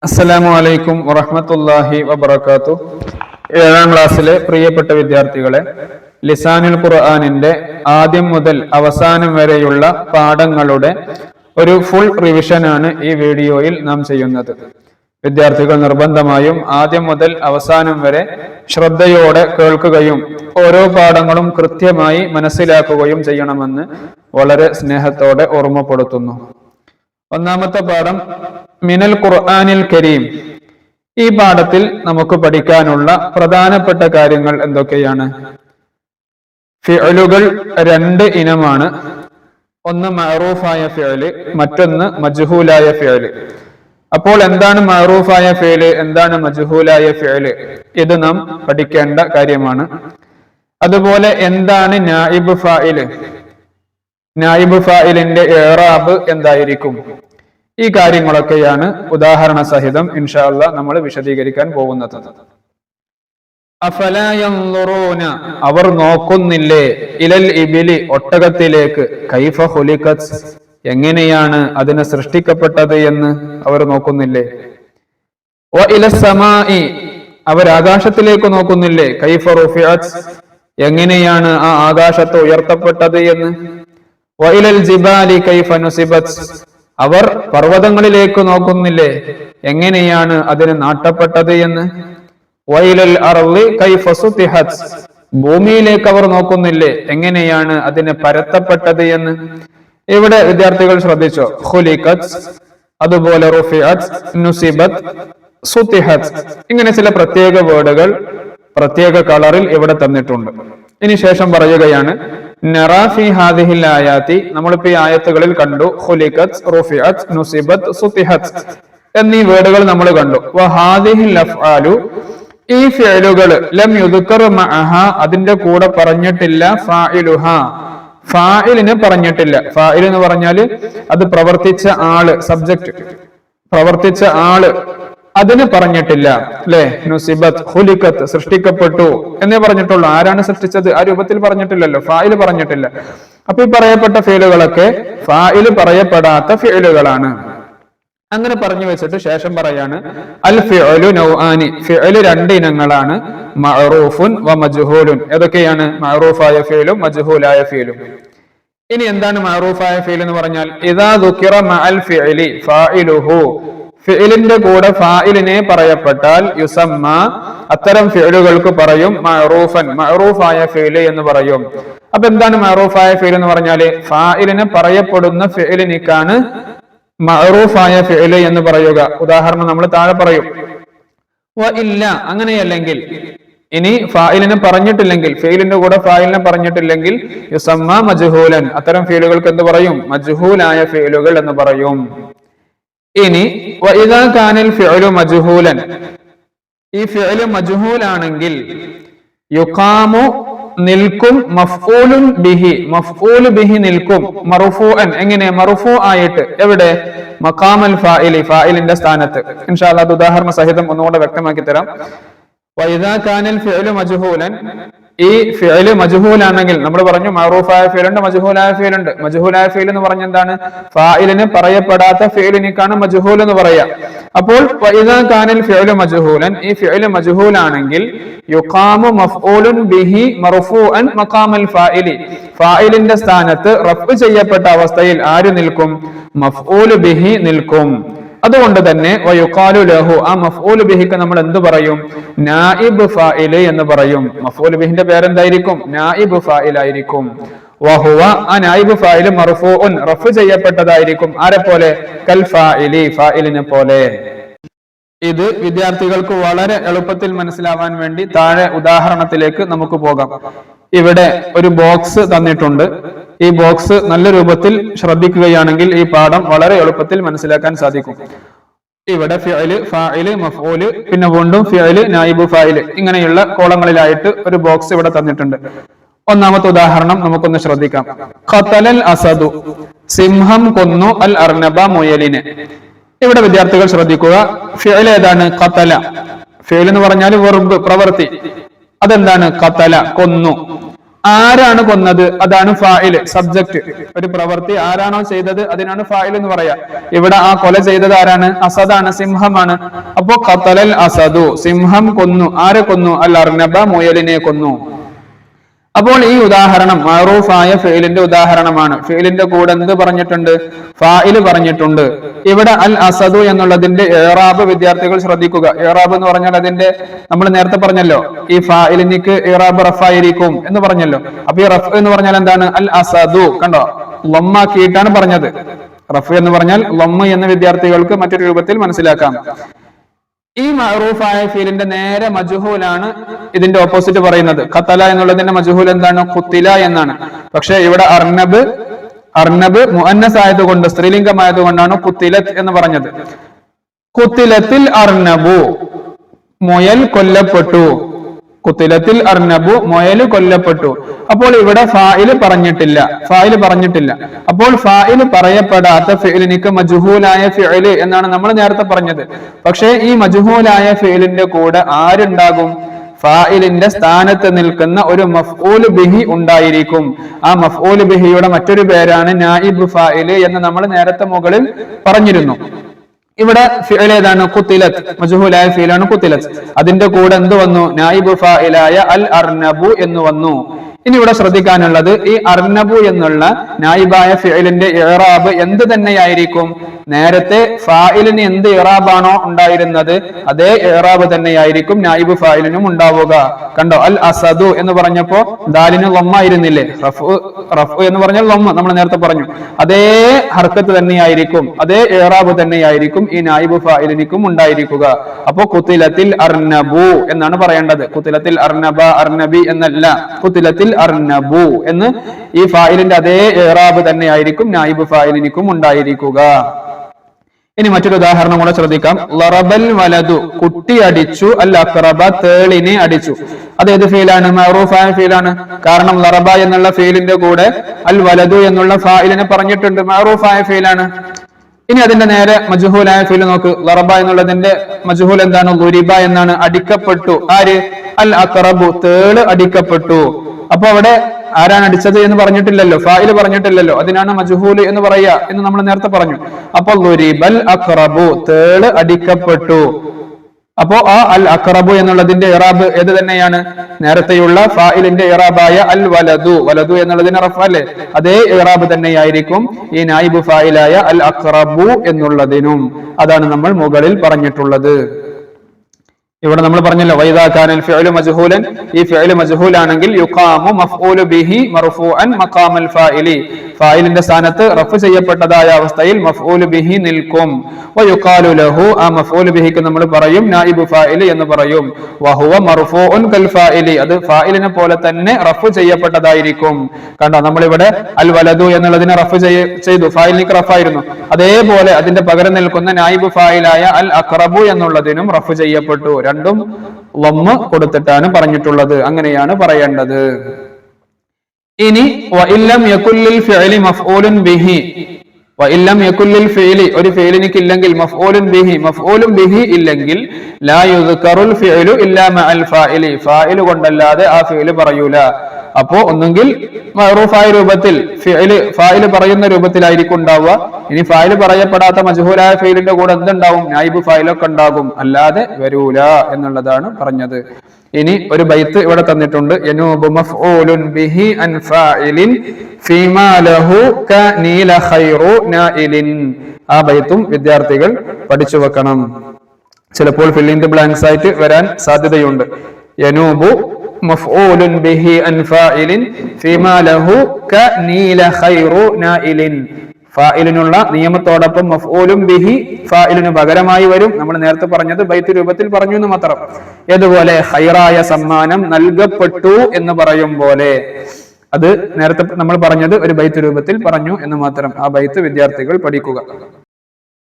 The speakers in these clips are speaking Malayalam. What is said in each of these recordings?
അസ്സലാമു അലൈക്കും വറഹ്മത്തുള്ളാഹി വബറകാതുഹു. 7ാം ക്ലാസ്സിലെ പ്രിയപ്പെട്ട വിദ്യാർത്ഥികളെ, ലിസാനുൽ ഖുർആനിന്റെ ആദ്യം മുതൽ അവസാനം വരെയുള്ള പാഠങ്ങളുടെ ഒരു ഫുൾ റിവിഷനാണ് ഈ വീഡിയോയിൽ നാം ചെയ്യുന്നത്. വിദ്യാർത്ഥികൾ നിർബന്ധമായും ആദ്യം മുതൽ അവസാനം വരെ ശ്രദ്ധയോടെ കേൾക്കുകയും ഓരോ പാഠങ്ങളും കൃത്യമായി മനസ്സിലാക്കുകയും ചെയ്യണമെന്ന് വളരെ സ്നേഹത്തോടെ ഓർമ്മപ്പെടുത്തുന്നു. ഒന്നാമത്തെ പാഠം മിനൽ ഖുർആനിൽ കരീം. ഈ പാഠത്തിൽ നമുക്ക് പഠിക്കാനുള്ള പ്രധാനപ്പെട്ട കാര്യങ്ങൾ എന്തൊക്കെയാണ്? ഫിഅലുകൾ രണ്ട് ഇനമാണ്. ഒന്ന് മഅറൂഫായ ഫിഅല്, മറ്റൊന്ന് മജ്ഹൂലായ ഫിഅല്. അപ്പോൾ എന്താണ് മഅറൂഫായ ഫിഅല്, എന്താണ് മജ്ഹൂലായ ഫിഅല്? ഇത് നാം പഠിക്കേണ്ട കാര്യമാണ്. അതുപോലെ എന്താണ് നായിബ് ഫായില്, നായിബ് ഫായിലിന്റെ ഇഅ്റാബ് എന്തായിരിക്കും? ഈ കാര്യങ്ങളൊക്കെയാണ് ഉദാഹരണ സഹിതം ഇൻഷാ അല്ലാഹ് നമ്മൾ വിശദീകരിക്കാൻ പോകുന്നത്. അഫലാ യൻളുറൂന, അവർ നോക്കുന്നില്ലേ, ഇലൽ ഇബിലി, ഒട്ടകത്തിലേക്ക്, കൈഫ ഖുലിഖത്, എങ്ങനെയാണ് അതിനെ സൃഷ്ടിക്കപ്പെട്ടത് എന്ന് അവർ നോക്കുന്നില്ലേ? വ ഇലസ് സമാഇ, അവർ ആകാശത്തിലേക്ക് നോക്കുന്നില്ലേ, കൈഫ റുഫിഅത്, എങ്ങനെയാണ് ആ ആകാശത്ത് ഉയർത്തപ്പെട്ടത് എന്ന്? വ ഇലൽ ജിബാലി കൈഫ നുസിബത്, അവർ പർവ്വതങ്ങളിലേക്ക് നോക്കുന്നില്ലേ, എങ്ങനെയാണ് അതിന് നാട്ടപ്പെട്ടത് എന്ന്? വൈലൽ അർളി കൈഫ സുതിഹത്, ഭൂമിയിലേക്ക് അവർ നോക്കുന്നില്ലേ, എങ്ങനെയാണ് അതിന് പരത്തപ്പെട്ടത് എന്ന്? ഇവിടെ വിദ്യാർത്ഥികൾ ശ്രദ്ധിച്ചോ, ഖുലിഖത്, അതുപോലെ റുഫിഅത്, നുസിബത്, സുതിഹത്, ഇങ്ങനെ ചില പ്രത്യേക വേർഡുകൾ പ്രത്യേക കളറിൽ ഇവിടെ തന്നിട്ടുണ്ട്. ഇനി ശേഷം പറയുകയാണ്, നറാഫി ഹാദിഹിൽ ആയാതി, നമ്മളിപ്പോ ഈ ആയത്തുകളിൽ കണ്ടു ഖുലിഖത്, റുഫിഅത്, നുസിബത്, സുതിഹത് എന്നീ വേർഡുകൾ നമ്മൾ കണ്ടു. വഹാദിഹിൽ അഫ്ആലു, ഈ ഫിഅലുകൾ ലം യുദ്കർ മഅഹ, അതിന്റെ കൂടെ പറഞ്ഞിട്ടില്ല ഫാഇലുഹ, ഫാഇലിനെ പറഞ്ഞിട്ടില്ല. ഫാഇൽ എന്ന് പറഞ്ഞാല് അത് പ്രവർത്തിച്ച ആള്, സബ്ജക്ട്, പ്രവർത്തിച്ച ആള്, അതിന് പറഞ്ഞിട്ടില്ല അല്ലെ. നുസിബത്ത്, ഖുലിഖത്ത്, സൃഷ്ടിക്കപ്പെട്ടു എന്നേ പറഞ്ഞിട്ടുള്ളൂ. ആരാണ് സൃഷ്ടിച്ചത് ആ രൂപത്തിൽ പറഞ്ഞിട്ടില്ലല്ലോ, ഫാഇൽ പറഞ്ഞിട്ടില്ല. അപ്പൊ ഈ പറയപ്പെട്ട ഫിഅലുകളൊക്കെ ഫാഇൽ പറയപ്പെടാത്ത ഫിഅലുകളാണ്. അങ്ങനെ പറഞ്ഞു വെച്ചിട്ട് ശേഷം പറയാണ്, അൽ ഫിഅലു നൗആനി, ഫിഅല് രണ്ട് ഇനങ്ങളാണ്, മഅറൂഫുൻ വ മജ്ഹൂലുൻ. ഏതൊക്കെയാണ്? മഅറൂഫായ ഫിഅലും മജ്ഹൂലായ ഫിഅലും. ഇനി എന്താണ് മഅറൂഫായ ഫിഅൽ എന്ന് പറഞ്ഞാൽ? ഇദാ ദുകിറ മഅൽ ഫിഅലി ഫാഇലുഹു, ഫിഅലിന്റെ കൂടെ ഫാഇലിനെ പറയപ്പെട്ടാൽ യുസമ്മ, അത്തരം ഫിഅലുകൾക്ക് പറയും മഅറൂഫൻ, മഅറൂഫായ ഫിഅൽ എന്ന് പറയും. അപ്പൊ എന്താണ് മഅറൂഫായ ഫിഅൽ എന്ന് പറഞ്ഞാല്? ഫാഇലിനെ പറയപ്പെടുന്ന ഫിഅലിനിക്കാണ് മഅറൂഫായ ഫിഅൽ എന്ന് പറയുക. ഉദാഹരണം നമ്മൾ താഴെ പറയും. വ ഇല്ല, അങ്ങനെയല്ലെങ്കിൽ, ഇനി ഫാഇലിനെ പറഞ്ഞിട്ടില്ലെങ്കിൽ, ഫിഅലിന്റെ കൂടെ ഫാഇലിനെ പറഞ്ഞിട്ടില്ലെങ്കിൽ യുസമ്മ മജ്ഹൂലൻ, അത്തരം ഫിഅലുകൾക്ക് എന്ത് പറയും? മജ്ഹൂലായ ഫിഅലുകൾ എന്ന് പറയും. ഇനി വഇദാ കാനൽ ഫിഅലു മജ്ഹൂലൻ, ഈ ഫിഅൽ മജ്ഹൂലാണെങ്കിൽ യുഖാമു, നിൽക്കും, മഫ്ഊലുൻ ബിഹി, മഫ്ഊൽ ബിഹി നിൽക്കും, മർഫൂഅൻ, എങ്ങനെ? മർഫൂ ആയിട്ട്. എവിടെ? മഖാമൽ ഫാഇലി, ഫാഇലിന്റെ സ്ഥാനത്ത്. ഇൻഷാ അല്ലാഹ് അത് ഉദാഹരണ സഹിതം ഒന്നുകൂടെ വ്യക്തമാക്കി തരാം. വഇദാ കാനൽ ഫിഅലു മജ്ഹൂലൻ, ഈ ഫിഅല് മജ്ഹൂലാണെങ്കിൽ, നമ്മൾ പറഞ്ഞു മഅറൂഫായ ഫിഅലുണ്ട്, മജ്ഹൂലായ ഫിഅലുണ്ട്. മജ്ഹൂലായ ഫിഅൽ എന്ന് പറഞ്ഞ എന്താണ്? ഫാഇലിനെ പറയപ്പെടാത്ത ഫിഅലിനിക്കാണ് മജ്ഹൂൽ എന്ന് പറയാ. അപ്പോൾ വഇദാ കാനൽ ഫിഅലു മജ്ഹൂലൻ, ഈ ഫിഅൽ മജ്ഹൂലാണെങ്കിൽ യുഖാമു മഫ്ഊലുൻ ബിഹി മർഫൂഅൻ മഖാമൽ ഫാഇലി, ഫാഇലിന്റെ സ്ഥാനത്ത് റഫ് ചെയ്യപ്പെട്ട അവസ്ഥയിൽ ആര് നിൽക്കും? മഫ്ഊൽ ബിഹി നിൽക്കും. അതുകൊണ്ട് തന്നെ വയുഖാലു ലഹു, ആ മഫ്ഊൽ ബിഹിക്ക് നമ്മൾ എന്ത് പറയും? നായിബ് ഫാഇൽ എന്ന് പറയും. മഫ്ഊൽ ബിഹിന്റെ പേരെന്തായിരിക്കും? നായിബ് ഫാഇൽ ആയിരിക്കും. വഹുവ, ആ നായിബ് ഫാഇൽ മർഫൂഉൻ, റഫ് ചെയ്യപ്പെട്ടതായിരിക്കും. ആരെ പോലെ? കൽ ഫാഇലി, ഫാഇലിനെ പോലെ. ഇത് വിദ്യാർത്ഥികൾക്ക് വളരെ എളുപ്പത്തിൽ മനസ്സിലാവാൻ വേണ്ടി താഴെ ഉദാഹരണത്തിലേക്ക് നമുക്ക് പോകാം. ഇവിടെ ഒരു ബോക്സ് തന്നിട്ടുണ്ട്. ഈ ബോക്സ് നല്ല രൂപത്തിൽ ശ്രദ്ധിക്കുകയാണെങ്കിൽ ഈ പാഠം വളരെ എളുപ്പത്തിൽ മനസ്സിലാക്കാൻ സാധിക്കും. ഇവിടെ ഫിഅല്, ഫാഇല്, മഫ്ഊല്, പിന്നെ വീണ്ടും ഫിഅല്, നായിബ് ഫാഇല്, ഇങ്ങനെയുള്ള കോളങ്ങളിലായിട്ട് ഒരു ബോക്സ് ഇവിടെ തന്നിട്ടുണ്ട്. ഒന്നാമത്തെ ഉദാഹരണം നമുക്കൊന്ന് ശ്രദ്ധിക്കാം. ഖതലൽ അസദു, സിംഹം കൊന്നു, അൽ അർനബ, മുയലിനെ. ഇവിടെ വിദ്യാർത്ഥികൾ ശ്രദ്ധിക്കുക, ഫിഅൽ ഏതാണ്? ഖതല. ഫിഅൽ എന്ന് പറഞ്ഞാൽ വെർബ്, പ്രവൃത്തി. അതെന്താണ്? ഖതല, കൊന്നു. ആരാണ് കൊന്നത് അതാണ് ഫായില്, സബ്ജക്ട്. ഒരു പ്രവൃത്തി ആരാണോ ചെയ്തത് അതിനാണ് ഫായിൽ എന്ന് പറയാ. ഇവിടെ ആ കൊല ചെയ്തത് ആരാണ്? അസദാണ്, സിംഹമാണ്. അപ്പോ ഖതലൽ അസദു, സിംഹം കൊന്നു. ആരെ കൊന്നു? അൽ അർനബ, മുയലിനെ കൊന്നു. അപ്പോൾ ഈ ഉദാഹരണം മഅറൂഫായ ഫിഇലിന്റെ ഉദാഹരണമാണ്. ഫിഇലിന്റെ കൂടെ എന്ത് പറഞ്ഞിട്ടുണ്ട്? ഫായില് പറഞ്ഞിട്ടുണ്ട്. ഇവിടെ അൽ അസദു എന്നുള്ളതിന്റെ ഇറാബ് വിദ്യാർത്ഥികൾ ശ്രദ്ധിക്കുക. ഇറാബ് എന്ന് പറഞ്ഞാൽ അതിന്റെ, നമ്മൾ നേരത്തെ പറഞ്ഞല്ലോ ഈ ഫായിലിനിക്ക് ഇറാബ് റഫായിരിക്കും എന്ന് പറഞ്ഞല്ലോ. അപ്പൊ ഈ റഫ് എന്ന് പറഞ്ഞാൽ എന്താണ്? അൽ അസദു, കണ്ടോ, ലമ്മാക്കിയിട്ടാണ് പറഞ്ഞത്. റഫ് എന്ന് പറഞ്ഞാൽ ലമ്മ എന്ന് വിദ്യാർത്ഥികൾക്ക് മറ്റൊരു രൂപത്തിൽ മനസ്സിലാക്കാം. ഈ മഅറൂഫായ ഫീലിന്റെ നേരെ മജ്ഹൂലാണ് ഇതിന്റെ ഓപ്പോസിറ്റ് പറയുന്നത്. ഖതല എന്നുള്ളതിന്റെ മജ്ഹൂൽ എന്താണ്? ഖുത്തില എന്നാണ്. പക്ഷെ ഇവിടെ അർനബ് മുഅന്നസ് ആയതുകൊണ്ട്, സ്ത്രീലിംഗമായതുകൊണ്ടാണ് ഖുത്തിലത്ത് എന്ന് പറഞ്ഞത്. ഖുത്തിലത്തിൽ അർനബു, മുയൽ കൊല്ലപ്പെട്ടു. ഖുത്തിലത്തിൽ അർനബു, മുയൽ കൊല്ലപ്പെട്ടു. അപ്പോൾ ഇവിടെ ഫായില് പറഞ്ഞിട്ടില്ല. അപ്പോൾ ഫായില് പറയപ്പെടാത്ത ഫിഇലിനിക്ക് മജ്ഹൂലായ ഫിഇല് എന്നാണ് നമ്മൾ നേരത്തെ പറഞ്ഞത്. പക്ഷേ ഈ മജ്ഹൂലായ ഫിഇലിന്റെ കൂടെ ആരുണ്ടാകും? ഫായിലിന്റെ സ്ഥാനത്ത് നിൽക്കുന്ന ഒരു മഫ്ഊൽ ബിഹി ഉണ്ടായിരിക്കും. ആ മഫ്ഊൽ ബിഹിയുടെ മറ്റൊരു പേരാണ് നായിബ് ഫായില് എന്ന് നമ്മൾ നേരത്തെ മുകളിൽ പറഞ്ഞിരുന്നു. ഇവിടെ ഫിഇൽ ഏതാണ്? ഖുതിലത്ത്, മജ്ഹൂലായ ഫിഇലാണ് ഖുതിലത്ത്. അതിന്റെ കൂടെ എന്ത് വന്നു? നായിബ് ഫായിലായ അൽ അർനബു എന്ന് വന്നു. ഇനി ഇവിടെ ശ്രദ്ധിക്കാനുള്ളത്, ഈ അർനബു എന്നുള്ള നായിബായ ഫിഇലിന്റെ ഇറാബ് എന്ത് തന്നെയായിരിക്കും? നേരത്തെ ഫായിലിന് എന്ത് ഇറാബാണോ ഉണ്ടായിരുന്നത് അതേ ഇറാബ് തന്നെയായിരിക്കും നായിബ് ഫായിലിനും ഉണ്ടാവുക. കണ്ടോ, അൽ അസദു എന്ന് പറഞ്ഞപ്പോ ദാലിന് ലമ്മായിരുന്നില്ലേ? റഫ് എന്ന് പറഞ്ഞാൽ ലമ്മ, നമ്മൾ നേരത്തെ പറഞ്ഞു. അതേ ഹർക്കത്ത് തന്നെയായിരിക്കും, അതേ ഇറാബ് തന്നെയായിരിക്കും ഈ നായിബ് ഫായിലിനിക്കും ഉണ്ടായിരിക്കുക. അപ്പോ ഖുതിലത്തിൽ അർനബു എന്നാണ് പറയേണ്ടത്. ഖുതിലത്തിൽ അർനബ, അർനബി എന്നല്ല, ഖുതിലത്തിൽ അർനബു എന്ന് ഈ ഫായിലിന്റെ അതേ ഇറാബ് തന്നെയായിരിക്കും നായിബ് ഫായിലിനിക്കും ഉണ്ടായിരിക്കുക. ഇനി മറ്റൊരു ഉദാഹരണം കൂടെ ശ്രദ്ധിക്കാം. ലറബൽ വലദു, കുട്ടി അടിച്ചു. അൽ അഖറബ, തേളിനെ അടിച്ചു. അത് ഏത് ഫീലാണ്? മഅറൂഫായ ഫീലാണ്. കാരണം ലറബ എന്നുള്ള ഫീലിന്റെ കൂടെ അൽ വലദു എന്നുള്ള ഫായിലിനെ പറഞ്ഞിട്ടുണ്ട്. മഅറൂഫായ ഫീലാണ്. ഇനി അതിന്റെ നേരെ മജ്ഹൂലായ ഫീൽ നോക്ക്. ലറബ എന്നുള്ളതിന്റെ മജ്ഹൂൽ എന്താണ്? ളുരിബ എന്നാണ്. അടിക്കപ്പെട്ടു. ആര്? അൽ അഖറബു, തേള് അടിക്കപ്പെട്ടു. അപ്പൊ അവിടെ ആരാണ് അടിച്ചത് എന്ന് പറഞ്ഞിട്ടില്ലല്ലോ, ഫായില് പറഞ്ഞിട്ടില്ലല്ലോ. അതിനാണ് മജ്ഹൂല് എന്ന് പറയാ എന്ന് നമ്മൾ നേരത്തെ പറഞ്ഞു. അപ്പൊ ളുരിബൽ അഖറബു, തേള് അടിക്കപ്പെട്ടു. അപ്പോ ആ അൽ അഖറബു എന്നുള്ളതിന്റെ ഇറാബ് ഏത് തന്നെയാണ്? നേരത്തെയുള്ള ഫായിലിന്റെ ഇറാബായ അൽ വലദു, വലദു എന്നുള്ളതിന് റഫ് അല്ലേ? അതേ ഇറാബ് തന്നെയായിരിക്കും ഈ നായിബ് ഫായിലായ അൽ അഖറബു എന്നുള്ളതിനും. അതാണ് നമ്മൾ മുകളിൽ പറഞ്ഞിട്ടുള്ളത്. ഇവിടെ നമ്മൾ പറഞ്ഞല്ലോ വൈദാ കാനൽ ഫിഅലു മജ്ഹൂലൻ, ഈ ഫിഅൽ മജ്ഹൂൽ ആണെങ്കിൽ യുഖാമു മഫ്ഊലു ബിഹി മർഫൂഅൻ മഖാമൽ ഫായിലി, ഫായിലിന്റെ സ്ഥാനത്ത് റഫ് ചെയ്യപ്പെട്ടതായ അവസ്ഥയിൽ മഫ്ഊലു ബിഹി നിൽക്കും. വയുഖാലു ലഹു, ആ മഫ്ഊലു ബിഹിക്ക് നമ്മൾ പറയും നായിബ് ഫായിലി എന്ന് പറയും. വഹുവ മർഫൂഉൻ കൽ ഫായിലി, അത് ഫായിലിനെ പോലെ തന്നെ റഫ് ചെയ്യപ്പെട്ടതായിരിക്കും. കണ്ടോ, നമ്മളിവിടെ അൽ വലദു എന്നുള്ളതിനെ റഫ് ചെയ്തു, ഫായിലിനിക്ക് റഫായിരുന്നു. അതേപോലെ അതിന്റെ പകരം നിൽക്കുന്ന നായിബ് ഫായിലായ അൽ അഖറബു എന്നുള്ളതിനും റഫ് ചെയ്യപ്പെട്ടു. രണ്ടും ലമ്മ കൊടുത്തിട്ടാണ് പറഞ്ഞിട്ടുള്ളത്. അങ്ങനെയാണ് പറയേണ്ടത്. ഇനി വഇല്ലം യകുല്ലിൽ ഫിഅലി മഫ്ഊലുൻ ബിഹി, വഇല്ലം യകുല്ലിൽ ഫിഅലി, ഒരു ഫിഅലിനിക്ക് ഇല്ലെങ്കിൽ മഫ്ഊലുൻ ബിഹി ഇല്ലെങ്കിൽ ലാ യുദ്കറുൽ ഫിഅലു ഇല്ലാ മഅൽ ഫായിലി, ഫായിൽ കൊണ്ടല്ലാതെ ആ ഫിഅൽ പറയൂല. അപ്പോ ഒന്നുകിൽ മഅറൂഫായ രൂപത്തിൽ ഫായിൽ പറയുന്ന രൂപത്തിലായിരിക്കും ഉണ്ടാവുക. ഇനി ഫായിൽ പറയപ്പെടാത്ത മജ്ഹൂലായ ഫീലിന്റെ കൂടെ എന്തുണ്ടാവും? നായിബ് ഫായിലൊക്കെ ഉണ്ടാകും, അല്ലാതെ വരൂല എന്നുള്ളതാണ് പറഞ്ഞത്. ഇനി ഒരു ബൈത്ത് ഇവിടെ തന്നിട്ടുണ്ട്. യനൂബു മഫ്ഊലുൻ ബിഹി അൻ ഫായിലിൻ ഫീമാ ലഹു കനീല ഖൈറു നായിലിൻ. ആ ബൈത്തും വിദ്യാർത്ഥികൾ പഠിച്ചു വെക്കണം. ചിലപ്പോൾ ഫിൽ ഇൻ ദി ബ്ലാങ്ക്സ് ആയിട്ട് വരാൻ സാധ്യതയുണ്ട്. യനൂബു മഫ്ഊലുൻ ബിഹി അൻ ഫായിലിൻ ഫീമാ ലഹു കനീല ഖൈറു നായിലിൻ. ഫായിലിനുള്ള നിയമത്തോടൊപ്പം മഫ്ഊലും ബിഹി ഫായിലിന് പകരമായി വരും. നമ്മൾ നേരത്തെ പറഞ്ഞത് ബൈത്ത് രൂപത്തിൽ പറഞ്ഞു എന്ന് മാത്രം. ഏതുപോലെ ഖൈറായ സമ്മാനം നൽകപ്പെട്ടു എന്ന് പറയും പോലെ, അത് നേരത്തെ നമ്മൾ പറഞ്ഞത് ഒരു ബൈത്ത് രൂപത്തിൽ പറഞ്ഞു എന്ന് മാത്രം. ആ ബൈത്ത് വിദ്യാർത്ഥികൾ പഠിക്കുക.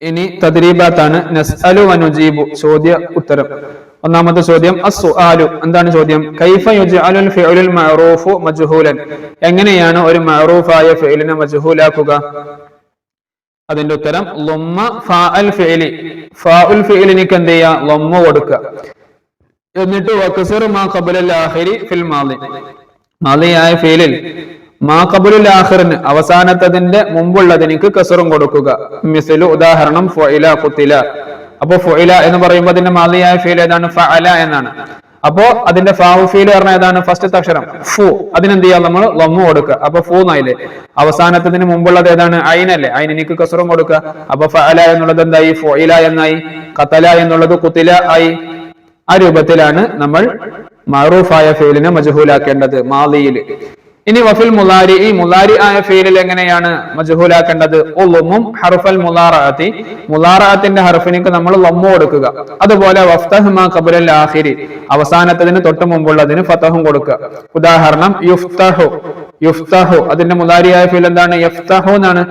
ഇനി തദ്രീബാത്താണ്. നസ്അലു വനുജീബു, ചോദ്യ ഉത്തരം. ഒന്നാമത്തെ ചോദ്യം അസ്സുആലു, എന്താണ് ചോദ്യം? കൈഫ യുജ്അലുൽ ഫിഅലുൽ മഅറൂഫു മജ്ഹൂലൻ, എങ്ങനെയാണ് ഒരു മഅറൂഫായ ഫിഅലിനെ മജ്ഹൂലാക്കുക? അതിന്റെ ഉത്തരം ലമ്മ ഫാഅൽ ഫിഅലി, ഫാഉൽ ഫിഅലിനിക്ക് എന്ത് ചെയ്യാ? ലമ്മ കൊടുക്കുക. എന്നിട്ട് വക്സർ മാ ഖബലൽ ആഖിരി ഫിൽ മാദി, മാളിയായ ഫീലിൽ മാ ഖബലുൽ ആഖിറിന് അവസാനത്തതിന്റെ മുമ്പുള്ളതിനിക്ക് കസറും കൊടുക്കുക. മിസ്ലു ഉദാഹരണം ഫുഇല ഖുതില. അപ്പൊ ഫുഇല എന്ന് പറയുമ്പോൾ അതിന്റെ മാളിയായ ഫീൽ ഏതാണ്? ഫഅല എന്നാണ്. അപ്പോ അതിന്റെ ഫാഉ ഫീൽ പറഞ്ഞ ഏതാണ്? ഫസ്റ്റത്തെ അക്ഷരം ഫു. അതിനെന്ത് ചെയ്യാം? നമ്മൾ ലമ്മു കൊടുക്കുക. അപ്പൊ ഫു എന്നായില്ലേ. അവസാനത്തതിന് മുമ്പുള്ളത് ഏതാണ്? ഐനല്ലേ. ഐനിക്ക് കസറും കൊടുക്കുക. അപ്പൊ ഫഅല എന്നുള്ളത് എന്തായി? ഫുഇല എന്നായി. ഖതല എന്നുള്ളത് ഖുതില ആയി. ആ രൂപത്തിലാണ് നമ്മൾ മഅറൂഫായ ഫീലിനെ മജ്ഹൂലാക്കേണ്ടത് മാളിയിൽ. ഇനി വഫിൽ മുലാരി, ഈ മുലാരി ആയ ഫീലിൽ എങ്ങനെയാണ് മജ്ഹൂലാക്കേണ്ടത്? ഉളുമും ഹർഫൽ മുലാറഅത്തി, മുലാറഅത്തിന്റെ ഹർഫിനിക്ക് നമ്മൾ ലമ്മു കൊടുക്കുക. അതുപോലെ വഫ്തഹ് മാ ഖബലൽ ആഖിരി, അവസാനത്തതിന് തൊട്ട് മുമ്പുള്ളതിന് ഫതഹും കൊടുക്കുക. ഉദാഹരണം യുഫ്തഹു. യുഫ്തഹു അതിന്റെ മുലാരിയായ ഫീൽ എന്താണ്? യഫ്തഹു എന്നാണ്.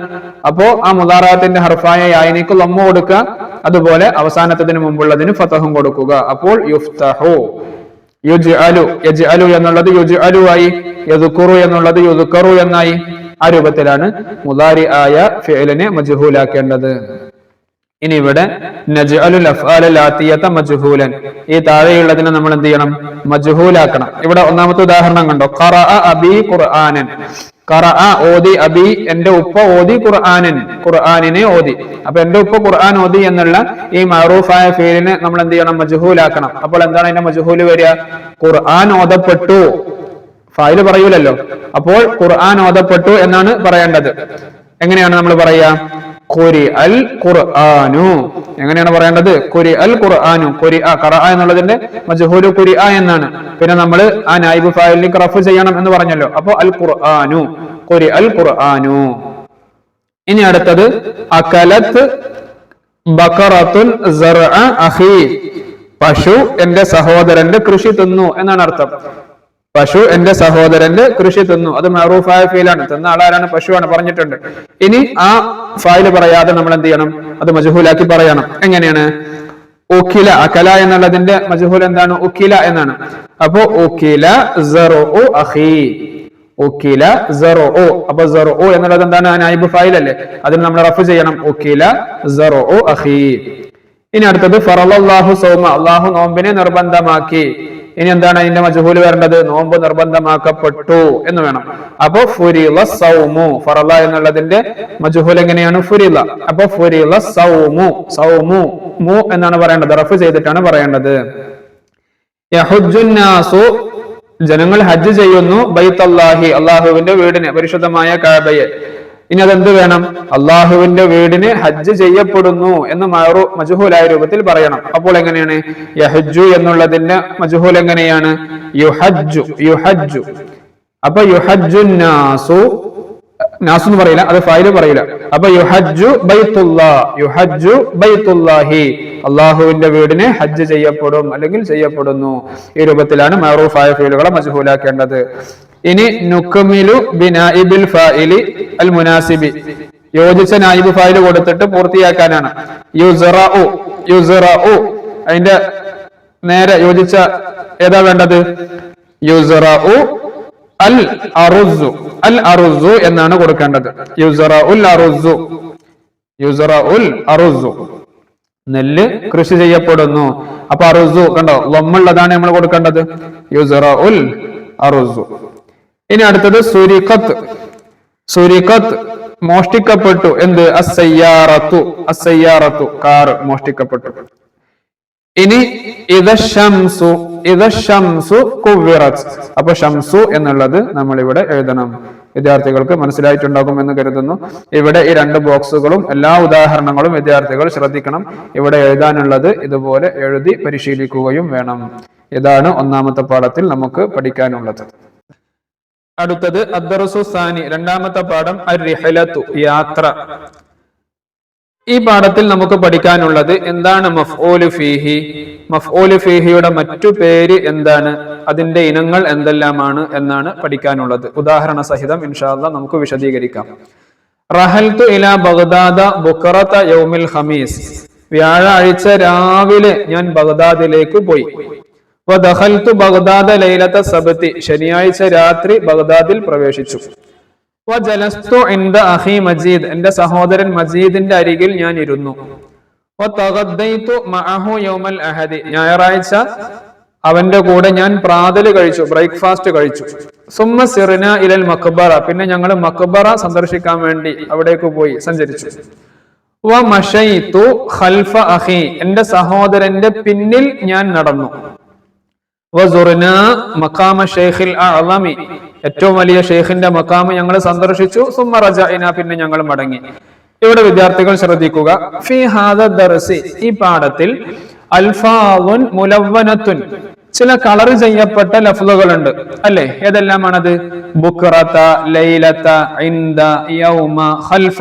അപ്പോ ആ മുലാറഅത്തിന്റെ ഹർഫായ യായിനിക്ക് ലമ്മു കൊടുക്കുക. അതുപോലെ അവസാനത്തതിന് മുമ്പുള്ളതിന് ഫതഹും കൊടുക്കുക. അപ്പോൾ യുഫ്തഹു. യുജ്അലു, യജ്അലു എന്നുള്ളത് യുജ്അലു ആയി. യദ്കുറു എന്നുള്ളത് യുദ്കറു എന്നായി. ആ രൂപത്തിലാണ് മുദാരി ആയ ഫിഅലിനെ മജ്ഹൂലാക്കേണ്ടത്. ഇനി ഇവിടെ നജ്അലുൽ അഫ്ആലൽ ആതിയത മജ്ഹൂലൻ, ഈ താഴെയുള്ളതിനെ നമ്മൾ എന്ത് ചെയ്യണം? മജ്ഹൂലാക്കണം. ഇവിടെ ഒന്നാമത്തെ ഉദാഹരണം കണ്ടോ? ഖറഅ അബി ഖുർആനൻ. ഖറഅ ഓതി, അബി എന്റെ ഉപ്പ ഓതി, ഖുർആനൻ ഖുർആനിനെ ഓതി. അപ്പൊ എന്റെ ഉപ്പ ഖുർആൻ ഓതി എന്നുള്ള ഈ മഅറൂഫായ ഫീലിനെ നമ്മൾ എന്ത് ചെയ്യണം? മജ്ഹൂലാക്കണം. അപ്പോൾ എന്താണ് അതിന്റെ മജ്ഹൂല് വരിക? ഖുർആൻ ഓതപ്പെട്ടു. ഫായില് പറയൂലല്ലോ. അപ്പോൾ ഖുർആൻ ഓതപ്പെട്ടു എന്നാണ് പറയേണ്ടത്. എങ്ങനെയാണ് നമ്മൾ പറയാ? ഖുരി അൽ ഖുർആനു. എങ്ങനെയാണ് പറയേണ്ടത്? ഖുരി അൽ ഖുർആനു. ഖുരി ഖറഅ എന്നുള്ളതിന്റെ മജ്ഹൂലു ഖുരി എന്നാണ്. പിന്നെ നമ്മൾ ആ നായിബ് ഫായിലിലേക്ക് റഫ് ചെയ്യണം എന്ന് പറഞ്ഞല്ലോ. അപ്പൊ അൽ ഖുർആനു, ഖുരി അൽ ഖുർആനു. ഇനി അടുത്തത് അകലത്ത് ബഖറത്തുൻ സർഅ അഖി, പശു എന്റെ സഹോദരന്റെ കൃഷി തിന്നു എന്നാണ് അർത്ഥം. പശു എന്റെ സഹോദരന്റെ കൃഷി തിന്നു. അത് മഅറൂഫായ ഫീലാണ്. തിന്ന ആളാരാണ്? പശുവാണ്, പറഞ്ഞിട്ടുണ്ട്. ഇനി ആ ഫായില് പറയാതെ നമ്മൾ എന്ത് ചെയ്യണം? അത് മജ്ഹൂലാക്കി പറയണം. എങ്ങനെയാണ്? ഉക്കില, അകല എന്നുള്ളതിന്റെ മജ്ഹൂൽ എന്താണ്? ഉക്കില എന്നാണ്. അപ്പോ ഉക്കില സർഉ അഖി, ഉക്കില സർഉ. അപ്പൊ സർഉ എന്നുള്ളത് എന്താണ്? നായിബ് ഫായിൽ അല്ലേ. അതിന് നമ്മൾ റഫ് ചെയ്യണം. ഉക്കില സർഉ അഖി. ഇനി അടുത്തത് ഫറളല്ലാഹു സൗമ, അല്ലാഹു നോമ്പിനെ നിർബന്ധമാക്കി. ഇനി എന്താണ് അതിന്റെ മജ്ഹൂൽ വരേണ്ടത്? നോമ്പ് നിർബന്ധമാക്കപ്പെട്ടു എന്ന് വേണം. അപ്പൊ ഫുരിള സൗമു, ഫറള എന്നുള്ളതിന്റെ മജ്ഹൂൽ എങ്ങനെയാണ്? ഫുരിള. അപ്പൊ ഫുരിള സൗമു, സൗമു മു എന്നാണ് പറയേണ്ടത്. റഫ് ചെയ്തിട്ടാണ് പറയേണ്ടത്. യഹുജ്ജുൻ നാസു, ജനങ്ങൾ ഹജ്ജ് ചെയ്യുന്നു. ബൈത്തല്ലാഹി, അള്ളാഹുവിന്റെ വീടിനെ, പരിശുദ്ധമായ കഅബയെ. ഇനി അതെന്ത് വേണം? അള്ളാഹുവിന്റെ വീടിന് ഹജ്ജ് ചെയ്യപ്പെടുന്നു എന്ന് മജ്ഹൂലായ രൂപത്തിൽ പറയണം. അപ്പോൾ എങ്ങനെയാണ്? യഹജ്ജു എന്നുള്ളതിന്റെ മജ്ഹൂൽ എങ്ങനെയാണ്? യുഹജ്ജു, യുഹജ്ജു. അപ്പൊ യുഹജ്ജുൻ നാസു, നാസു എന്ന് പറയില്ല, അത് ഫായില് പറയില്ല. അപ്പൊ യുഹജ്ജു ബൈത്തുല്ലാ, യുഹജ്ജു ബൈത്തുല്ലാഹി, അള്ളാഹുവിന്റെ വീടിന് ഹജ്ജ് ചെയ്യപ്പെടും അല്ലെങ്കിൽ ചെയ്യപ്പെടുന്നു. ഈ രൂപത്തിലാണ് മഅറൂഫായ ഫീലുകളെ മജ്ഹൂലാക്കേണ്ടത്. ഇനി നുക്മിലു ബിനായിബിൽ ഫായിലി അൽ മുനാസിബി, യോജിച്ച നായിബ് ഫായിൽ കൊടുത്തിട്ട് പൂർത്തിയാക്കാനാണ്. യുസ്റഉ, യുസ്റഉ അതിന്റെ നേരെ യോജിച്ച ഏതാ വേണ്ടത്? യുസ്റഉ അൽ അറുസു, അൽ അറുസു എന്നാണ് കൊടുക്കേണ്ടത്. യുസ്റഉൽ അറുസു, യുസ്റഉൽ അറുസു, നെല്ല് കൃഷി ചെയ്യപ്പെടുന്നു. അപ്പൊ അറുസു കണ്ടോ, ലമ്മുള്ളതാണ് നമ്മൾ കൊടുക്കേണ്ടത്. യുസ്റഉൽ അറുസു. ഇനി അടുത്തത് സുരിഖത്ത്, സുരിഖത്ത് മോഷ്ടിക്കപ്പെട്ടു. എന്ത്? അസ്സയ്യാറത്തു, അസ്സയ്യാറത്തു കാർ മോഷ്ടിക്കപ്പെട്ടു. ഇനി ഇദശംസു, ഇദശംസു കുവ്വിറത്. അപ്പൊ ഷംസു എന്നുള്ളത് നമ്മൾ ഇവിടെ എഴുതണം. വിദ്യാർത്ഥികൾക്ക് മനസ്സിലായിട്ടുണ്ടാകും എന്ന് കരുതുന്നു. ഇവിടെ ഈ രണ്ട് ബോക്സുകളും എല്ലാ ഉദാഹരണങ്ങളും വിദ്യാർത്ഥികൾ ശ്രദ്ധിക്കണം. ഇവിടെ എഴുതാനുള്ളത് ഇതുപോലെ എഴുതി പരിശീലിക്കുകയും വേണം. ഇതാണ് ഒന്നാമത്തെ പാഠത്തിൽ നമുക്ക് പഠിക്കാനുള്ളത്. അടുത്തത് അദ്ദർസു സാനി, രണ്ടാമത്തെ പാഠം അർ-റിഹ്ലത്തു, യാത്ര. ഈ പാഠത്തിൽ നമുക്ക് പഠിക്കാനുള്ളത് എന്താണ് മഫ്ഊലു ഫീഹി, മഫ്ഊലു ഫീഹിയുടെ മറ്റു പേര് എന്താണ്, അതിന്റെ ഇനങ്ങൾ എന്തെല്ലാമാണ് എന്നാണ് പഠിക്കാനുള്ളത്. ഉദാഹരണ സഹിതം ഇൻഷാ അല്ലാഹ് നമുക്ക് വിശദീകരിക്കാം. റഹൽതു ഇലാ ബഗ്ദാദ ബുക്റത യൗമിൽ ഖമീസ്, വ്യാഴാഴ്ച രാവിലെ ഞാൻ ബഗ്ദാദിലേക്ക് പോയി. വദഖൽതു ബഗ്ദാദ ലൈലത സബ്തി, ശനിയാഴ്ച രാത്രി ബഗ്ദാദിൽ പ്രവേശിച്ചു. വജലസ്തു ഇൻദ അഖി മജീദ്, എന്റെ സഹോദരൻ മജീദിന്റെ അരികിൽ ഞാൻ ഇരുന്നു. വതഗദ്ദൈതു മഅഹു യൗമൽ അഹദി, ഞായറാഴ്ച അവന്റെ കൂടെ ഞാൻ പ്രാതൽ കഴിച്ചു, ബ്രേക്ക്ഫാസ്റ്റ് കഴിച്ചു. സുമ്മ സിർന ഇലൽ മഖ്ബറ, പിന്നെ ഞങ്ങൾ മഖ്ബറ സന്ദർശിക്കാൻ വേണ്ടി അവിടേക്ക് പോയി, സഞ്ചരിച്ചു. വ മശൈതു ഖൽഫ അഖി, എന്റെ സഹോദരന്റെ പിന്നിൽ ഞാൻ നടന്നു. വസുർന മഖാമ ശൈഖിൽ അഅ്ളമി, ഏറ്റവും വലിയ ഷെയ്ഖിന്റെ മഖാമ് ഞങ്ങൾ സന്ദർശിച്ചു. സുമ്മ റജഅന, പിന്നെ ഞങ്ങൾ മടങ്ങി. ഇവിടെ വിദ്യാർത്ഥികൾ ശ്രദ്ധിക്കുക, ഫി ഹാദ ദർസി, ഈ പാഠത്തിൽ അൽഫാദുൻ മുലവ്വനത്തുൻ, ചില കളർ ചെയ്യപ്പെട്ട ലഫ്ളുകളുണ്ട് അല്ലെ. ഏതെല്ലാമാണത്? ബുക്റത, ലൈലത, ഇൻദ, യൗമ, ഖൽഫ.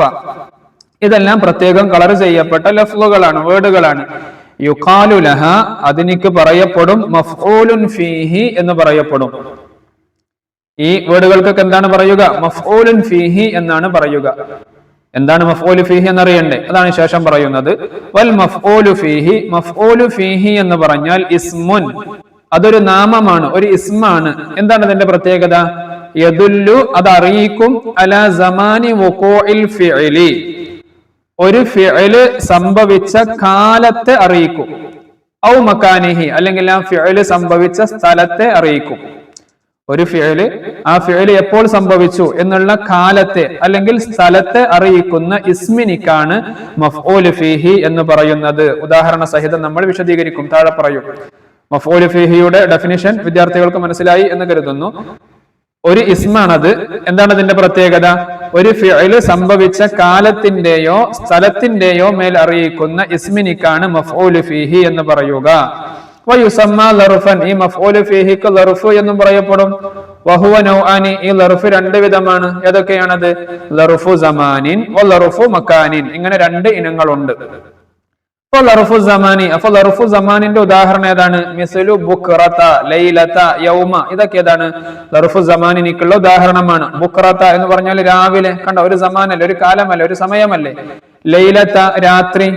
ഇതെല്ലാം പ്രത്യേകം കളർ ചെയ്യപ്പെട്ട ലഫ്ളുകളാണ്, വേർഡുകളാണ്. യുഖാലു ലഹ, അതിനിക്ക് പറയപ്പെടും മഫ്ഊലുൻ ഫീഹി എന്ന് പറയപ്പെടും. ഈ വേർഡുകൾക്കൊക്കെ എന്താണ് പറയുക? മഫ്ഊലുൻ ഫീഹി എന്നാണ് പറയുക. എന്താണ് മഫ്ഊലു ഫീഹി എന്നറിയണ്ടേ? അതാണ് ശേഷം പറയുന്നത്. വൽ മഫ്ഊലു ഫീഹി, മഫ്ഊലു ഫീഹി എന്ന് പറഞ്ഞാൽ ഇസ്മുൻ, അതൊരു നാമമാണ്, ഒരു ഇസ്മാണ്. എന്താണ് അതിന്റെ പ്രത്യേകത? യദുല്ലു, അത് അറിയിക്കും, അലാ സമാനി വുഖൂഇൽ ഫിഅലി, ഒരു ഫിഅല് സംഭവിച്ച കാലത്തെ അറിയിക്കും. ഔ മക്കാനിഹി, അല്ലെങ്കിൽ ആ ഫിഅല് സംഭവിച്ച സ്ഥലത്തെ അറിയിക്കും. ഒരു ഫിഅല്, ആ ഫിഅല് എപ്പോൾ സംഭവിച്ചു എന്നുള്ള കാലത്തെ അല്ലെങ്കിൽ സ്ഥലത്തെ അറിയിക്കുന്ന ഇസ്മിനിക്കാണ് മഫ്ഊലു ഫീഹി എന്ന് പറയുന്നത്. ഉദാഹരണ സഹിതം നമ്മൾ വിശദീകരിക്കും, താഴെ പറയും. മഫ്ഊലു ഫീഹിയുടെ ഡെഫിനിഷൻ വിദ്യാർത്ഥികൾക്ക് മനസ്സിലായി എന്ന് കരുതുന്നു. ഒരു ഇസ്മാണത്. എന്താണ് അതിന്റെ പ്രത്യേകത? ഒരു ഫിഅല് സംഭവിച്ച കാലത്തിന്റെയോ സ്ഥലത്തിന്റെയോ മേൽ അറിയിക്കുന്ന ഇസ്മിനിക്കാണ് മഫ്ഊലു ഫീഹി എന്ന് പറയുക. വയുസമ്മ ലർഫൻ, ഈ മഫ്ഊലു ഫീഹിക്ക് ലർഫ് എന്നും പറയപ്പെടും. വഹുവ നൗആനി, ഈ ലർഫ് രണ്ട് വിധമാണ്. ഏതൊക്കെയാണത്? ലർഫു സമാനിൻ വ ലർഫു മക്കാനിൻ, ഇങ്ങനെ രണ്ട് ഇനങ്ങളുണ്ട്. ലർഫു സമാനി, അപ്പൊ ലർഫു സമാനിന്റെ ഉദാഹരണം ഏതാണ്? മിസ്ലു ബുക്റത, ലൈലത, യൗമ, ഇതൊക്കെ ഏതാണ്? ലർഫു സമാനിനിക്കുള്ള ഉദാഹരണമാണ്. ബുക്റത എന്ന് പറഞ്ഞാൽ രാവിലെ, കണ്ട, ഒരു സമാനല്ലേ, ഒരു കാലമല്ലേ, ഒരു സമയമല്ലേ. ലൈലത, രാത്രി.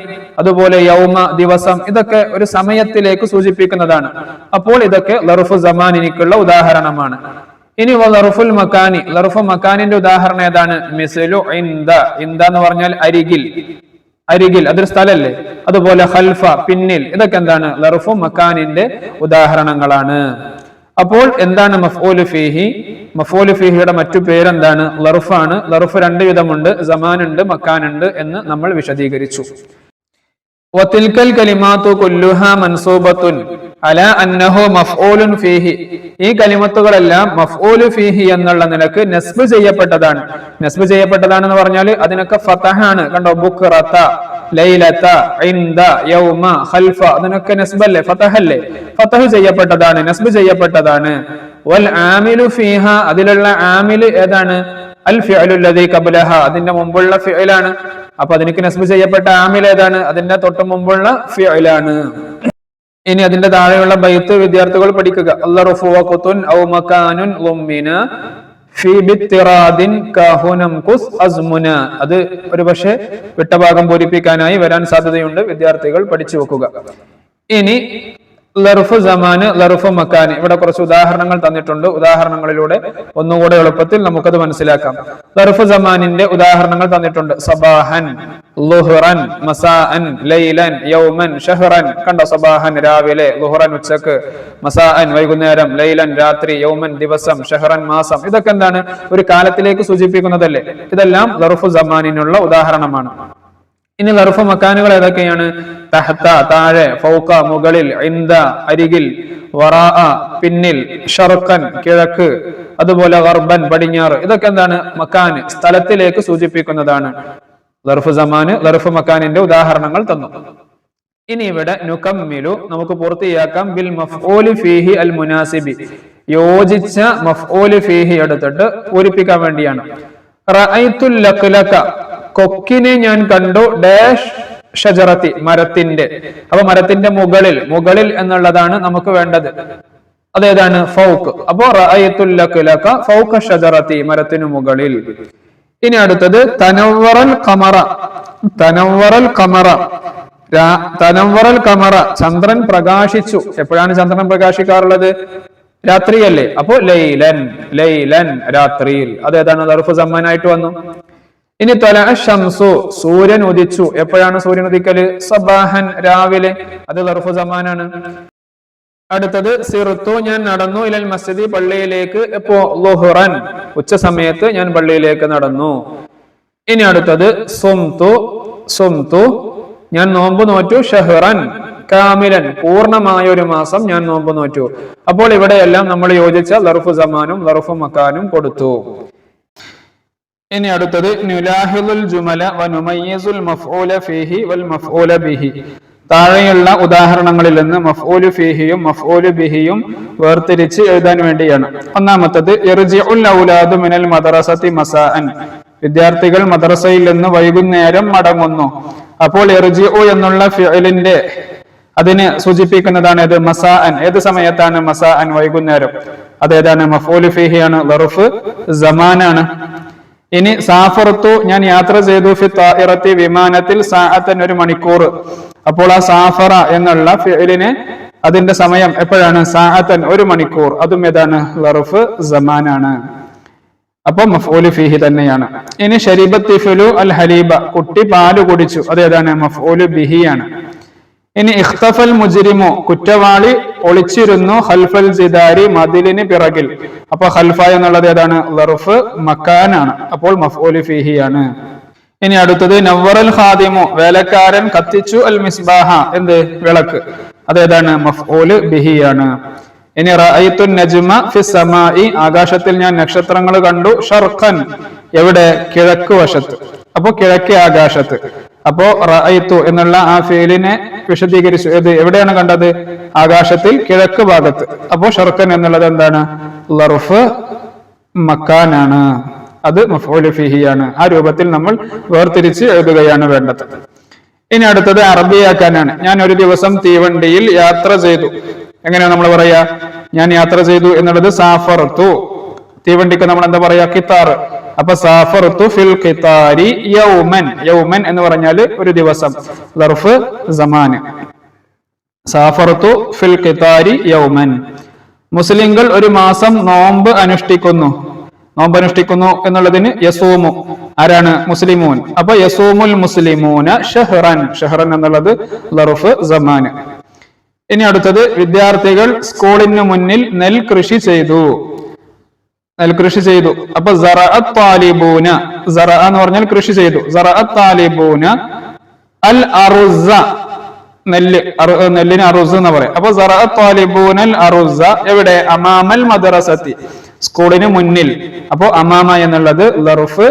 അതുപോലെ യൗമ, ദിവസം. ഇതൊക്കെ ഒരു സമയത്തിലേക്ക് സൂചിപ്പിക്കുന്നതാണ്. അപ്പോൾ ഇതൊക്കെ ലർഫു സമാനിനിക്കുള്ള ഉദാഹരണമാണ്. ഇനി ലർഫുൽ മക്കാനി, ലർഫു മക്കാനിന്റെ ഉദാഹരണം ഏതാണ്? മിസ്ലു ഇൻദ, ഇൻദ എന്ന് പറഞ്ഞാൽ അരികിൽ, അരികിൽ, അതൊരു സ്ഥലല്ലേ. അതുപോലെ ഖൽഫ, പിന്നിൽ. ഇതൊക്കെ എന്താണ്? ലർഫു മക്കാനിന്റെ ഉദാഹരണങ്ങളാണ്. അപ്പോൾ എന്താണ് മഫ്ഊലു ഫീഹി? മഫ്ഊലു ഫീഹിയുടെ മറ്റു പേരെന്താണ്? ലർഫാണ്. ലർഫ് രണ്ട് വിധമുണ്ട്, സമാനുണ്ട്, മക്കാനുണ്ട് എന്ന് നമ്മൾ വിശദീകരിച്ചു. വതിൽകൽ കലിമാതു കുല്ലുഹാ മൻസൂബത്തുൻ അലാ അന്നഹു മഫ്ഊലുൻ ഫീഹി, ഈ കലിമത്തുകളെല്ലാം മഫ്ഊലു ഫീഹി എന്നുള്ള നിലക്ക് നസ്ബ് ചെയ്യപ്പെട്ടതാണ്. നസ്ബ് ചെയ്യപ്പെട്ടതാണെന്ന് പറഞ്ഞാൽ അതിനൊക്കെ ഫതഹാണ്. കണ്ടോ, ബുക്റത, ലൈലത, ഇൻദ, യൗമ, ഖൽഫ, അതിനൊക്കെ നസ്ബല്ലേ, ഫതഹല്ലേ. ഫതഹ് ചെയ്യപ്പെട്ടതാണ്, നസ്ബ് ചെയ്യപ്പെട്ടതാണ്. വൽ ആമിലു ഫീഹ, അതിലുള്ള ആമില് ഏതാണ്? അൽ ഫിഅലു അല്ലദീ ഖബ്ലഹ, അതിന്റെ മുമ്പുള്ള ഫിഅലാണ്. അപ്പൊ അതിനക്ക് നസ്ബ് ചെയ്യപ്പെട്ട ആമിൽ ഏതാണ്? അതിന്റെ തൊട്ട് മുമ്പുള്ള ഫിഅലാണ്. ഇനി അതിന്റെ താഴെയുള്ള ബൈത്ത് വിദ്യാർത്ഥികൾ പഠിക്കുക. അൽറഫു വഖതുൻ ഔ മകാനുൻ ളുമ്മിന ഫീ ബിത്തിറാദിൻ കഹുനം ഖുസ് അസ്മുന, അത് ഒരു പക്ഷേ വിട്ടഭാഗം പൂരിപ്പിക്കാനായി വരാൻ സാധ്യതയുണ്ട്. വിദ്യാർത്ഥികൾ പഠിച്ചു വെക്കുക. ഇനി ലർഫ് സമാന്, ലർഫ് മക്കാന്, ഇവിടെ കുറച്ച് ഉദാഹരണങ്ങൾ തന്നിട്ടുണ്ട്. ഉദാഹരണങ്ങളിലൂടെ ഒന്നുകൂടെ എളുപ്പത്തിൽ നമുക്കത് മനസ്സിലാക്കാം. ലർഫ് സമാനിന്റെ ഉദാഹരണങ്ങൾ തന്നിട്ടുണ്ട്. സബാഹൻ, ളുഹ്റൻ, മസാഅൻ, ലൈലൻ, യൗമൻ, ഷഹ്റൻ. കണ്ടോ, സബാഹൻ രാവിലെ, ളുഹ്റൻ ഉച്ചക്ക്, മസാഅൻ വൈകുന്നേരം, ലൈലൻ രാത്രി, യൗമൻ ദിവസം, ഷഹ്റൻ മാസം. ഇതൊക്കെ എന്താണ്? ഒരു കാലത്തിലേക്ക് സൂചിപ്പിക്കുന്നതല്ലേ. ഇതെല്ലാം ലർഫ് സമാനിനുള്ള ഉദാഹരണമാണ്. ഇനി ലർഫ് മക്കാനുകൾ ഏതൊക്കെയാണ്? തഹ്ത, താഴെ, ഫൗക, മുകളിൽ, ഇൻദ, അരികിൽ, വറാഅ, പിന്നിൽ, ഷർഖൻ, കിഴക്ക്, അതുപോലെ ഗർബൻ, പടിഞ്ഞാറ്. ഇതൊക്കെ എന്താണ്? മക്കാന്, സ്ഥലത്തിലേക്ക് സൂചിപ്പിക്കുന്നതാണ്. ലർഫ് സമാന്, ലർഫ് മക്കാനിന്റെ ഉദാഹരണങ്ങൾ തന്നു. ഇനി ഇവിടെ നുകമ്മിലു, നമുക്ക് പൂർത്തിയാക്കാം. ബിൽ മഫ്ഊലി ഫീഹി അൽ മുനാസിബി, യോജിച്ച മഫ്ഊലി ഫീഹി എടുത്തിട്ട് പൂരിപ്പിക്കാൻ വേണ്ടിയാണ്. റഅയ്തുൽ ലഖ്ലക, കൊക്കിനെ ഞാൻ കണ്ടു, ഡാഷ് ഷജറത്തി, മരത്തിന്റെ. അപ്പൊ മരത്തിന്റെ മുകളിൽ, മുകളിൽ എന്നുള്ളതാണ് നമുക്ക് വേണ്ടത്. അതേതാണ്? ഫൗക്ക്. അപ്പോ റഅയ്തുൽ ലഖ്ലക ഫൗക ഷജറത്തി, മരത്തിനു മുകളിൽ. ഇനി അടുത്തത് തനവ്വറൽ ഖമറ, തനവ്വറൽ ഖമറ, തനവ്വറൽ ഖമറ, ചന്ദ്രൻ പ്രകാശിച്ചു. എപ്പോഴാണ് ചന്ദ്രൻ പ്രകാശിക്കാറുള്ളത്? രാത്രിയല്ലേ. അപ്പോ ലൈലൻ, ലൈലൻ, രാത്രിയിൽ. അതേതാണ്? ലർഫ് സമാനായിട്ട് വന്നു. ഇനി ത്വലഅ ശംസു, സൂര്യൻ ഉദിച്ചു. എപ്പോഴാണ് സൂര്യൻ ഉദിക്കല്? സബാഹൻ, രാവിലെ. അത് ലർഫു സമാനാണ്. അടുത്തത് സിറുത്തു ഞാൻ നടന്നു ഇലൽ മസ്ജിദി പള്ളിയിലേക്ക്. എപ്പോ? ളുഹ്റൻ ഉച്ച സമയത്ത് ഞാൻ പള്ളിയിലേക്ക് നടന്നു. ഇനി അടുത്തത് സുംതു സുംതു ഞാൻ നോമ്പ് നോറ്റു. ഷഹ്റൻ കാമിലൻ പൂർണ്ണമായ ഒരു മാസം ഞാൻ നോമ്പ് നോറ്റു. അപ്പോൾ ഇവിടെയെല്ലാം നമ്മൾ യോജിച്ച ലർഫു സമാനും ലർഫു മക്കാനും കൊടുത്തു. ഇനി അടുത്തത് നുലാഹിലുൽ ജുമല വനുമയ്യിസുൽ മഫ്ഊല ഫീഹി വൽ മഫ്ഊല ബിഹി. താഴെയുള്ള ഉദാഹരണങ്ങളിൽ നിന്ന് മഫ്ഊലു ഫീഹിയും മഫ്ഊലു ബിഹിയും വേർതിരിച്ച് എഴുതാൻ വേണ്ടിയാണ്. ഒന്നാമത്തത് ഇർജിഉൽ ഔലാദു മിനൽ മദ്റസതി മസാഅൻ. വിദ്യാർത്ഥികൾ മദ്രസയിൽ നിന്ന് വൈകുന്നേരം മടങ്ങുന്നു. അപ്പോൾ ഇർജിഉ എന്നുള്ള ഫിഅലിന്റെ അതിനെ സൂചിപ്പിക്കുന്നതാണ് ഇത് മസാഅൻ. ഏത് സമയത്താണ് മസാഅൻ? വൈകുന്നേരം. അതേതാണ്? മഫ്ഊലു ഫീഹിയാണ്, ലർഫ് സമാനാണ്. ഇനി സാഫറത്തു ഞാൻ യാത്ര ചെയ്തു. ഫി താഇറത്തി വിമാനത്തിൽ സാഅത്തൻ ഒരു മണിക്കൂർ. അപ്പോൾ ആ സാഫറ എന്നുള്ള ഫിഅലിന് അതിന്റെ സമയം എപ്പോഴാണ്? സാഅത്തൻ ഒരു മണിക്കൂർ. അതും ഏതാണ്? ലർഫ് സമാനാണ്. അപ്പൊ മഫ്ഊലു ഫീഹി തന്നെയാണ്. ഇനി ശരിബത്ത് തിഫ്ലു അൽ ഹലീബ കുട്ടി പാല് കുടിച്ചു. അതേതാണ്? മഫ്ഊലു ബിഹിയാണ്. ഇനി ഇഖ്തഫൽ മുജ്രിമു കുറ്റവാളി ഒളിച്ചിരുന്നു. ഖൽഫൽ ജിദാരി മദിലിന് പിറകിൽ. അപ്പൊ ഖൽഫ എന്നുള്ളത് ഏതാണ്? ലർഫ് മക്കാനാണ്. അപ്പോൾ മഫ്ഊലു ഫീഹിയാണ്. ഇനി അടുത്തത് നവ്വറൽ ഖാദിമു വേലക്കാരൻ കത്തിച്ചു. അൽ മിസ്ബാഹ എന്ത്? വിളക്ക്. അതേതാണ്? മഫ്ഊലു ബിഹിയാണ്. ഇനി റഅയ്തു നജ്മ ഫിസ് സമാഇ ആകാശത്തിൽ ഞാൻ നക്ഷത്രങ്ങൾ കണ്ടു. ഷർഖൻ എവിടെ? കിഴക്ക് വശത്ത്. അപ്പൊ കിഴക്കേ ആകാശത്ത്. അപ്പോ റഅയ്തു എന്നുള്ള ആ ഫീലിനെ വിശദീകരിച്ചു. എവിടെയാണ് കണ്ടത്? ആകാശത്തിൽ കിഴക്ക് ഭാഗത്ത്. അപ്പോ ഷർഖൻ എന്നുള്ളത് എന്താണ്? ലർഫ് മക്കാനാണ്. അത് മഫ്ഊലു ഫീഹിയാണ്. ആ രൂപത്തിൽ നമ്മൾ വേർതിരിച്ച് എഴുതുകയാണ് വേണ്ടത്. ഇനി അടുത്തത് അറബിയാക്കാനാണ്. ഞാൻ ഒരു ദിവസം തീവണ്ടിയിൽ യാത്ര ചെയ്തു. എങ്ങനെയാണ് നമ്മൾ പറയാ? ഞാൻ യാത്ര ചെയ്തു എന്നുള്ളത് സാഫറത്തു. തീവണ്ടിക്ക് നമ്മൾ എന്താ പറയാ? ഖിത്താർ. അപ്പൊ സാഫറത്തു ഫിൽ ഖിത്താരി യൗമൻ. യൗമൻ എന്ന് പറഞ്ഞാൽ ഒരു ദിവസം. ലർഫ് സമാന്. സാഫറത്തു ഫിൽ ഖിത്താരി യൗമൻ. മുസ്ലിങ്ങൾ ഒരു മാസം നോമ്പ് അനുഷ്ഠിക്കുന്നു. നോമ്പ് അനുഷ്ഠിക്കുന്നു എന്നുള്ളതിന് യസൂമു. ആരാണ്? മുസ്ലിമൂൻ. അപ്പൊ യസൂമുൽ മുസ്ലിമൂന ഷഹ്റൻ. ഷഹ്റൻ എന്നുള്ളത് ലർഫ് സമാന്. ഇനി അടുത്തത് വിദ്യാർത്ഥികൾ സ്കൂളിന് മുന്നിൽ നെൽകൃഷി ചെയ്തു. നെൽകൃഷി ചെയ്തു. അപ്പൊ സറഅത് താലിബൂന. സറഅ എന്ന് പറഞ്ഞാൽ കൃഷി ചെയ്തു. സറഅത് താലിബൂന അൽ അറുസ നെല്ല്. നെല്ലിന് അറുസ് എന്ന് പറയാം. അപ്പൊ സറഅത് താലിബൂന അൽ അറുസ എവിടെ? അമാമൽ മദ്റസതി സ്കൂളിന് മുന്നിൽ. അപ്പോ അമാമ എന്നുള്ളത് ലർഫ്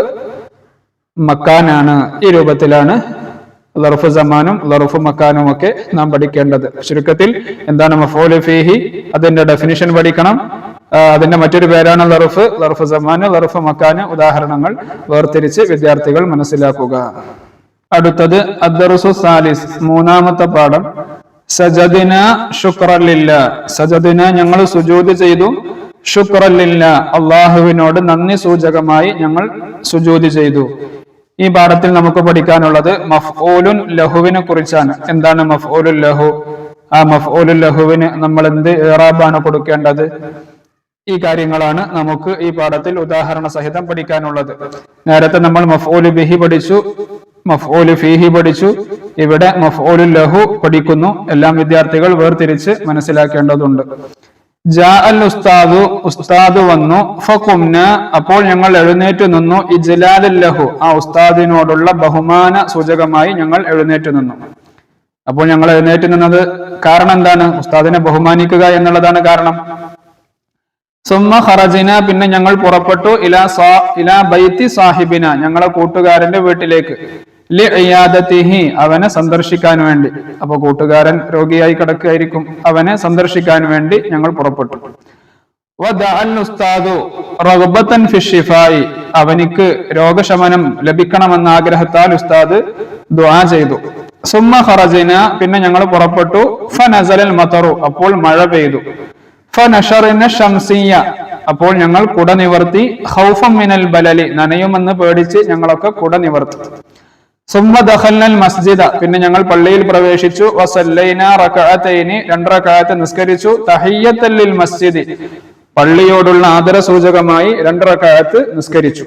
മക്കാനാണ്. ഈ രൂപത്തിലാണ് ലർഫ് സമാനും ലർഫ് മക്കാനും ഒക്കെ നാം പഠിക്കേണ്ടത്. ചുരുക്കത്തിൽ എന്താണ് മഫ്ഊലു ഫീഹി? അതിന്റെ ഡെഫിനിഷൻ പഠിക്കണം. അതിന്റെ മറ്റൊരു പേരാണ് ലർഫ്. ലർഫ് സമാന്, ലർഫ് മക്കാന്. ഉദാഹരണങ്ങൾ വേർതിരിച്ച് വിദ്യാർത്ഥികൾ മനസ്സിലാക്കുക. അടുത്തത് അദ്ദർസു സാലിസ് മൂന്നാമത്തെ പാഠം. സജദിന ശുക്റൻ ലില്ലാഹ്. സജദിന ഞങ്ങൾ സുജൂദ് ചെയ്തു. ശുക്റൻ ലില്ലാഹ് അല്ലാഹുവിനോട് നന്ദി സൂചകമായി ഞങ്ങൾ സുജൂദ് ചെയ്തു. ഈ പാഠത്തിൽ നമുക്ക് പഠിക്കാനുള്ളത് മഫ്ഊലുൻ ലഹുവിനെ കുറിച്ചാണ്. എന്താണ് മഫ്ഊലുൽ ലഹു? ആ മഫ്ഊലുൽ ലഹുവിന് നമ്മൾ എന്ത് ഇറാബാണ് കൊടുക്കേണ്ടത്? ഈ കാര്യങ്ങളാണ് നമുക്ക് ഈ പാഠത്തിൽ ഉദാഹരണ സഹിതം പഠിക്കാനുള്ളത്. നേരത്തെ നമ്മൾ മഫ്ഊലു ബിഹി പഠിച്ചു, മഫ്ഊലു ഫീഹി പഠിച്ചു. ഇവിടെ മഫ്ഊലുൽ ലഹു പഠിക്കുന്നു. എല്ലാം വിദ്യാർത്ഥികൾ വേർതിരിച്ച് മനസ്സിലാക്കേണ്ടതുണ്ട്. ജാ അൽ ഉസ്താദു ഉസ്താദ് വന്നു. ഫഖുംന അപ്പോൾ ഞങ്ങൾ എഴുന്നേറ്റ് നിന്നു. ഇജ്ലാലുൽ ലഹു ആ ഉസ്താദിനോടുള്ള ബഹുമാന സൂചകമായി ഞങ്ങൾ എഴുന്നേറ്റ് നിന്നു. അപ്പോൾ ഞങ്ങൾ എഴുന്നേറ്റ് നിന്നത് കാരണം എന്താണ്? ഉസ്താദിനെ ബഹുമാനിക്കുക എന്നുള്ളതാണ് കാരണം. സുമ്മ ഖറജിന പിന്നെ ഞങ്ങൾ പുറപ്പെട്ടു. ഇലാ ബൈത്തി സാഹിബിന ഞങ്ങളെ കൂട്ടുകാരന്റെ വീട്ടിലേക്ക്. ലിഇയാദതിഹി അവനെ സന്ദർശിക്കാൻ വേണ്ടി. അപ്പൊ കൂട്ടുകാരൻ രോഗിയായി കിടക്കുകയായിരിക്കും. അവനെ സന്ദർശിക്കാൻ വേണ്ടി ഞങ്ങൾ പുറപ്പെട്ടു. വദഅൽ ഉസ്താദു റഗ്ബതൻ ഫി ശിഫായി അവനിക്ക് രോഗശമനം ലഭിക്കണമെന്ന ആഗ്രഹത്താൽ ഉസ്താദ് ദുആ ചെയ്തു. സുമ്മ ഖറജിന പിന്നെ ഞങ്ങൾ പുറപ്പെട്ടു. ഫനസലൽ മതറു അപ്പോൾ മഴ പെയ്തു. ഫനശറിന ശംസിയ അപ്പോൾ ഞങ്ങൾ കുട നിവർത്തി. ഖൗഫൻ മിനൽ ബലലി നനയുമെന്ന് പേടിച്ച് ഞങ്ങളൊക്കെ കുട നിവർത്തി. സുമ്മ ദഖൽനൽ മസ്ജിദ പിന്നെ ഞങ്ങൾ പള്ളിയിൽ പ്രവേശിച്ചു. വസല്ലൈന റകഅതൈനി 2 റകഅത്ത് നിസ്കരിച്ചു. തഹിയ്യത്തൽ ലിൽ മസ്ജിദി പള്ളിയോടുള്ള ആദര സൂചകമായി 2 റകഅത്ത് നിസ്കരിച്ചു.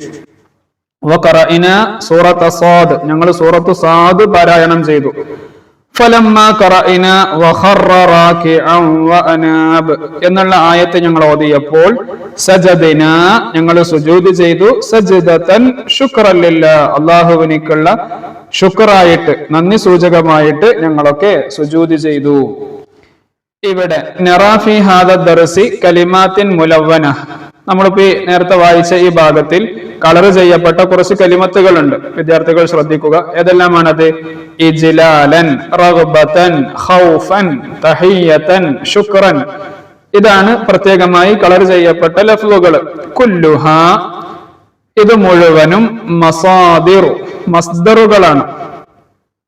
വഖറഅന സൂറത്ത സാദ് ഞങ്ങൾ സൂറത്തു സാദ് പാരായണം ചെയ്തു. ഫലമ്മാ ഖറഅന വഖറ റാകിഅൻ വഅനാബ് എന്നുള്ള ആയത്ത് ഞങ്ങൾ ഓതിയപ്പോൾ സജദന ഞങ്ങൾ സുജൂദ് ചെയ്തു സജ്ദതൻ ശുക്രൻ ലില്ലാഹ് അല്ലാഹുവിനുള്ള ശുക്റായിട്ട് നന്ദി സൂചകമായിട്ട് ഞങ്ങളൊക്കെ സുജൂദ് ചെയ്തു. ഇവിടെ നറാഫി ഹാദ ദർസി കലിമാത്തിൻ മുലവ്വന നമ്മളിപ്പോ നേരത്തെ വായിച്ച ഈ ഭാഗത്തിൽ കളർ ചെയ്യപ്പെട്ട കുറച്ച് കലിമത്തുകളുണ്ട്. വിദ്യാർത്ഥികൾ ശ്രദ്ധിക്കുക. ഏതെല്ലാമാണത്? ഇജ്ലാലൻ, റഗ്ബതൻ, ഖൗഫൻ, തഹിയ്യതൻ, ശുക്രൻ. ഇതാണ് പ്രത്യേകമായി കളർ ചെയ്യപ്പെട്ട ലഫ്ലുകൾ. കുല്ലുഹ ഇത് മുഴുവനും മസാദിർ മസ്ദറുകളാണ്.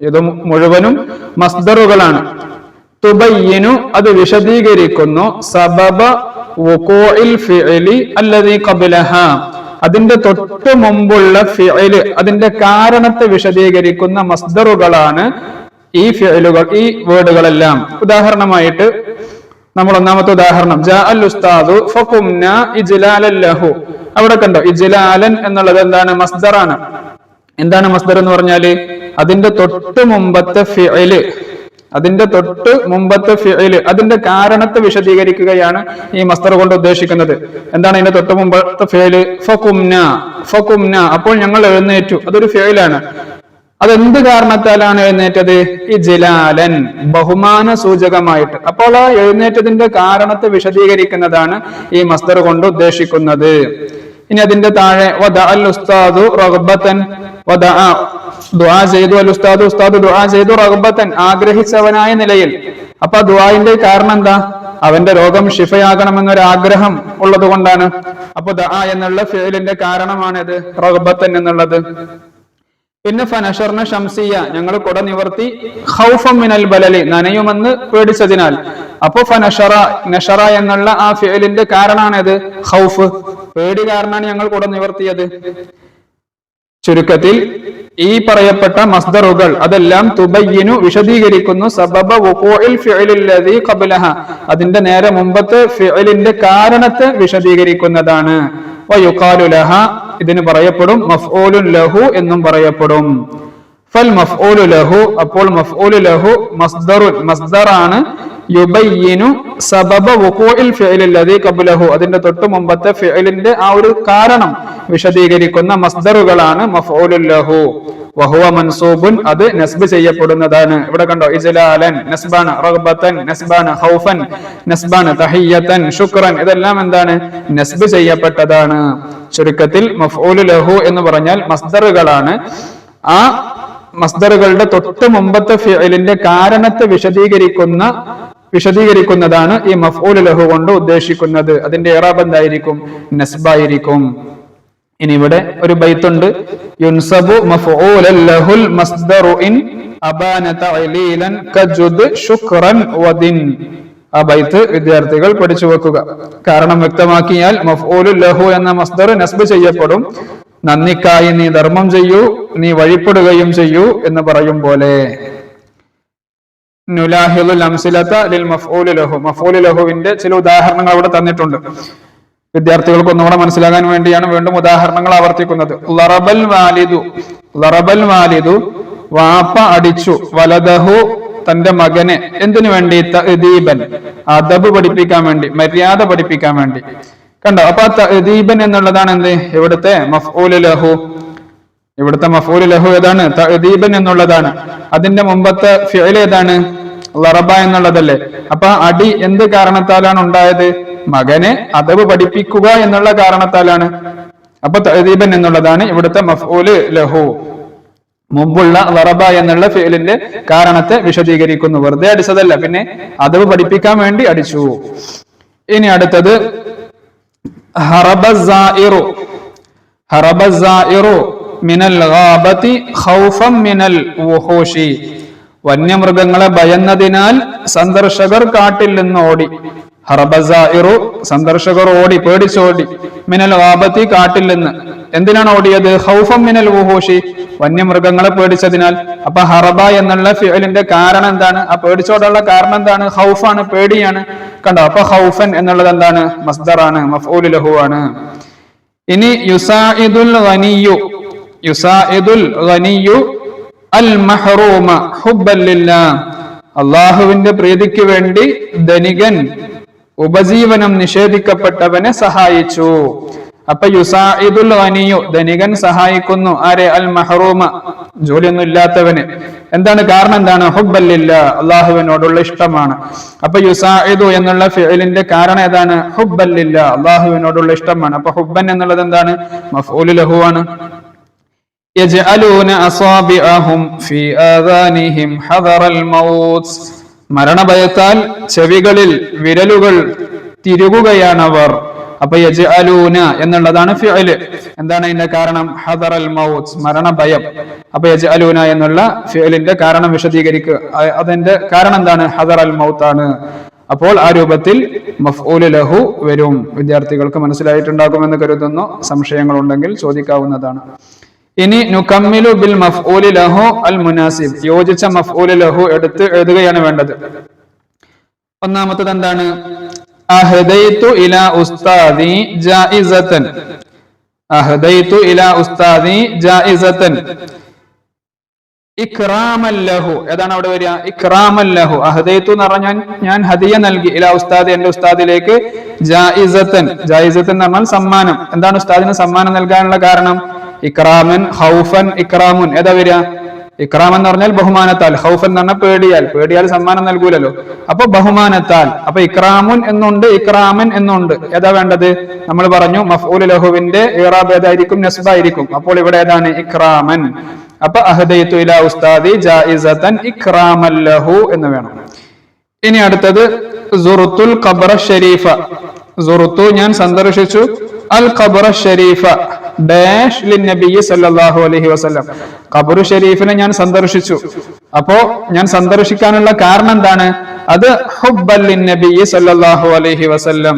ഇത് മുഴുവനും മസ്ദറുകളാണ്. തുബയ്യിനു അത് വിശദീകരിക്കുന്നു സബബ വുഖൂഇൽ ഫിഅലി അല്ലദീ ഖബ്ലഹ അതിന്റെ തൊട്ട് മുമ്പുള്ള ഫിഅല് അതിന്റെ കാരണത്തെ വിശദീകരിക്കുന്ന മസ്ദറുകളാണ് ഈ ഫിഅലുകൾ, ഈ വേർഡുകളെല്ലാം. ഉദാഹരണമായിട്ട് നമ്മൾ ഒന്നാമത്തെ ഉദാഹരണം ജാ അൽ ഉസ്താദു ഫഖുംന ഇജ്ലാലൻ ലഹു. അവിടെ കണ്ടോ ഇജ്ലാലൻ എന്നുള്ളത് എന്താണ്? മസ്ദറാണ്. എന്താണ് മസ്ദർ എന്ന് പറഞ്ഞാല്? അതിന്റെ തൊട്ട് മുമ്പത്തെ ഫിഅല് അതിന്റെ കാരണത്തെ വിശദീകരിക്കുകയാണ് ഈ മസ്ദർ കൊണ്ട് ഉദ്ദേശിക്കുന്നത്. എന്താണ് ഇതിന്റെ തൊട്ട് മുമ്പത്തെ ഫിഅല്? ഫഖുംന അപ്പോൾ ഞങ്ങൾ എഴുന്നേറ്റു. അതൊരു ഫിഅലാണ്. അതെന്ത് കാരണത്താലാണ് എഴുന്നേറ്റത്? ഇജ്ലാലൻ ബഹുമാന സൂചകമായിട്ട്. അപ്പോൾ ആ എഴുന്നേറ്റതിന്റെ കാരണത്തെ വിശദീകരിക്കുന്നതാണ് ഈ മസ്ദർ കൊണ്ട് ഉദ്ദേശിക്കുന്നത്. ഇനി അതിന്റെ താഴെ വദഅ അൽ ഉസ്താദു റഗ്ബതൻ വദഅ ദുആ ചെയ്തു അൽ ഉസ്താദു ഉസ്താദ് ദുആ ചെയ്തു റഗ്ബതൻ ആഗ്രഹിച്ചവനായ നിലയിൽ. അപ്പൊ ദുആഇന്റെ കാരണം എന്താ? അവന്റെ രോഗം ശിഫയാകണമെന്നൊരു ആഗ്രഹം ഉള്ളത് കൊണ്ടാണ്. അപ്പൊ ദഅ എന്നുള്ള ഫിഅലിന്റെ കാരണമാണിത് റഗ്ബതൻ എന്നുള്ളത്. പിന്നെ ഫനഷർന ഷംസിയ ഞങ്ങൾ കുട നിവർത്തി ഖൗഫൻ മിനൽ ബലലി നനയുമെന്ന് പേടിച്ചതിനാൽ. അപ്പൊ ഫനഷറ നഷറ എന്നുള്ള ആ ഫിഅലിന്റെ കാരണമാണിത് ഖൗഫ്, പേടി കാരണമാണ് ഞങ്ങൾ കുട നിവർത്തിയത്. ചുരുക്കത്തിൽ ഈ പറയപ്പെട്ട മസ്ദറുകൾ അതെല്ലാം തുബയ്യിനു വിശദീകരിക്കുന്നു സബബ വുഖൂഇൽ ഫിഅലിൽ ലദീ ഖബ്ലഹ അതിന്റെ നേരെ മുമ്പത്തെ ഫിഅലിന്റെ കാരണത്തെ വിശദീകരിക്കുന്നതാണ്. വയുഖാലു ലഹ ഇതിന് പറയപ്പെടും മഫ്ഊലുൻ ലഹു എന്നും പറയപ്പെടും. ഫൽ മഫ്ഊലു ലഹു അപ്പോൾ മഫ്ഊലു ലഹു മസ്ദറുൻ മസ്ദറാണ്. യുബയ്യിനു സബബ വുഖൂഇൽ ഫിഅലിൽ ലദീ ഖബ്ലഹു അതിന്റെ തൊട്ട് മുമ്പത്തെ ഫിഅലിന്റെ ആ ഒരു കാരണം വിശദീകരിക്കുന്ന മസ്ദറുകളാണ് മഫ്ഊലുൻ ലഹു. വഹുവ മൻസൂബുൻ അത് നസ്ബ് ചെയ്യപ്പെടുന്നതാണ്. ഇവിടെ കണ്ടോ ഇജ്ലാലൻ നസ്ബാണ്, റഗ്ബതൻ നസ്ബാണ്, ഖൗഫൻ നസ്ബാണ്, തഹിയ്യതൻ ശുക്രൻ ഇതെല്ലാം എന്താണ്? നസ്ബ് ചെയ്യപ്പെട്ടതാണ്. ചുരുക്കത്തിൽ മഫ്ഊലു ലഹു എന്ന് പറഞ്ഞാൽ മസ്ദറുകളാണ്. ആ മസ്ദറുകളുടെ തൊട്ട് മുമ്പത്തെ ഫിഅലിന്റെ കാരണത്തെ വിശദീകരിക്കുന്നതാണ് ഈ മഫ്ഊലു ലഹു കൊണ്ട് ഉദ്ദേശിക്കുന്നത്. അതിന്റെ ഇറാബ് എന്തായിരിക്കും? നസ്ബായിരിക്കും. ഇനി ഇവിടെ ഒരു ബൈത്തുണ്ട് യുൻസബു മഫ്ഊലൻ ലഹുൽ മസ്ദറു ഇൻ അബാന തഅലീലൻ കജുദ് ശുക്രൻ വദിൻ. ആ ബൈത്ത് വിദ്യാർത്ഥികൾ പഠിച്ചു വെക്കുക. കാരണം വ്യക്തമാക്കിയാൽ മഫ്ഊലു ലഹു എന്ന മസ്ദർ നസ്ബ് ചെയ്യപ്പെടും. നന്ദിക്കായി നീ ധർമ്മം ചെയ്യൂ, നീ വഴിപ്പെടുകയും ചെയ്യൂ എന്ന് പറയും പോലെ. നുലാഹിദുൽ അംസിലത ലിൽ മഫ്ഊലി ലഹു മഫ്ഊലി ലഹുവിന്റെ ചില ഉദാഹരണങ്ങൾ അവിടെ തന്നിട്ടുണ്ട്. വിദ്യാർത്ഥികൾക്ക് ഒന്നുകൂടെ മനസ്സിലാകാൻ വേണ്ടിയാണ് വീണ്ടും ഉദാഹരണങ്ങൾ ആവർത്തിക്കുന്നത്. ലറബൽ വാലിദു വാപ്പ അടിച്ചു, വലദഹു തന്റെ മകനെ എന്തിനു വേണ്ടി? തഅദീബൻ അദബ് പഠിപ്പിക്കാൻ വേണ്ടി, മര്യാദ പഠിപ്പിക്കാൻ വേണ്ടി. കണ്ടോ? അപ്പൊ തഅദീബൻ എന്നുള്ളതാണ് എന്ത്? ഇവിടുത്തെ മഫ്ഊലു ലഹു. ഇവിടുത്തെ മഫ്ഊലു ലഹു ഏതാണ്? തഅദീബൻ എന്നുള്ളതാണ്. അതിന്റെ മുമ്പത്തെ ഫിഅൽ ഏതാണ്? ലറബ എന്നുള്ളതല്ലേ. അപ്പൊ അടി എന്ത് കാരണത്താലാണ് ഉണ്ടായത്? മകനെ അദബ് പഠിപ്പിക്കുക എന്നുള്ള കാരണത്താലാണ്. അപ്പൊ തഅദീബൻ എന്നുള്ളതാണ് ഇവിടുത്തെ മഫ്ഊലു ലഹു. മുമ്പുള്ള ലറബ എന്നുള്ള ഫിഅലിന്റെ കാരണത്തെ വിശദീകരിക്കുന്നു. വെറുതെ അടിച്ചതല്ല, പിന്നെ അദബ് പഠിപ്പിക്കാൻ വേണ്ടി അടിച്ചു. ഇനി അടുത്തത് ഹറബസ്സായിറു മിനൽ ഗാബതി ഖൗഫൻ മിനൽ വുഹൂഷി. വന്യമൃഗങ്ങളെ ഭയന്നതിനാൽ സന്ദർശകർ കാട്ടിൽ നിന്ന് ഓടി. ഹറബസ്സായിറു സന്ദർശകർ ഓടി, പേടിച്ചോടി. മിനൽ ഗാബതി കാട്ടിൽ നിന്ന്. എന്തിനാണ് ഓടിയത്? ഖൗഫൻ മിനൽ വുഹൂഷി വന്യമൃഗങ്ങളെ പേടിച്ചതിനാൽ. അപ്പൊ ഹറബ എന്നുള്ള ഫിഅലിന്റെ കാരണം എന്താണ്? ആ പേടിച്ചോടുള്ള കാരണം എന്താണ്? ഖൗഫാണ്, പേടിയാണ്. കണ്ടോ? അപ്പൊ ഖൗഫൻ എന്നുള്ളത് എന്താണ്? മസ്ദറാണ്, മഫ്ഊലു ലഹു ആണ്. ഇനി യുസാഇദുൽ ഗനിയു അൽ മഹ്റൂമ ഹുബ്ബൻ ലില്ലാഹ്, അള്ളാഹുവിന്റെ പ്രീതിക്ക് വേണ്ടി ധനികൻ ഉപജീവനം നിഷേധിക്കപ്പെട്ടവനെ സഹായിച്ചു. അപ്പൊ യുസാഇദുൽ ഗനിയു, ധനികൻ സഹായിക്കുന്നു ആരെ? അൽ മഹ്റൂമ, ജോലിയൊന്നും ഇല്ലാത്തവന്. എന്താണ് കാരണം? എന്താണ്? ഹുബ്ബൻ ലില്ലാഹ്, അള്ളാഹുവിനോടുള്ള ഇഷ്ടമാണ്. അപ്പൊ യുസാഇദു എന്നുള്ള ഫിഇലിന്റെ കാരണം ഏതാണ്? ഹുബ്ബൻ ലില്ലാഹ്, അള്ളാഹുവിനോടുള്ള ഇഷ്ടമാണ്. അപ്പൊ ഹുബ്ബൻ എന്നുള്ളത് എന്താണ്? മഫ്ഊലു ലഹു ആണ്. യജ്അലൂന അസാബിഅഹും ഫീ ആദാനിഹിം ഹദറൽ മൗത്ത്, മരണഭയത്താൽ ചെവികളിൽ വിരലുകൾ തിരുകുകയാണവർ. അപ്പൊ യജ്അലൂന എന്നുള്ളതാണ് ഫിഇല്. എന്താണ് അതിന്റെ കാരണം? ഹദറൽ മൗത്ത്, മരണഭയം. അപ്പൊ യജ്അലൂന എന്നുള്ള ഫിഇലിന്റെ കാരണം വിശദീകരിക്കുക. അതിന്റെ കാരണം എന്താണ്? ഹദറൽ മൗത്ത് ആണ്. അപ്പോൾ ആ രൂപത്തിൽ മഫ്ഊലു ലഹു വരും. വിദ്യാർത്ഥികൾക്ക് മനസ്സിലായിട്ടുണ്ടാകുമെന്ന് കരുതുന്നു. സംശയങ്ങളുണ്ടെങ്കിൽ ചോദിക്കാവുന്നതാണ്. ഇനി നുകമ്മിലു ബിൽ മഫ്ഊലി ലഹു അൽ മുനാസിബ്, യോജിച്ച മഫ്ഊലു ലഹു എടുത്ത് എഴുതുകയാണ് വേണ്ടത്. ഒന്നാമത്തത് എന്താണ്? അഹദൈതു ഇലാ ഉസ്താദി ജായിസതൻ, അഹദൈതു ഇലാ ഉസ്താദി ജായിസതൻ ഇക്റാമൻ ലഹു. ഏതാണ് അവിടെ വരിക? ഇക്റാമൻ ലഹു. അഹദൈതു എന്ന് പറഞ്ഞാൽ ഞാൻ ഹദിയ നൽകി, ഇലാ ഉസ്താദി, എന്റെ ഉസ്താദിലേക്ക്, ജായിസതൻ, ജായിസതൻ എന്ന് പറഞ്ഞാൽ സമ്മാനം. എന്താണ് ഉസ്താദിന് സമ്മാനം നൽകാനുള്ള കാരണം? ഇക്റാമൻ, ഖൗഫൻ, ഇക്റാമുൻ. ഏതാ വരിക? ഇക്റാം എന്ന് പറഞ്ഞാൽ ബഹുമാനത്താൽ, ഖൗഫൻ എന്ന് പറഞ്ഞാൽ പേടിയാൽ, പേടിയാൽ സമ്മാനം നൽകൂലല്ലോ. അപ്പൊ ബഹുമാനത്താൽ. അപ്പൊ ഇക്റാമുൻ എന്നുണ്ട്, ഇക്റാമൻ എന്നുണ്ട്. ഏതാ വേണ്ടത്? നമ്മൾ പറഞ്ഞു മഫ്ഊലു ലഹുവിന്റെ ഇറാബ് ഏതായിരിക്കും? നസ്ബായിരിക്കും. അപ്പോൾ ഇവിടെ ഏതാണ്? ഇക്റാമൻ. അപ്പൊ അഹദൈതു ഇലാ ഉസ്താദി ജായിസതൻ ഇക്റാമൻ ലഹു എന്ന് വേണം. ഇനി അടുത്തത് സുറുത്തുൽ ഖബ്റ ഷരീഫ. സുറുത്തു, ഞാൻ സന്ദർശിച്ചു, അൽ ഖബ്റ ഷരീഫ ഡാഷ് ലിന്നബി സല്ലല്ലാഹു അലൈഹി വസല്ലം, ഖബ്ർ ഷരീഫിനെ ഞാൻ സന്ദർശിച്ചു. അപ്പോ ഞാൻ സന്ദർശിക്കാനുള്ള കാരണം എന്താണ്? അത് ഹുബ്ബൻ ലിന്നബി സല്ലല്ലാഹു അലൈഹി വസല്ലം,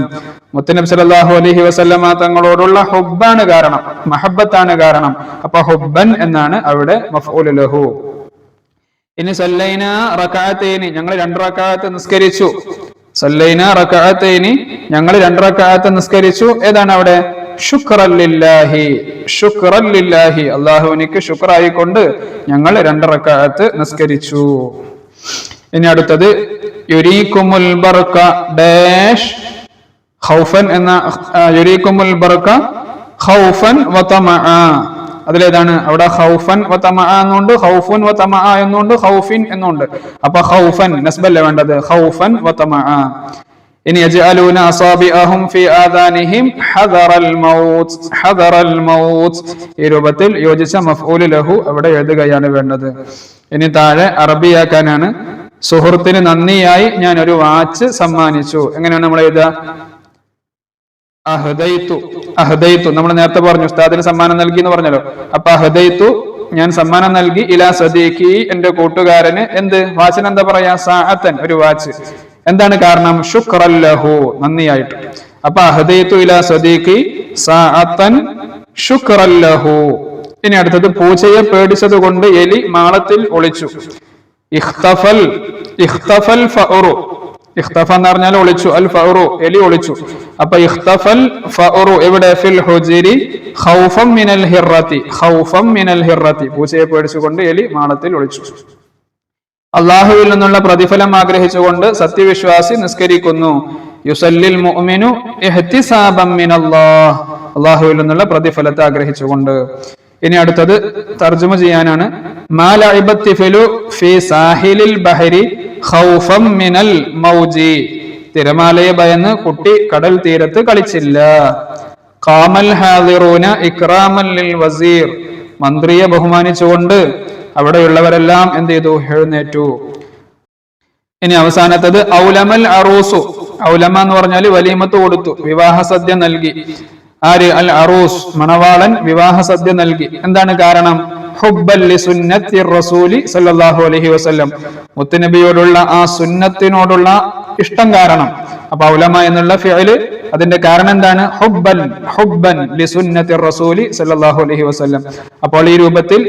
മുത്തനബി സല്ലല്ലാഹു അലൈഹി വസല്ലമ തങ്ങളോടുള്ള ഹുബ്ബാണ് കാരണം, മഹബ്ബത്താണ് കാരണം. അപ്പൊ ഹുബ്ബൻ എന്നാണ് അവിടെ മഫ്ഊലു ലഹു. ഇനി സല്ലൈന റകഅതൈനി, ഞങ്ങൾ 2 റകഅത്ത് നിസ്കരിച്ചു. സല്ലൈന റകഅതൈനി, ഞങ്ങൾ 2 റകഅത്ത് നിസ്കരിച്ചു. ഏതാണ് അവിടെ? ശുക്റൻ ലില്ലാഹി, ശുക്റൻ ലില്ലാഹി, അല്ലാഹുവിനിക്ക് ശുക്റായിക്കൊണ്ട് ഞങ്ങൾ 2 റകഅത്ത് നിസ്കരിച്ചു. ഇനി അടുത്തത് യുരീകുമുൽ ബർക ഡാഷ് ഖൗഫൻ എന്ന, യുരീകുമുൽ ബർക ഖൗഫൻ വതമഅ. അതിലേതാണ്? അവിടെ ഖൗഫൻ വതമഅ എന്നുണ്ട്, ഖൗഫുൻ വതമഅ എന്നുണ്ട്, ഖൗഫിൻ എന്നുണ്ട്. അപ്പൊ ഖൗഫൻ നസ്ബല്ലേ വേണ്ടത്? ഖൗഫൻ വതമഅ. ഇനി യജ്അലൂന അസാബിഅഹും ഫീ ആദാനിഹിം ഹദറൽ മൗത്ത്, ഹദറൽ മൗത്ത്. ഈ രൂപത്തിൽ യോജിച്ച മഫ്ഊലു ലഹു അവിടെ എഴുതുകയാണ് വേണ്ടത്. ഇനി താഴെ അറബിയാക്കാനാണ്. സുഹൃത്തിന് നന്ദിയായി ഞാൻ ഒരു വാച്ച് സമ്മാനിച്ചു. എങ്ങനെയാണ് നമ്മൾ എഴുതുക? അഹദൈതു, അഹദൈതു നമ്മൾ നേരത്തെ പറഞ്ഞു ഉസ്താദിന് സമ്മാനം നൽകി എന്ന് പറഞ്ഞല്ലോ. അപ്പൊ അഹദൈതു, ഞാൻ സമ്മാനം നൽകി, ഇലാ സദീഖി, എന്റെ കൂട്ടുകാരന്. എന്ത് വാച്ചിന് എന്താ പറയാ? സാഅത്തൻ, ഒരു വാച്ച്. എന്താണ് കാരണം? ശുക്റൻ ലഹു, നന്ദിയായിട്ട്. അപ്പൊ അഹദൈതു ഇലാ സദീഖി സാഅത്തൻ ശുക്റൻ ലഹു. ഇനി അടുത്തത് പൂച്ചയെ പേടിച്ചത് കൊണ്ട് എലി മാളത്തിൽ ഒളിച്ചു. ഇഖ്തഫൽ, ഇഖ്തഫൽ ഫഅറു, ഇഖ്തഫ എന്ന് പറഞ്ഞാൽ ഒളിച്ചു, അൽ ഫഅറു എലി ഒളിച്ചു. അപ്പൊ ഇഖ്തഫൽ ഫഅറു എവിടെ? ഫിൽ ഹുജ്രി ഖൗഫൻ മിനൽ ഹിറത്തി, ഖൗഫൻ മിനൽ ഹിറത്തി, പൂച്ചയെ പേടിച്ചുകൊണ്ട് എലി മാളത്തിൽ ഒളിച്ചു. അള്ളാഹുവിൽ നിന്നുള്ള പ്രതിഫലം ആഗ്രഹിച്ചുകൊണ്ട് സത്യവിശ്വാസി നിസ്കരിക്കുന്നു. യുസല്ലിൽ മുഅ്മിനു ഇഹ്തിസാബൻ മിനല്ലാഹ്, അള്ളാഹുവിൽ നിന്നുള്ള പ്രതിഫലത്തെ ആഗ്രഹിച്ചുകൊണ്ട്. ഇനി അടുത്തത് തർജുമ ചെയ്യാനാണ്. മാ ലഅബത്തി ഫിലു ഫീ സാഹിലിൽ ബഹരി ഖൗഫൻ മിനൽ മൗജി, തിരമാലയെ ഭയന്ന് കുട്ടി കടൽ തീരത്ത് കളിച്ചില്ല. ഖാമൽ ഹാദിറൂന ഇക്റാമൻ ലിൽ വസീർ, മന്ത്രിയെ ബഹുമാനിച്ചുകൊണ്ട് അവിടെയുള്ളവരെല്ലാം എന്ത് ചെയ്തു? എഴുന്നേറ്റു. ഇനി അവസാനത്തത് ഔലമൽ അറൂസു, ഔലമ എന്ന് പറഞ്ഞാൽ വലീമത്ത് കൊടുത്തു, വിവാഹ സദ്യ നൽകി. ആര്? അൽ അറൂസ്, മണവാളൻ വിവാഹ സദ്യ നൽകി. എന്താണ് കാരണം? ഹുബ്ബൻ ലിസുന്നത്തി റസൂലി സല്ലല്ലാഹു അലൈഹി വസല്ലം, മുത്തുനബിയോടുള്ള ആ സുന്നത്തിനോടുള്ള ഇഷ്ടം കാരണം. അപ്പൊ ഔലമ എന്നുള്ള ഫിഅല് അതിന്റെ കാരണം എന്താണ്? ഹുബ്ബൻ, ഹുബ്ബൻ ലിസുന്നത്തി റസൂലി സല്ലല്ലാഹു അലൈഹി വസല്ലം. അപ്പോൾ ഈ രൂപത്തിൽ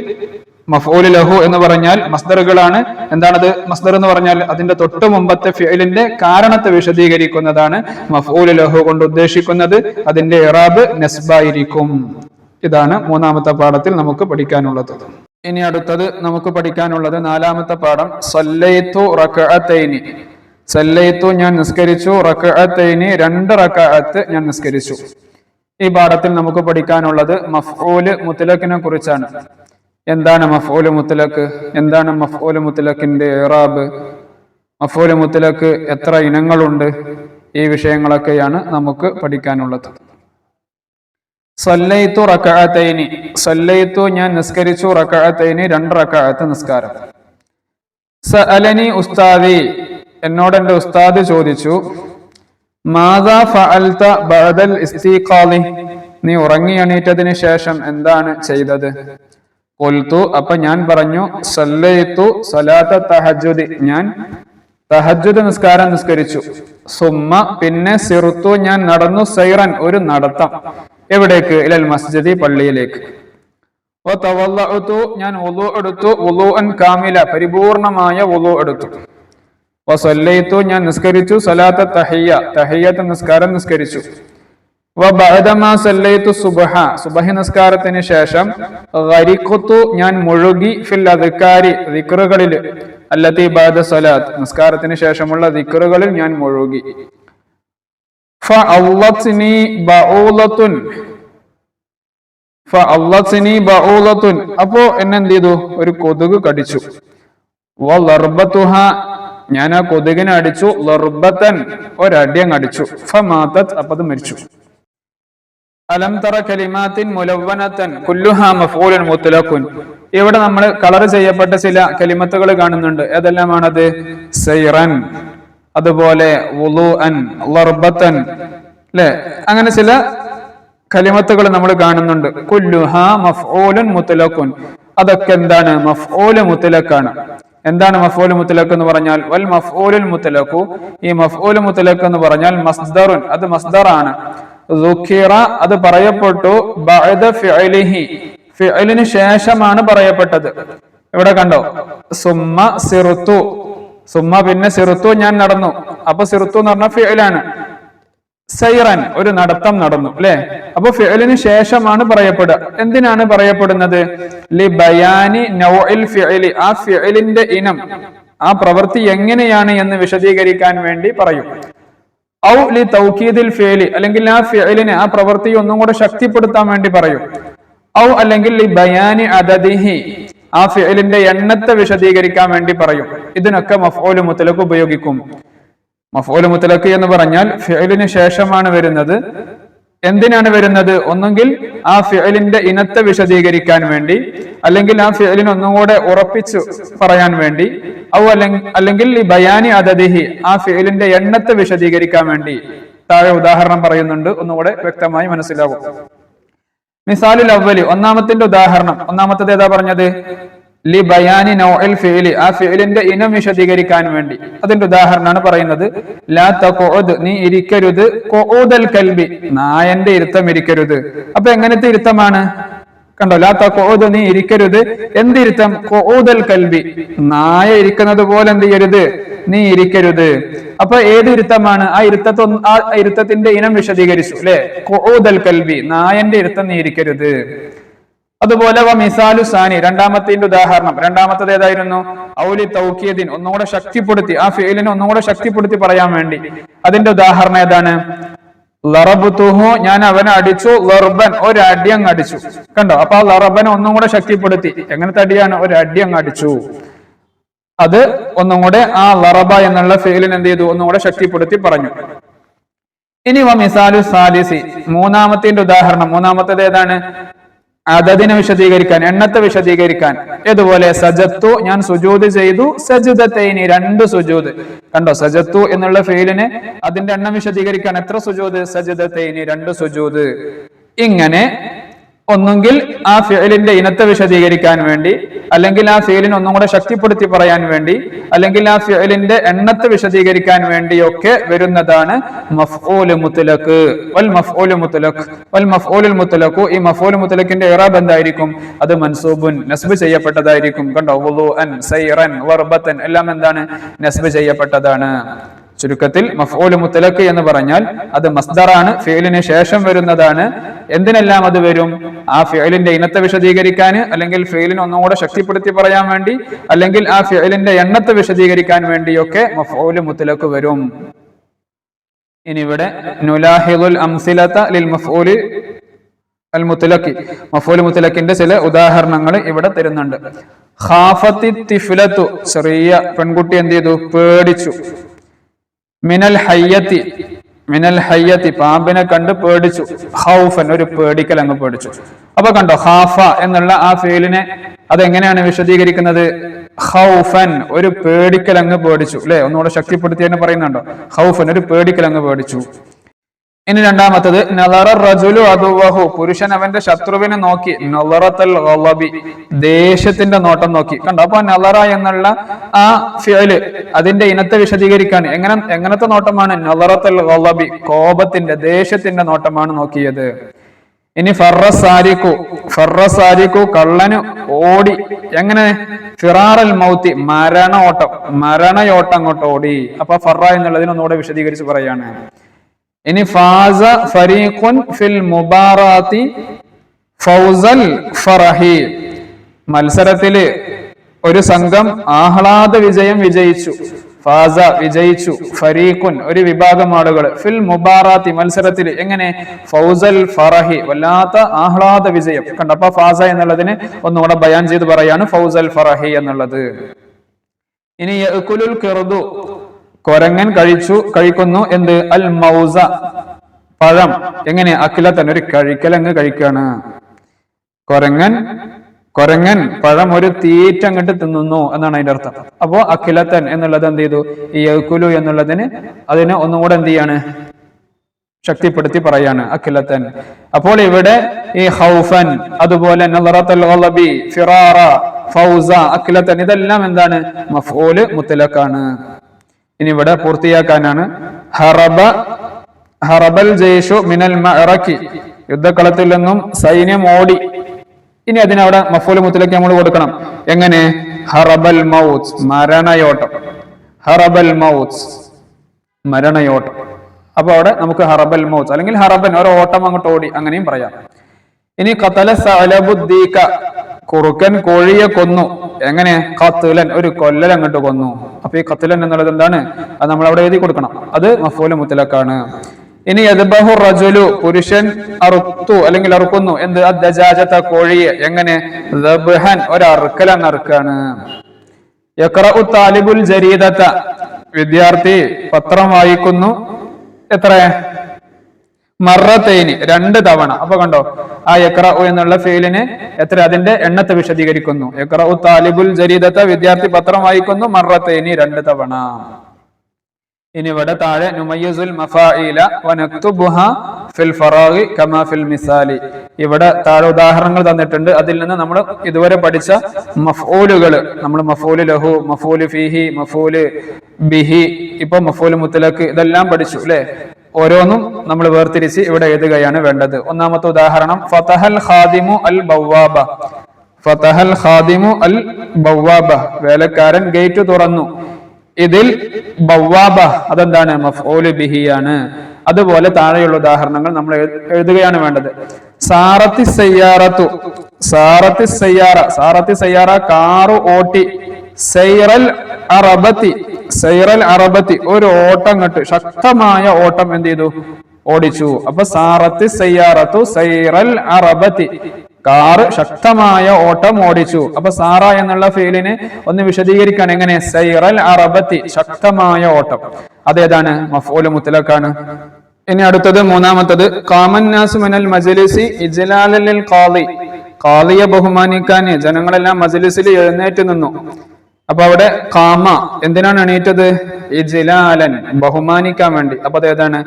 മഫ്ഊലു ലഹു എന്ന് പറഞ്ഞാൽ മസ്ദറുകളാണ്. എന്താണത്? മസ്ദർ എന്ന് പറഞ്ഞാൽ അതിന്റെ തൊട്ട് മുമ്പത്തെ ഫിഅലിന്റെ കാരണത്തെ വിശദീകരിക്കുന്നതാണ്. മഫ്ഊലു ലഹു കൊണ്ട് ഉദ്ദേശിക്കുന്നത് അതിന്റെ ഇറാബ് നസ്ബായിരിക്കും. ഇതാണ് 3ാമത്തെ പാഠത്തിൽ നമുക്ക് പഠിക്കാനുള്ളത്. ഇനി അടുത്തത് നമുക്ക് പഠിക്കാനുള്ളത് നാലാമത്തെ പാഠം സല്ലൈതു റക്അത്തൈനി. സല്ലൈതു ഞാൻ നിസ്കരിച്ചു, റക്അത്തൈനി 2 റക്അത്ത് ഞാൻ നിസ്കരിച്ചു. ഈ പാഠത്തിൽ നമുക്ക് പഠിക്കാനുള്ളത് മഫ്ഊല് മുത്ലഖിനെ കുറിച്ചാണ്. എന്താണ് മഫ്ഊല് മുത്ലഖ്? എന്താണ് മഫ്ഊല് മുത്ലഖിന്റെ ഇറാബ്? മഫ്ഊല് മുത്ലഖ് എത്ര ഇനങ്ങളുണ്ട്? ഈ വിഷയങ്ങളൊക്കെയാണ് നമുക്ക് പഠിക്കാനുള്ളത്. സല്ലൈതു റക്അത്തൈനി. സല്ലൈതു ഞാൻ നിസ്കരിച്ചു, റക്അത്തൈനി 2 റക്അത്ത് നിസ്കാരം. സഅലനി ഉസ്താദി, എന്നോട് എൻ്റെ ഉസ്താദ് ചോദിച്ചു, മാദാ ഫഅൽത ബഅദൽ ഇസ്തിഖാളി, നീ ഉറങ്ങി എണീറ്റതിന് ശേഷം എന്താണ് ചെയ്തത്? ഖുൽതു, അപ്പൊ ഞാൻ പറഞ്ഞു, സല്ലൈതു സലാത്ത തഹജ്ജുദ്, ഞാൻ തഹജ്ജുദ് നിസ്കാരം നിസ്കരിച്ചു. സുമ്മ, പിന്നെ സിറുത്തു ഞാൻ നടന്നു, സൈറൻ ഒരു നടത്തം. എവിടേക്ക്? ഇലൽ മസ്ജിദി, പള്ളിയിലേക്ക്. വതവല്ലഅതു, ഞാൻ വുളു എടുത്തു, വുളുഅൻ കാമില, പരിപൂർണമായ വുളു എടുത്തു. വസല്ലൈതു, ഞാൻ നിസ്കരിച്ചു, സലാത്ത തഹിയ്യ, തഹിയ്യത്ത് നിസ്കാരം നിസ്കരിച്ചു. വബഅദമാ സല്ലൈതു സുബ്ഹ, സുബ്ഹി നിസ്കാരത്തിന് ശേഷം ഗരിഖ്തു, ഞാൻ മുഴുകി, ഫിൽ അദ്കാരി, ദിക്റുകളിൽ, അല്ലതി ബഅദ സലാത്ത്, നിസ്കാരത്തിന് ശേഷമുള്ള ദിക്റുകളിൽ ഞാൻ മുഴുകി. ഫഅല്ലത്നി ബഊലത്തുൻ, ഫഅല്ലത്നി ബഊലത്തുൻ, അപ്പോ എന്നെ എന്ത് ചെയ്തു? ഒരു കൊതുക് കടിച്ചു. വലർബതുഹ, ഞാൻ ആ കൊതുകിനെ അടിച്ചു. ലർബത്തൻ, ഒരടി അങ്ങ് അടിച്ചു. ഫമാതത്, അപ്പൊ അത് മരിച്ചു. അലം തറ കലിമാത്തിൻ മുലവ്വനത്തൻ കുല്ലുഹാ മഫ്ഊലുൻ മുത്ലഖുൻ, ഇവിടെ നമ്മൾ കളർ ചെയ്യപ്പെട്ട ചില കലിമത്തുകൾ കാണുന്നുണ്ട്. ഏതെല്ലാമാണത്? സൈറൻ, അതുപോലെ വുളുഅൻ, ലർബത്തൻ, അല്ലെ? അങ്ങനെ ചില കലിമത്തുകൾ നമ്മൾ കാണുന്നുണ്ട്. കുല്ലുഹാ മഫ്ഊലുൻ മുത്ലഖുൻ, അതൊക്കെ എന്താണ്? മഫ്ഊല് മുത്ലഖാണ്. എന്താണ് മഫ്ഊല് മുത്ലഖ് എന്ന് പറഞ്ഞാൽ? വൽ മഫ്ഊലുൽ മുത്ലഖു, ഈ മഫ്ഊല് മുത്ലഖ് എന്ന് പറഞ്ഞാൽ മസ്ദറുൻ, അത് മസ്ദറാണ്. ദുഖിറ, അത് പറയപ്പെട്ടു. ബഅദ ഫിഅലിഹി, ഫിഅലിന് ശേഷമാണ് പറയപ്പെട്ടത്. ഇവിടെ കണ്ടോ? സുമ്മ സിറുത്തു, സുമ്മ പിന്നെ സിറുത്തു, ഞാൻ നടന്നു. അപ്പൊ സിറുത്തു എന്ന് പറഞ്ഞ ഫിഅലാണ്. സൈറൻ, ഒരു നടത്തം നടന്നു, അല്ലെ? അപ്പൊ ഫിഅലിന് ശേഷമാണ് പറയപ്പെടുക. എന്തിനാണ് പറയപ്പെടുന്നത്? ലി ബയാനി നൗഇൽ ഫിഅലി, ആ ഫിഅലിന്റെ ഇനം, ആ പ്രവൃത്തി എങ്ങനെയാണ് എന്ന് വിശദീകരിക്കാൻ വേണ്ടി പറയും. ഔ ലി തൗക്കീദിൽ ഫിഅലി, അല്ലെങ്കിൽ ആ ഫിഅലിനെ, ആ പ്രവൃത്തി ഒന്നും കൂടെ ശക്തിപ്പെടുത്താൻ വേണ്ടി പറയും. ഔ അല്ലെങ്കിൽ ലി ബയാനി അദദിഹി, ആ ഫിഅലിന്റെ എണ്ണത്തെ വിശദീകരിക്കാൻ വേണ്ടി പറയും. ഇതിനൊക്കെ മഫ്ഊല് മുത്ലഖ് ഉപയോഗിക്കും. മഫ്ഊല് മുത്ലഖ് എന്ന് പറഞ്ഞാൽ ഫിഅലിന് ശേഷമാണ് വരുന്നത്. എന്തിനാണ് വരുന്നത്? ഒന്നുകിൽ ആ ഫിഅലിന്റെ ഇനത്തെ വിശദീകരിക്കാൻ വേണ്ടി, അല്ലെങ്കിൽ ആ ഫിഅലിനെ ഒന്നുകൂടെ ഉറപ്പിച്ചു പറയാൻ വേണ്ടി. ഔ അല്ലെങ്കിൽ ഈ ബയാനി അദദിഹി, ആ ഫിഅലിന്റെ എണ്ണത്തെ വിശദീകരിക്കാൻ വേണ്ടി. താഴെ ഉദാഹരണം പറയുന്നുണ്ട്, ഒന്നുകൂടെ വ്യക്തമായി മനസ്സിലാവും. മിസാലുൽ അവ്വലി, ഒന്നാമത്തിന്റെ ഉദാഹരണം. ഒന്നാമത്തേത് ഏതാ പറഞ്ഞത്? ലി ബയാനി നൗഇൽ ഫിഅലി, ആ ഫിഅലിന്റെ ഇനം വിശദീകരിക്കാൻ വേണ്ടി. അതിന്റെ ഉദാഹരണമാണ് പറയുന്നത്. ലാ തഖഉദ്, നീ ഇരിക്കരുത്. ഖുഊദൽ കൽബി, നായന്റെ ഇരുത്തം ഇരിക്കരുത്. അപ്പൊ എങ്ങനത്തെ ഇരുത്തമാണ്? കണ്ടോ? ലാ തഖഉദ്, നീ ഇരിക്കരുത്. എന്തിരുത്തം? ഖുഊദൽ കൽബി, നായ ഇരിക്കുന്നത് പോലെ എന്ത് ചെയ്യരുത്? നീ ഇരിക്കരുത്. അപ്പൊ ഏത് ഇരുത്തമാണ്? ആ ഇരുത്തത്തിന്റെ ഇനം വിശദീകരിച്ചു, അല്ലെ? ഖുഊദൽ കൽബി, നായന്റെ ഇരുത്തം നീ ഇരിക്കരുത്. അതുപോലെ മിസാലു സാനി, രണ്ടാമത്തിന്റെ ഉദാഹരണം. രണ്ടാമത്തേത് ഏതായിരുന്നു? ഔലി തൗക്കീദിൻ, ഒന്നുകൂടെ ശക്തിപ്പെടുത്തി, ആ ഫിഅലിനെ ഒന്നുകൂടെ ശക്തിപ്പെടുത്തി പറയാൻ വേണ്ടി. അതിന്റെ ഉദാഹരണം ഏതാണ്? ലറബ്തുഹു, ഞാൻ അവനെ അടിച്ചു. ലർബൻ, ഒരടി അങ്ങ് അടിച്ചു. കണ്ടോ? അപ്പൊ ആ ലറബനെ ഒന്നും കൂടെ ശക്തിപ്പെടുത്തി. എങ്ങനത്തെ അടിയാണ്? ഒരടി അങ്ങ് അടിച്ചു. അത് ഒന്നും കൂടെ ആ ലറബ എന്നുള്ള ഫിഅലിനെ എന്ത് ചെയ്തു? ഒന്നും കൂടെ ശക്തിപ്പെടുത്തി പറഞ്ഞു. ഇനി മിസാലു സാലിസി, മൂന്നാമത്തിന്റെ ഉദാഹരണം. മൂന്നാമത്തേത് ഏതാണ്? അദദിനെ വിശദീകരിക്കാൻ, എണ്ണത്തെ വിശദീകരിക്കാൻ. ഇതുപോലെ സജത്തു, ഞാൻ സുജൂദ് ചെയ്തു. സജ്ദതൈനി, 2 സുജൂദ്. കണ്ടോ? സജത്തു എന്നുള്ള ഫീലിന് അതിന്റെ എണ്ണം വിശദീകരിക്കാൻ എത്ര സുജൂദ്? സജ്ദതൈനി, 2 സുജൂദ്. ഇങ്ങനെ ഒന്നുകിൽ ആ ഫിഅലിന്റെ ഇനത്തെ വിശദീകരിക്കാൻ വേണ്ടി, അല്ലെങ്കിൽ ആ ഫിഅലിനെ ഒന്നും കൂടെ ശക്തിപ്പെടുത്തി പറയാൻ വേണ്ടി, അല്ലെങ്കിൽ ആ ഫിഅലിന്റെ എണ്ണത്തെ വിശദീകരിക്കാൻ വേണ്ടിയൊക്കെ വരുന്നതാണ് മഫ്ഊല് മുത്ലഖ്. വൽ മഫ്ഊല് മുത്ലഖ്, വൽ മഫ്ഊലുൽ മുത്ലഖു, ഈ മഫ്ഊല് മുത്ലഖിന്റെ ഇറാബ് എന്തായിരിക്കും? അത് മൻസൂബുൻ, നസ്ബ് ചെയ്യപ്പെട്ടതായിരിക്കും. കണ്ടോ? വുളുഅൻ, സൈറൻ, വർബത്തൻ എല്ലാം എന്താണ്? നസ്ബ് ചെയ്യപ്പെട്ടതാണ്. ചുരുക്കത്തിൽ മഫ്ഊല് മുത്ലഖ് എന്ന് പറഞ്ഞാൽ അത് മസ്ദറാണ്, ഫിഅലിന് ശേഷം വരുന്നതാണ്. എന്തിനെല്ലാം അത് വരും? ആ ഫിഅലിന്റെ ഇനത്തെ വിശദീകരിക്കാൻ, അല്ലെങ്കിൽ ഫിഅലിനെ ഒന്നുകൂടെ ശക്തിപ്പെടുത്തി പറയാൻ വേണ്ടി, അല്ലെങ്കിൽ ആ ഫിഅലിന്റെ എണ്ണത്തെ വിശദീകരിക്കാൻ വേണ്ടിയൊക്കെ മഫ്ഊല് മുത്ലഖ് വരും. ഇനി ഇവിടെ നുലാഹിദുൽ അംസിലത ലിൽ മഫ്ഊല് അൽ മുത്ലഖ്, മഫ്ഊല് മുത്ലഖിന്റെ ചില ഉദാഹരണങ്ങൾ ഇവിടെ തരുന്നുണ്ട്. ഖാഫത്തി തിഫ്ലത്തു, ചെറിയ പെൺകുട്ടി എന്ത് ചെയ്തു? പേടിച്ചു. മിനൽ ഹയ്യത്തി, മിനൽ ഹയ്യത്തി, പാമ്പിനെ കണ്ട് പേടിച്ചു. ഖൗഫൻ, ഒരു പേടിക്കൽ അങ്ങ് പേടിച്ചു. അപ്പൊ കണ്ടോ, ഖാഫ എന്നുള്ള ആ ഫീലിനെ അതെങ്ങനെയാണ് വിശദീകരിക്കുന്നത്? ഖൗഫൻ, ഒരു പേടിക്കൽ അങ്ങ് പേടിച്ചു, അല്ലെ? ഒന്നുകൂടെ ശക്തിപ്പെടുത്തി തന്നെ പറയുന്നുണ്ടോ? ഖൗഫൻ, ഒരു പേടിക്കൽ അങ്ങ് പേടിച്ചു. ഇനി രണ്ടാമത്തത് നളറ റജുലു അദുവഹു, പുരുഷൻ അവന്റെ ശത്രുവിനെ നോക്കി. നളറത്തൽ ഗളബി, ദേഷ്യത്തിന്റെ നോട്ടം നോക്കി. കണ്ടോ, അപ്പൊ നളറ എന്നുള്ള ആ ഫിഅല് അതിന്റെ ഇനത്തെ വിശദീകരിക്കാൻ എങ്ങനത്തെ നോട്ടമാണ്? നളറത്തൽ ഗളബി, കോപത്തിന്റെ, ദേഷ്യത്തിന്റെ നോട്ടമാണ് നോക്കിയത്. ഇനി ഫറസാരിക്കു, ഫറസാരിക്കു, കള്ളന് ഓടി. എങ്ങനെ? ഫിറാറൽ മൗത്തി, മരണയോട്ടം, മരണയോട്ടം അങ്ങോട്ട് ഓടി. അപ്പൊ ഫറ എന്നുള്ളതിനൊന്നുകൂടെ വിശദീകരിച്ച് പറയാണ്. ഇനി ഫാസ ഫരീഖുൻ ഫിൽ മുബാറാത്തി ഫൗസൽ ഫറഹി, മത്സരത്തില് ഒരു സംഘം ആഹ്ലാദ വിജയം വിജയിച്ചു. ഫാസ, വിജയിച്ചു. ഫരീഖുൻ, ഒരു വിഭാഗം ആളുകൾ. ഫിൽ മുബാറാത്തി, മത്സരത്തിൽ. എങ്ങനെ? ഫൗസൽ ഫറഹി, വല്ലാത്ത ആഹ്ലാദ വിജയം. കണ്ടപ്പോ ഫാസ എന്നുള്ളതിന് ഒന്നുകൂടെ ബയാൻ ചെയ്ത് പറയാണ് ഫൗസൽ ഫറഹി എന്നുള്ളത്. ഇനി യഅ്കുലുൽ ഖിർദു, കൊരങ്ങൻ കഴിക്കുന്നു. എന്ത്? അൽ മൗസ, പഴം. എങ്ങനെ? അഖിലത്തൻ, ഒരു കഴിക്കലങ്ങ് കഴിക്കാണ്. കൊരങ്ങൻ പഴം ഒരു തീറ്റ അങ്ങോട്ട് തിന്നുന്നു എന്നാണ് അതിന്റെ അർത്ഥം. അപ്പോ അഖിലത്തൻ എന്നുള്ളത് എന്ത് ചെയ്തു? ഈ യഅ്കുലു എന്നുള്ളതിന് അതിനെ ഒന്നുകൂടെ എന്ത് ചെയ്യാണ്? ശക്തിപ്പെടുത്തി പറയാണ്, അഖിലത്തൻ. അപ്പോൾ ഇവിടെ ഈ ഖൗഫൻ, അതുപോലെ നളറത്തുൽ ഗളബി, ഫിറാറ, ഫൗസ, അഖിലത്തൻ, ഇതെല്ലാം എന്താണ്? മഫ്ഊല് മുത്ലഖാണ്. ഇനി ഇവിടെ പൂർത്തിയാക്കാനാണ്. ഹറബൽ ജയ്ഷു മിനൽ മഅറക്കി, യുദ്ധക്കളത്തിൽ നിന്നും സൈന്യം ഓടി. ഇനി അതിനവിടെ മഫ്ഊല് മുത്ലഖ് നമ്മൾ കൊടുക്കണം. എങ്ങനെ? ഹറബൽ മൗത്ത്, മരണയോട്ടം. ഹറബൽ മൗത്ത്, മരണയോട്ടം. അപ്പൊ അവിടെ നമുക്ക് ഹറബൽ മൗത്ത് അല്ലെങ്കിൽ ഹറബൻ, ഒരു ഓട്ടം അങ്ങോട്ട് ഓടി, അങ്ങനെയും പറയാം. ഇനി ഖതല സഅലബുദ്ദീക, കുറുക്കൻ കോഴിയെ കൊന്നു. എങ്ങനെ? ഖത്ലൻ, ഒരു കൊല്ലൽ അങ്ങോട്ട് കൊന്നു. അപ്പൊ ഈ ഖത്ലൻ എന്നുള്ളത് എന്താണ്? അത് നമ്മൾ അവിടെ എഴുതി കൊടുക്കണം. അത് മഫ്ഊല് മുത്ലഖാണ്. ഇനി യദ്ബഹു റജുലു, പുരുഷൻ അറുത്തു അല്ലെങ്കിൽ അറുക്കുന്നു. എന്ത്? അദ്ദജാജത, കോഴിയെ. എങ്ങനെ? ദബ്ഹൻ, ഒരു അറുക്കൽ അങ്ങ് അറുക്കാണ്. യഖറഉ താലിബുൽ ജരീദത, വിദ്യാർത്ഥി പത്രം വായിക്കുന്നു. എത്ര? മറത്തൈനി, 2 തവണ. അപ്പൊ കണ്ടോ, ആ യഖറഉ എന്നുള്ള ഫീലിന് എത്ര? അതിന്റെ എണ്ണത്തെ വിശദീകരിക്കുന്നു. യഖറഉ താലിബുൽ ജരീദത, വിദ്യാർത്ഥി പത്രം വായിക്കുന്നു. മറത്തൈനി, 2 തവണ. ഇനി ഇവിടെ താഴെ നുമയ്യിസുൽ മഫാഇല വനക്തുബുഹാ ഫിൽ ഫറാഗി കമാ ഫിൽ മിസാലി, ഇവിടെ താഴെ ഉദാഹരണങ്ങൾ തന്നിട്ടുണ്ട്. അതിൽ നിന്ന് നമ്മൾ ഇതുവരെ പഠിച്ച മഫ്ഊലുകൾ, നമ്മൾ മഫ്ഊല് ലഹു, മഫ്ഊല് ഫീഹി, മഫ്ഊല് ബിഹി, ഇപ്പൊ മഫ്ഊല് മുത്ലഖ്, ഇതെല്ലാം പഠിച്ചു അല്ലെ? ഓരോന്നും നമ്മൾ വേർതിരിച്ച് ഇവിടെ എഴുതുകയാണ് വേണ്ടത്. ഒന്നാമത്തെ ഉദാഹരണം, ഫതഹൽ ഖാദിമു അൽ ബവ്വാബ. ഫതഹൽ ഖാദിമു അൽ ബവ്വാബ, വേലക്കാരൻ ഗേറ്റ് തുറന്നു. ഇതിൽ ബവ്വാബ അതെന്താണ്? മഫ്ഊല് ബിഹിയാണ്. അതുപോലെ താഴെയുള്ള ഉദാഹരണങ്ങൾ നമ്മൾ എഴുതുകയാണ് വേണ്ടത്. സാറത്തി സയ്യാറത്തു, സാറത്തി സയ്യാറ, സാറത്തി സയ്യാറ, കാറ് ഓട്ടി. സൈറൽ അറബത്തി, സൈറൽ അറബത്തി, ഒരു ഓട്ടം കെട്ട്, ശക്തമായ ഓട്ടം എന്ത് ചെയ്തു? ഓടിച്ചു. അപ്പൊ സാറത്തി സയ്യാറത്തു സൈറൽ അറബത്തി, കാറ് ശക്തമായ ഓട്ടം ഓടിച്ചു. അപ്പൊ സാറ എന്നുള്ള ഫീലിനെ ഒന്ന് വിശദീകരിക്കാൻ എങ്ങനെ? സൈറൽ അറബത്തി, ശക്തമായ ഓട്ടം. അതേതാണ്? മഫ്ഊല് മുത്ലഖാണ്. ഇനി അടുത്തത് മൂന്നാമത്തത്, ഖാമൻ നാസു മിനൽ മജ്ലിസി ഇജ്ലാലൻ ലിൽ ഖാദി, ഖാദിയെ ബഹുമാനിക്കാൻ ജനങ്ങളെല്ലാം മജ്ലിസിൽ എഴുന്നേറ്റ് നിന്നു. അപ്പൊ അവിടെ ഖാമ എന്തിനാണ് എണീറ്റത്? ഇജ്ലാലൻ, ബഹുമാനിക്കാൻ വേണ്ടി. അപ്പൊ അതേതാണ്?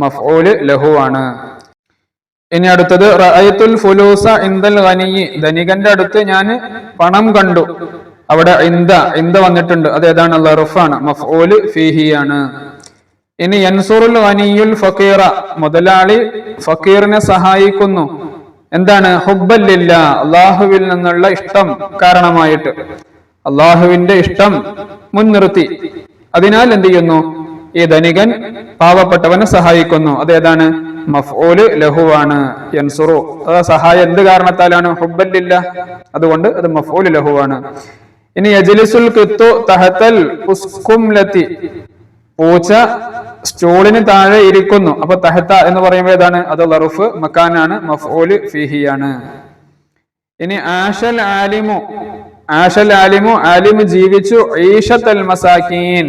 മഫ്ഊല് ലഹു ആണ്. ഇനി അടുത്തത്, റഅയ്തുൽ ഫുലൂസ ഇൻദൽ ഗനിയി, ധനികന്റെ അടുത്ത് ഞാൻ പണം കണ്ടു. അവിടെ ഇന്ദ വന്നിട്ടുണ്ട്. അതേതാണ്? ലർഫാണ്, മഫ്ഊല് ഫീഹി ആണ്. ഇനി യൻസുറുൽ ഗനിയുൽ ഫഖീറ, മുതലാളി ഫഖീറിനെ സഹായിക്കുന്നു. എന്താണ്? ഹുബ്ബൻ ലില്ലാ, അല്ലാഹുവിൽ നിന്നുള്ള ഇഷ്ടം കാരണമായിട്ട്, അള്ളാഹുവിന്റെ ഇഷ്ടം മുൻനിർത്തി. അതിനാൽ എന്ത് ചെയ്യുന്നു? ഈ ധനികൻ പാവപ്പെട്ടവനെ സഹായിക്കുന്നു. അതേതാണ്? മഫ്ഊല് ലഹുവാണ്. യൻസുറു സഹായം എന്ത് കാരണത്താലാണ്? ഹുബ്ബല്ലില്ല, അതുകൊണ്ട് അത് മഫ്ഊല് ലഹുവാണ്. ഇനി യജ്ലിസുൽ ഖിത്തു തഹതൽ ഉസ്കുംലതി, പൂച്ച സ്റ്റൂളിന് താഴെ ഇരിക്കുന്നു. അപ്പൊ തഹത്ത എന്ന് പറയുമ്പോൾ ഏതാണ്? അത് ലറുഫ് മക്കാനാണ്, മഫ്ഊല് ഫീഹിയാണ്. ഇനി ആഷൽ ആലിമു, ആഷൽ ആലിമു, ആലിമു ജീവിച്ചു. ഈശത്തൽ മസാക്കീൻ,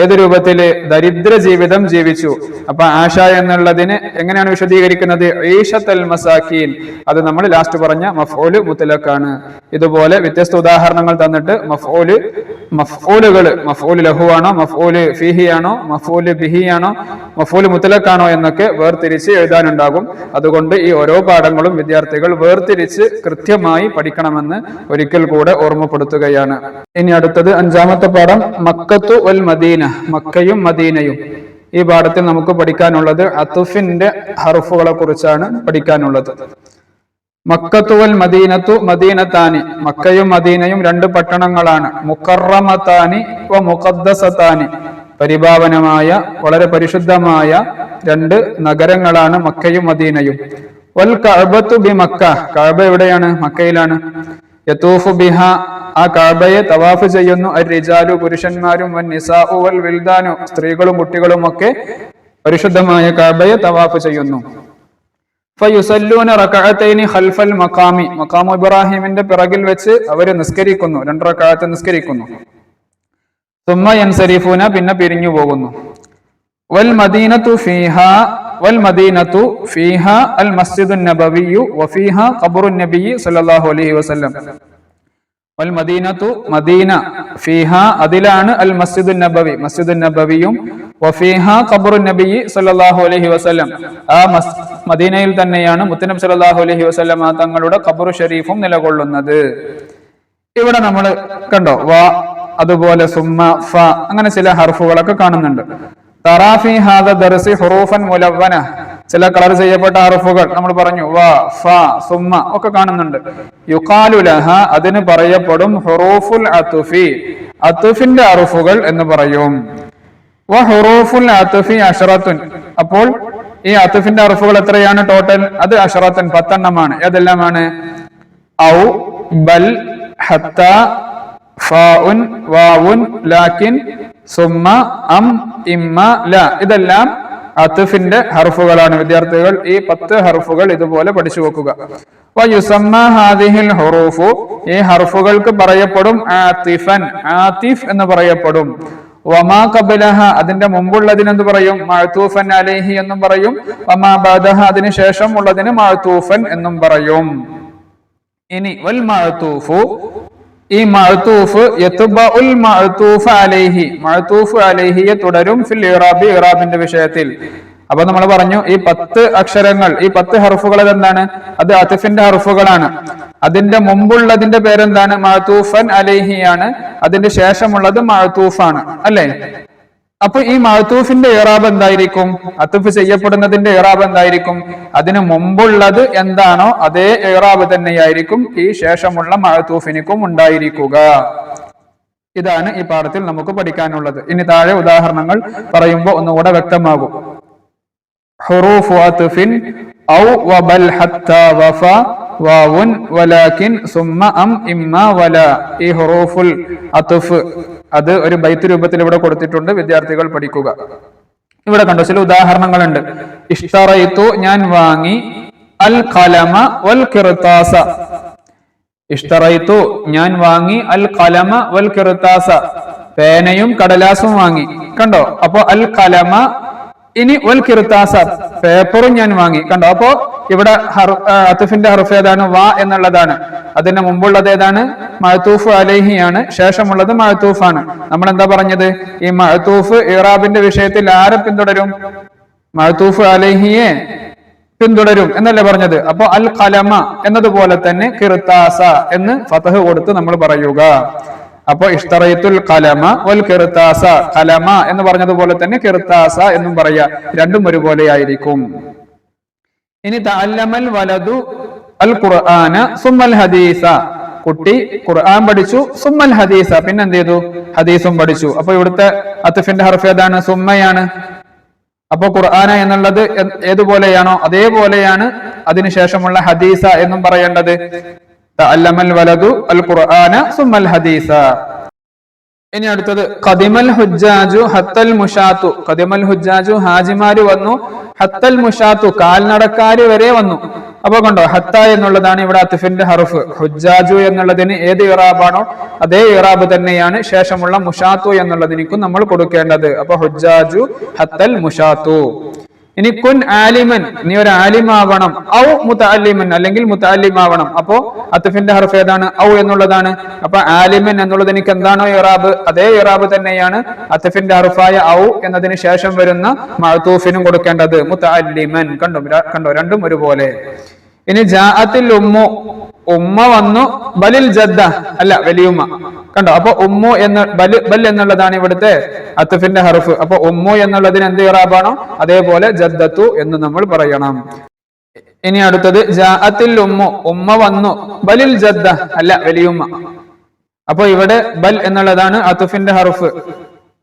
ഏത് രൂപത്തില്? ദരിദ്ര ജീവിതം ജീവിച്ചു. അപ്പൊ ആശ എന്നുള്ളതിന് എങ്ങനെയാണ് വിശദീകരിക്കുന്നത്? ഈശത്തൽ മസാക്കീൻ, അത് നമ്മൾ ലാസ്റ്റ് പറഞ്ഞ മഫ്ഊല് മുത്ലഖാണ്. ഇതുപോലെ വ്യത്യസ്ത ഉദാഹരണങ്ങൾ തന്നിട്ട് മഫ്ഊലുകൾ മഫ്ഊല് ലഹുവാണോ, മഫ്ഊല് ഫീഹിയാണോ, മഫ്ഊല് ബിഹിയാണോ, മഫ്ഊല് മുത്ലഖാണോ എന്നൊക്കെ വേർതിരിച്ച് എഴുതാനുണ്ടാകും. അതുകൊണ്ട് ഈ ഓരോ പാഠങ്ങളും വിദ്യാർത്ഥികൾ വേർതിരിച്ച് കൃത്യമായി പഠിക്കണമെന്ന് ഒരിക്കൽ കൂടെ ഓർമ്മപ്പെടുത്തുകയാണ്. ഇനി അടുത്തത് 5ാമത്തെ പാഠം മക്കത്തു വൽ മദീന, മക്കയും മദീനയും. ഈ പാഠത്തിൽ നമുക്ക് പഠിക്കാനുള്ളത് അത്തുഫിന്റെ ഹർഫുകളെ കുറിച്ചാണ് പഠിക്കാനുള്ളത്. മക്കത്തു വൽ മദീനത്തു മദീനത്താനി, മക്കയും മദീനയും രണ്ട് പട്ടണങ്ങളാണ്. മുക്കറമത്താനി വ മുഖദ്ദസത്താനി, പരിഭാവനമായ വളരെ പരിശുദ്ധമായ രണ്ട് നഗരങ്ങളാണ് മക്കയും മദീനയും. വൽ കഅബത്തു ബി മക്ക, കഅബ എവിടെയാണ്? മക്കയിലാണ്. യതൂഫു ബിഹ, ആ കഅബയെ തവാഫ് ചെയ്യുന്നു. അർരിജാലു, പുരുഷന്മാരും, വൻ നിസാഉ വൽ വിൽദാനു, സ്ത്രീകളും കുട്ടികളും ഒക്കെ പരിശുദ്ധമായ കഅബയെ തവാഫ് ചെയ്യുന്നു. ഫയുസല്ലൂന റകഅതൈനി ഖൽഫൽ മഖാമി, മഖാമു ഇബ്രാഹിമിന്റെ പിറകിൽ വെച്ച് അവർ നിസ്കരിക്കുന്നു, 2 റകഅത്ത് നിസ്കരിക്കുന്നു. സുമ്മ യൻസരിഫൂന, പിന്നെ പിരിഞ്ഞു പോകുന്നു. വൽ മദീനത്തു ഫീഹാ അൽ മസ്ജിദുൻ നബവിയ്യു വഫീഹാ ഖബ്റുൻ നബിയ്യി സല്ലല്ലാഹു അലൈഹി വസല്ലം. വൽ മദീനത്തു, മദീന, ഫീഹാ, അതിലാണ്, അൽ മസ്ജിദുൻ നബവി, മസ്ജിദുൻ നബവിയും, വഫീഹാ ഖബ്റുൻ നബിയ്യി സല്ലല്ലാഹു അലൈഹി വസല്ലം, ആ മദീനയിൽ തന്നെയാണ് മുത്തനബി സല്ലല്ലാഹു അലൈഹി വസല്ലം തങ്ങളുടെ ഖബ്റു ഷരീഫും നിലകൊള്ളുന്നത്. ഇവിടെ നമ്മൾ കണ്ടോ വ, അതുപോലെ സുമ്മ, ഫ, അങ്ങനെ ചില ഹർഫുകളൊക്കെ കാണുന്നുണ്ട്. തറാഫി ഹാദ ദർസി ഹുറൂഫൻ മുലവ്വന, ചില കളർ ചെയ്യപ്പെട്ട ഹർഫുകൾ നമ്മൾ പറഞ്ഞു. വ, ഫ, സുമ്മ ഒക്കെ കാണുന്നുണ്ട്. യുഖാലു ലഹ, അതിന് പറയപ്പെടും ഹുറൂഫുൽ അത്ഫി, അത്ഫിന്റെ ഹർഫുകൾ എന്ന് പറയും. വ ഹുറൂഫുൽ അത്ഫി അശറത്തുൻ, അപ്പോൾ ഈ അത്ഫിന്റെ ഹർഫുകൾ എത്രയാണ് ടോട്ടൽ? അത് അശറത്തുൻ, 10 എണ്ണമാണ്. ഏതെല്ലാമാണ്? ഔ, ബൽ, ഹത്ത, ഫാഉൻ, വാവുൻ, ലാക്കിൻ, സുമ്മ, അം, ഇമ്മ, ല, ഇതെല്ലാം അത്ഫിന്റെ ഹർഫുകളാണ്. വിദ്യാർത്ഥികൾ ഈ 10 ഹർഫുകൾ ഇതുപോലെ പഠിച്ചു വെക്കുക. വയുസമ്മ ഹാദിഹിൽ ഹുറൂഫു, ഈ ഹർഫുകൾക്ക് പറയപ്പെടും ആതിഫൻ, ആതിഫ് എന്ന് പറയപ്പെടും. വമാ ഖബലഹ, അതിന്റെ മുമ്പുള്ളതിന് എന്ത് പറയും? മഅതൂഫൻ അലൈഹി എന്നും പറയും. വമാ ബഅദഹ, അതിന് ശേഷം ഉള്ളതിന് മഅതൂഫൻ എന്നും പറയും. ഇനി വൽ മഅതൂഫു, ഈ മഅതൂഫ് യത്ബഉൽ മഅതൂഫ് അലൈഹി, മഅതൂഫ് അലൈഹിയെ തുടരും. ഫിൽ ഇറാബി, ഇറാബിന്റെ വിഷയത്തിൽ. അപ്പൊ നമ്മൾ പറഞ്ഞു ഈ 10 അക്ഷരങ്ങൾ, ഈ 10 ഹർഫുകൾ എന്താണ്? അത് അത്ഫിന്റെ ഹർഫുകളാണ്. അതിന്റെ മുമ്പുള്ളതിന്റെ പേരെന്താണ്? മഅതൂഫൻ അലൈഹിയാണ്. അതിന്റെ ശേഷമുള്ളത് മഅതൂഫാണ്, അല്ലെ? അപ്പൊ ഈ മഅതൂഫിന്റെ ഇറാബ് എന്തായിരിക്കും? അത്ഫ് ചെയ്യപ്പെടുന്നതിന്റെ ഇറാബ് എന്തായിരിക്കും? അതിന് മുമ്പുള്ളത് എന്താണോ അതേ ഇറാബ് തന്നെയായിരിക്കും ഈ ശേഷമുള്ള മഅതൂഫിനും ഉണ്ടായിരിക്കുക. ഇതാണ് ഈ പാഠത്തിൽ നമുക്ക് പഠിക്കാനുള്ളത്. ഇനി താഴെ ഉദാഹരണങ്ങൾ പറയുമ്പോൾ ഒന്നുകൂടെ വ്യക്തമാകും. ഹുറൂഫു അത്ഫിൻ ഔ വബൽ ഹത്ത വഫ വാവുൻ വലാകിൻ സുമ്മ അം ഇമ്മ വല, ഈ ഹുറൂഫുൽ അത്ഫ് അത് ഒരു ബൈത്ത് രൂപത്തിൽ ഇവിടെ കൊടുത്തിട്ടുണ്ട്, വിദ്യാർത്ഥികൾ പഠിക്കുക. ഇവിടെ കണ്ടോ ചില ഉദാഹരണങ്ങളുണ്ട്. ഇഷ്തറൈതു, ഞാൻ വാങ്ങി. അൽ ഖലമ വൽ ഖിർതാസ, ഇഷ്തറൈതു, ഞാൻ വാങ്ങി. അൽ ഖലമ വൽ ഖിർതാസ, പേനയും കടലാസും വാങ്ങി. കണ്ടോ? അപ്പോ അൽ ഖലമ, ഇനി വൽ ഖിർതാസ, പേപ്പറും ഞാൻ വാങ്ങി. കണ്ടോ? അപ്പോ ഇവിടെ അത്ഫിന്റെ ഹർഫ് ഏതാണ്? വാ എന്നുള്ളതാണ്. അതിന് മുമ്പുള്ളത് ഏതാണ്? മഅതൂഫ് അലൈഹിയാണ്. ശേഷമുള്ളത് മഅതൂഫാണ്. നമ്മൾ എന്താ പറഞ്ഞത്? ഈ മഅതൂഫ് ഇറാബിന്റെ വിഷയത്തിൽ ആരെ പിന്തുടരും? മഅതൂഫ് അലൈഹിയെ പിന്തുടരും എന്നല്ലേ പറഞ്ഞത്? അപ്പൊ അൽ ഖലമ എന്നതുപോലെ തന്നെ ഖിർതാസ എന്ന് ഫതഹ് കൊടുത്ത് നമ്മൾ പറയുക. അപ്പൊ ഇഷ്തറൈത്തുൽ ഖലമ വൽ ഖിർതാസ, ഖലമ എന്ന് പറഞ്ഞതുപോലെ തന്നെ ഖിർതാസ എന്നും പറയാ, രണ്ടും ഒരുപോലെ ആയിരിക്കും. ഇനി തഅല്ലമൽ വലദു അൽ ഖുർആന സുമ്മൽ ഹദീസ, കുട്ടി ഖുർആൻ പഠിച്ചു, സുമ്മൽ ഹദീസ, പിന്നെ എന്ത് ചെയ്തു, ഹദീസും പഠിച്ചു. അപ്പൊ ഇവിടുത്തെ അത്ഫിന്റെ ഹർഫ് ഏതാണ്? സുമ്മയാണ്. അപ്പൊ ഖുർആന എന്നുള്ളത് ഏതുപോലെയാണോ അതേപോലെയാണ് അതിനുശേഷമുള്ള ഹദീസ എന്നും പറയേണ്ടത്. തഅല്ലമൽ വലദു അൽ ഖുർആന സുമ്മൽ ഹദീസ. ഇനി അടുത്തത് ഖദിമൽ ഹുജ്ജാജു ഹത്തൽ മുഷാത്തു. ഖദിമൽ ഹുജ്ജാജു ഹാജിമാര് വന്നു, ഹത്തൽ മുഷാത്തു കാൽനടക്കാര് വരെ വന്നു. അപ്പൊ കണ്ടോ, ഹത്ത എന്നുള്ളതാണ് ഇവിടെ അത്ഫിന്റെ ഹർഫ്. ഹുജ്ജാജു എന്നുള്ളതിന് ഏത് ഇറാബാണോ അതേ ഇറാബ് തന്നെയാണ് ശേഷമുള്ള മുഷാത്തു എന്നുള്ളതിനും നമ്മൾ കൊടുക്കേണ്ടത്. അപ്പൊ ഹുജ്ജാജു ഹത്തൽ മുഷാത്തു. ഇനി കുൻ ആലിമൻ, നീ ഒരു ആലിമാവണം, ഔ മുതഅല്ലിമൻ അല്ലെങ്കിൽ മുതഅല്ലിമാവണം. അപ്പോ അത്ഫിന്റെ ഹർഫ് ഏതാണ്? ഔ എന്നുള്ളതാണ്. അപ്പൊ ആലിമൻ എന്നുള്ളത് എനിക്ക് എന്താണോ ഇറാബ് അതേ ഇറാബ് തന്നെയാണ് അത്ഫിന്റെ ഹർഫായ ഔ എന്നതിന് ശേഷം വരുന്ന മഅ്തൂഫിനും കൊടുക്കേണ്ടത്, മുതഅല്ലിമൻ. കണ്ടോ രണ്ടും ഒരുപോലെ. ഇനി ജാഅത്തിൽ ഉമ്മു, ഉമ്മ വന്നു, ബലിൽ ജദ്ദ അല്ല വലിയുമ്മ. കണ്ടോ, അപ്പൊ ഉമ്മു എന്ന ബൽ എന്നുള്ളതാണ് ഇവിടുത്തെ അത്ഫിന്റെ ഹർഫ്. അപ്പൊ ഉമ്മു എന്നുള്ളതിന് എന്ത് ഇറാബാണോ അതേപോലെ ജദ്ദത്തു എന്ന് നമ്മൾ പറയണം. ഇനി അടുത്തത് ജാഅത്തിൽ ഉമ്മു, ഉമ്മ വന്നു, ബലിൽ ജദ്ദ അല്ല വലിയുമ്മ. അപ്പൊ ഇവിടെ ബൽ എന്നുള്ളതാണ് അത്ഫിന്റെ ഹർഫ്.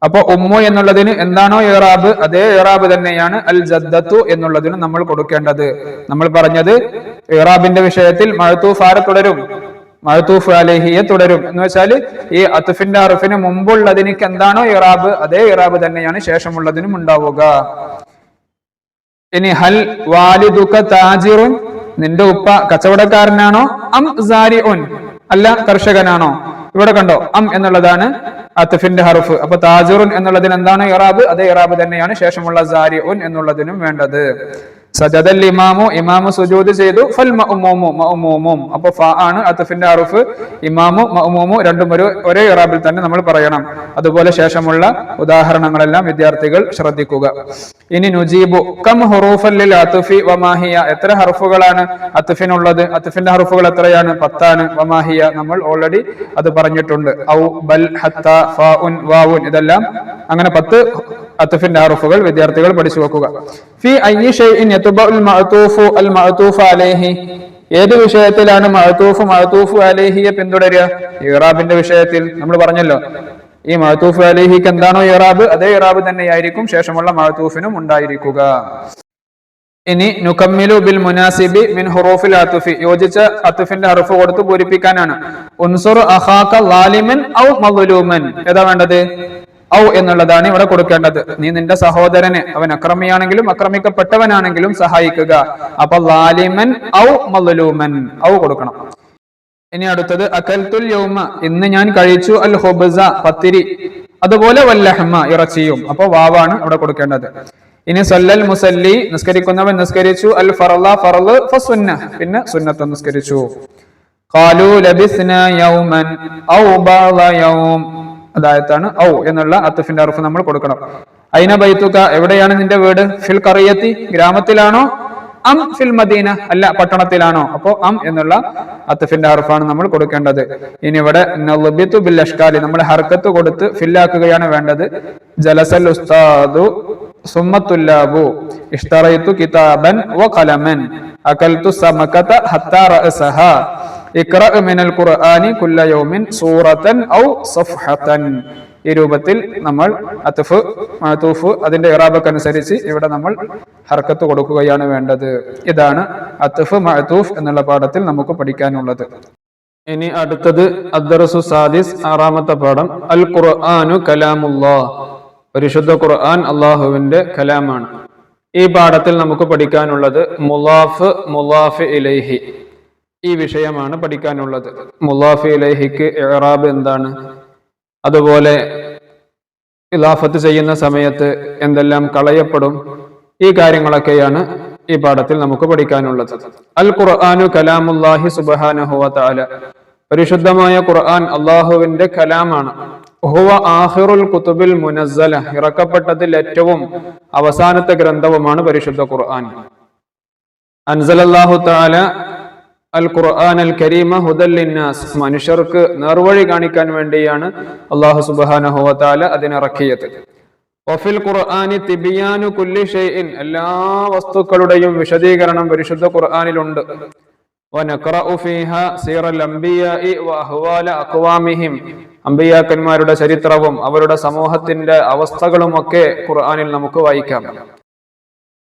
അപ്പൊ ഉമ്മു എന്നുള്ളതിന് എന്താണോ ഇറാബ് അതേ ഇറാബ് തന്നെയാണ് അൽ ജദ്ദത്തു എന്നുള്ളതിന് നമ്മൾ കൊടുക്കേണ്ടത്. നമ്മൾ പറഞ്ഞത് ഇറാബിന്റെ വിഷയത്തിൽ മഅ്തൂഫ് ആരെ തുടരും? മഅ്തൂഫ് അലൈഹിയെ തുടരും. എന്ന് വെച്ചാൽ ഈ അത്ഫിന്റെ ഹർഫിന് മുമ്പുള്ളതിനിക്ക് എന്താണോ ഇറാബ് അതേ ഇറാബ് തന്നെയാണ് ശേഷമുള്ളതിനും ഉണ്ടാവുക. ഇനി ഹൽ വാലിദുക താജിറുൻ, നിന്റെ ഉപ്പ കച്ചവടക്കാരനാണോ? അം സാരിഉൻ, അല്ല കർഷകനാണോ? ഇവിടെ കണ്ടോ, അം എന്നുള്ളതാണ് അത്ഫിന്റെ ഹർഫ്. അപ്പൊ താജിറുൻ എന്നുള്ളതിന് എന്താണ് ഇറാബ് അതേ ഇറാബ് തന്നെയാണ് ശേഷമുള്ള സാരിഉൻ എന്നുള്ളതിനും വേണ്ടത്. സജദൽ ഇമാമു, ഇമാമു സുജൂദ് ചെയ്തു, ഫൽ മഅ്മൂമു, മഅ്മൂമും. അപ്പൊ ഫ ആണ് അത്ഫിന്റെ ഹർഫ്. ഇമാമു മഅ്മൂമു രണ്ടും ഒരേ ഇറാബിൽ തന്നെ നമ്മൾ പറയണം. അതുപോലെ ശേഷമുള്ള ഉദാഹരണങ്ങളെല്ലാം വിദ്യാർത്ഥികൾ ശ്രദ്ധിക്കുക. ഇനി നുജീബു കം ഹുറൂഫൻ ലിൽ അത്ഫി വമാഹിയ, എത്ര ഹർഫുകളാണ് അത്ഫിനുള്ളത്? അത്ഫിന്റെ ഹർഫുകൾ എത്രയാണ്? 10 ആണ്. വമാഹിയ നമ്മൾ ഓൾറെഡി അത് പറഞ്ഞിട്ടുണ്ട്. ഔ, ബൽ, ഹത്ത, ഫാഉൻ, വാവുൻ, ഇതെല്ലാം അങ്ങനെ 10 അത്ഫിന്റെ ഹർഫുകൾ വിദ്യാർത്ഥികൾ പഠിച്ചു വെക്കുക. ഫി അയ്യി ഷൈഇൻ യത്ബഉൽ മഅ്തൂഫു അൽ മഅ്തൂഫ അലൈഹി, ഏത് വിഷയത്തിലാണ് മഅ്തൂഫ് അലൈഹിയെ പിന്തുടരുക? ഇറാബിന്റെ വിഷയത്തിൽ. നമ്മൾ പറഞ്ഞല്ലോ ഈ മഅ്തൂഫ് അലൈഹിക്ക് എന്താണോ ഇറാബ് അതേ ഇറാബ് തന്നെയായിരിക്കും ശേഷമുള്ള മഅ്തൂഫിനും ഉണ്ടായിരിക്കുക. ഇനി നുകമ്മിലു ബിൽ മുനാസിബി മിൻ ഹുറൂഫിൽ അത്ഫി, യോജിച്ച അത്ഫിന്റെ ഹർഫ് കൊടുത്ത് പൂരിപ്പിക്കാനാണ്. ഉൻസുർ അഖാക ളാലിമൻ ഔ മദ്ലൂമൻ, ഏതാ വേണ്ടത്? ഔ എന്നുള്ളതാണ് ഇവിടെ കൊടുക്കേണ്ടത്. നീ നിന്റെ സഹോദരനെ, അവൻ അക്രമിയാണെങ്കിലും അക്രമിക്കപ്പെട്ടവനാണെങ്കിലും സഹായിക്കുക. അപ്പൊ ളാലിമൻ ഔ മദ്ലൂമൻ, ഔ കൊടുക്കണം. ഇനി അടുത്തത് അകൽതുൽ യൗമ, ഇന്ന് ഞാൻ കഴിച്ചു, അൽ ഖുബ്സ പത്തിരി, അതുപോലെ വല്ലഹ്മ ഇറച്ചിയും. അപ്പൊ വാവാണ് ഇവിടെ കൊടുക്കേണ്ടത്. ഇനി സല്ലൽ മുസല്ലി, നിസ്കരിക്കുന്നവൻ നിസ്കരിച്ചു, അൽ ഫർള ഫർള്, ഫസുന്ന പിന്നെ സുന്നത്ത് നിസ്കരിച്ചു. ഖാലു ലബിസ്ന യൗമൻ ഔ ബഅദ യൗം, അതായതാണ് ഔ എന്നുള്ള അത്ഫിന്റെ ഹർഫ് നമ്മൾ കൊടുക്കണം. ഐന ബൈതുക, എവിടെയാണ് നിന്റെ വീട്? ഫിൽ ഖറിയത്തി, ഗ്രാമത്തിലാണോ? അം ഫിൽ മദീന, അല്ല പട്ടണത്തിലാണോ? അപ്പോ അം എന്നുള്ള അത്ഫിന്റെ ഹർഫാണ് നമ്മൾ കൊടുക്കേണ്ടത്. ഇനി ഇവിടെ നളബിതു ബിൽ അഷ്കാലി, നമ്മൾ ഹർക്കത്ത് കൊടുത്ത് ഫില്ലാക്കുകയാണ് വേണ്ടത്. ജലസൽ ഉസ്താദു സുമ്മത്തുല്ലാബു ഇഷ്തറൈതു കിതാബൻ വ ഖലമൻ അകൽതു സമകത ഹത്താ റഅസഹ ഇഖ്റ മിനൽ ഖുർആനി കുല്ല യൗമിൻ സൂറതൻ ഔ സഫഹതൻ. ഈ രൂപത്തിൽ നമ്മൾ അത്ഫ് മഅ്തൂഫ് അതിന്റെ ഇറാബക്ക് അനുസരിച്ച് ഇവിടെ നമ്മൾ ഹർക്കത്ത് കൊടുക്കുകയാണ് വേണ്ടത്. ഇതാണ് അത്ഫ് മഅ്തൂഫ് എന്നുള്ള പാഠത്തിൽ നമുക്ക് പഠിക്കാനുള്ളത്. ഇനി അടുത്തത് അദ്ദർസു സാദിസ്, 6ാമത്തെ പാഠം. അൽ ഖുർആനു കലാമുല്ലാഹ്, പരിശുദ്ധ ഖുർആൻ അല്ലാഹുവിന്റെ കലാമാണ്. ഈ പാഠത്തിൽ നമുക്ക് പഠിക്കാനുള്ളത് മുളാഫ് മുളാഫ് ഇലൈഹി, ഈ വിഷയമാണ് പഠിക്കാനുള്ളത്. മുളാഫ് ഇലൈഹിക്ക് ഇഅ്റാബ് എന്താണ്, അതുപോലെ ഇലാഫത്ത് ചെയ്യുന്ന സമയത്ത് എന്തെല്ലാം കളയപ്പെടും, ഈ കാര്യങ്ങളൊക്കെയാണ് ഈ പാഠത്തിൽ നമുക്ക് പഠിക്കാനുള്ളത്. അൽ ഖുർആനു കലാമുല്ലാഹി സുബ്ഹാനഹു വ തആല, പരിശുദ്ധമായ ഖുർആൻ അല്ലാഹുവിന്റെ കലാമാണ്. ഹുവ ആഖിറുൽ കുതുബിൽ മുനസ്സല, ഇറക്കപ്പെട്ടതിൽ ഏറ്റവും അവസാനത്തെ ഗ്രന്ഥവുമാണ് പരിശുദ്ധ ഖുർആൻ. അൻസലല്ലാഹു തആല അൽ ഖുർആൻ അൽ കരീമ ഹുദൽ ലിന്നാസ്, മനുഷ്യർക്ക് നേർവഴി കാണിക്കാൻ വേണ്ടിയാണ് അല്ലാഹു സുബ്ഹാനഹു വ തആല അതിനിറക്കിയത്. വഫിൽ ഖുർആനി തിബിയാനു കുല്ലി ഷൈഇൻ, എല്ലാ വസ്തുക്കളുടെയും വിശദീകരണം പരിശുദ്ധ ഖുർആനിലുണ്ട്. വനഖറഉ ഫീഹാ സീറൽ അംബിയാഇ വഅഹ്വാല അഖ്വാമിഹിം. അമ്പിയാക്കന്മാരുടെ ചരിത്രവും അവരുടെ സമൂഹത്തിന്റെ അവസ്ഥകളും ഒക്കെ ഖുർആനിൽ നമുക്ക് വായിക്കാം.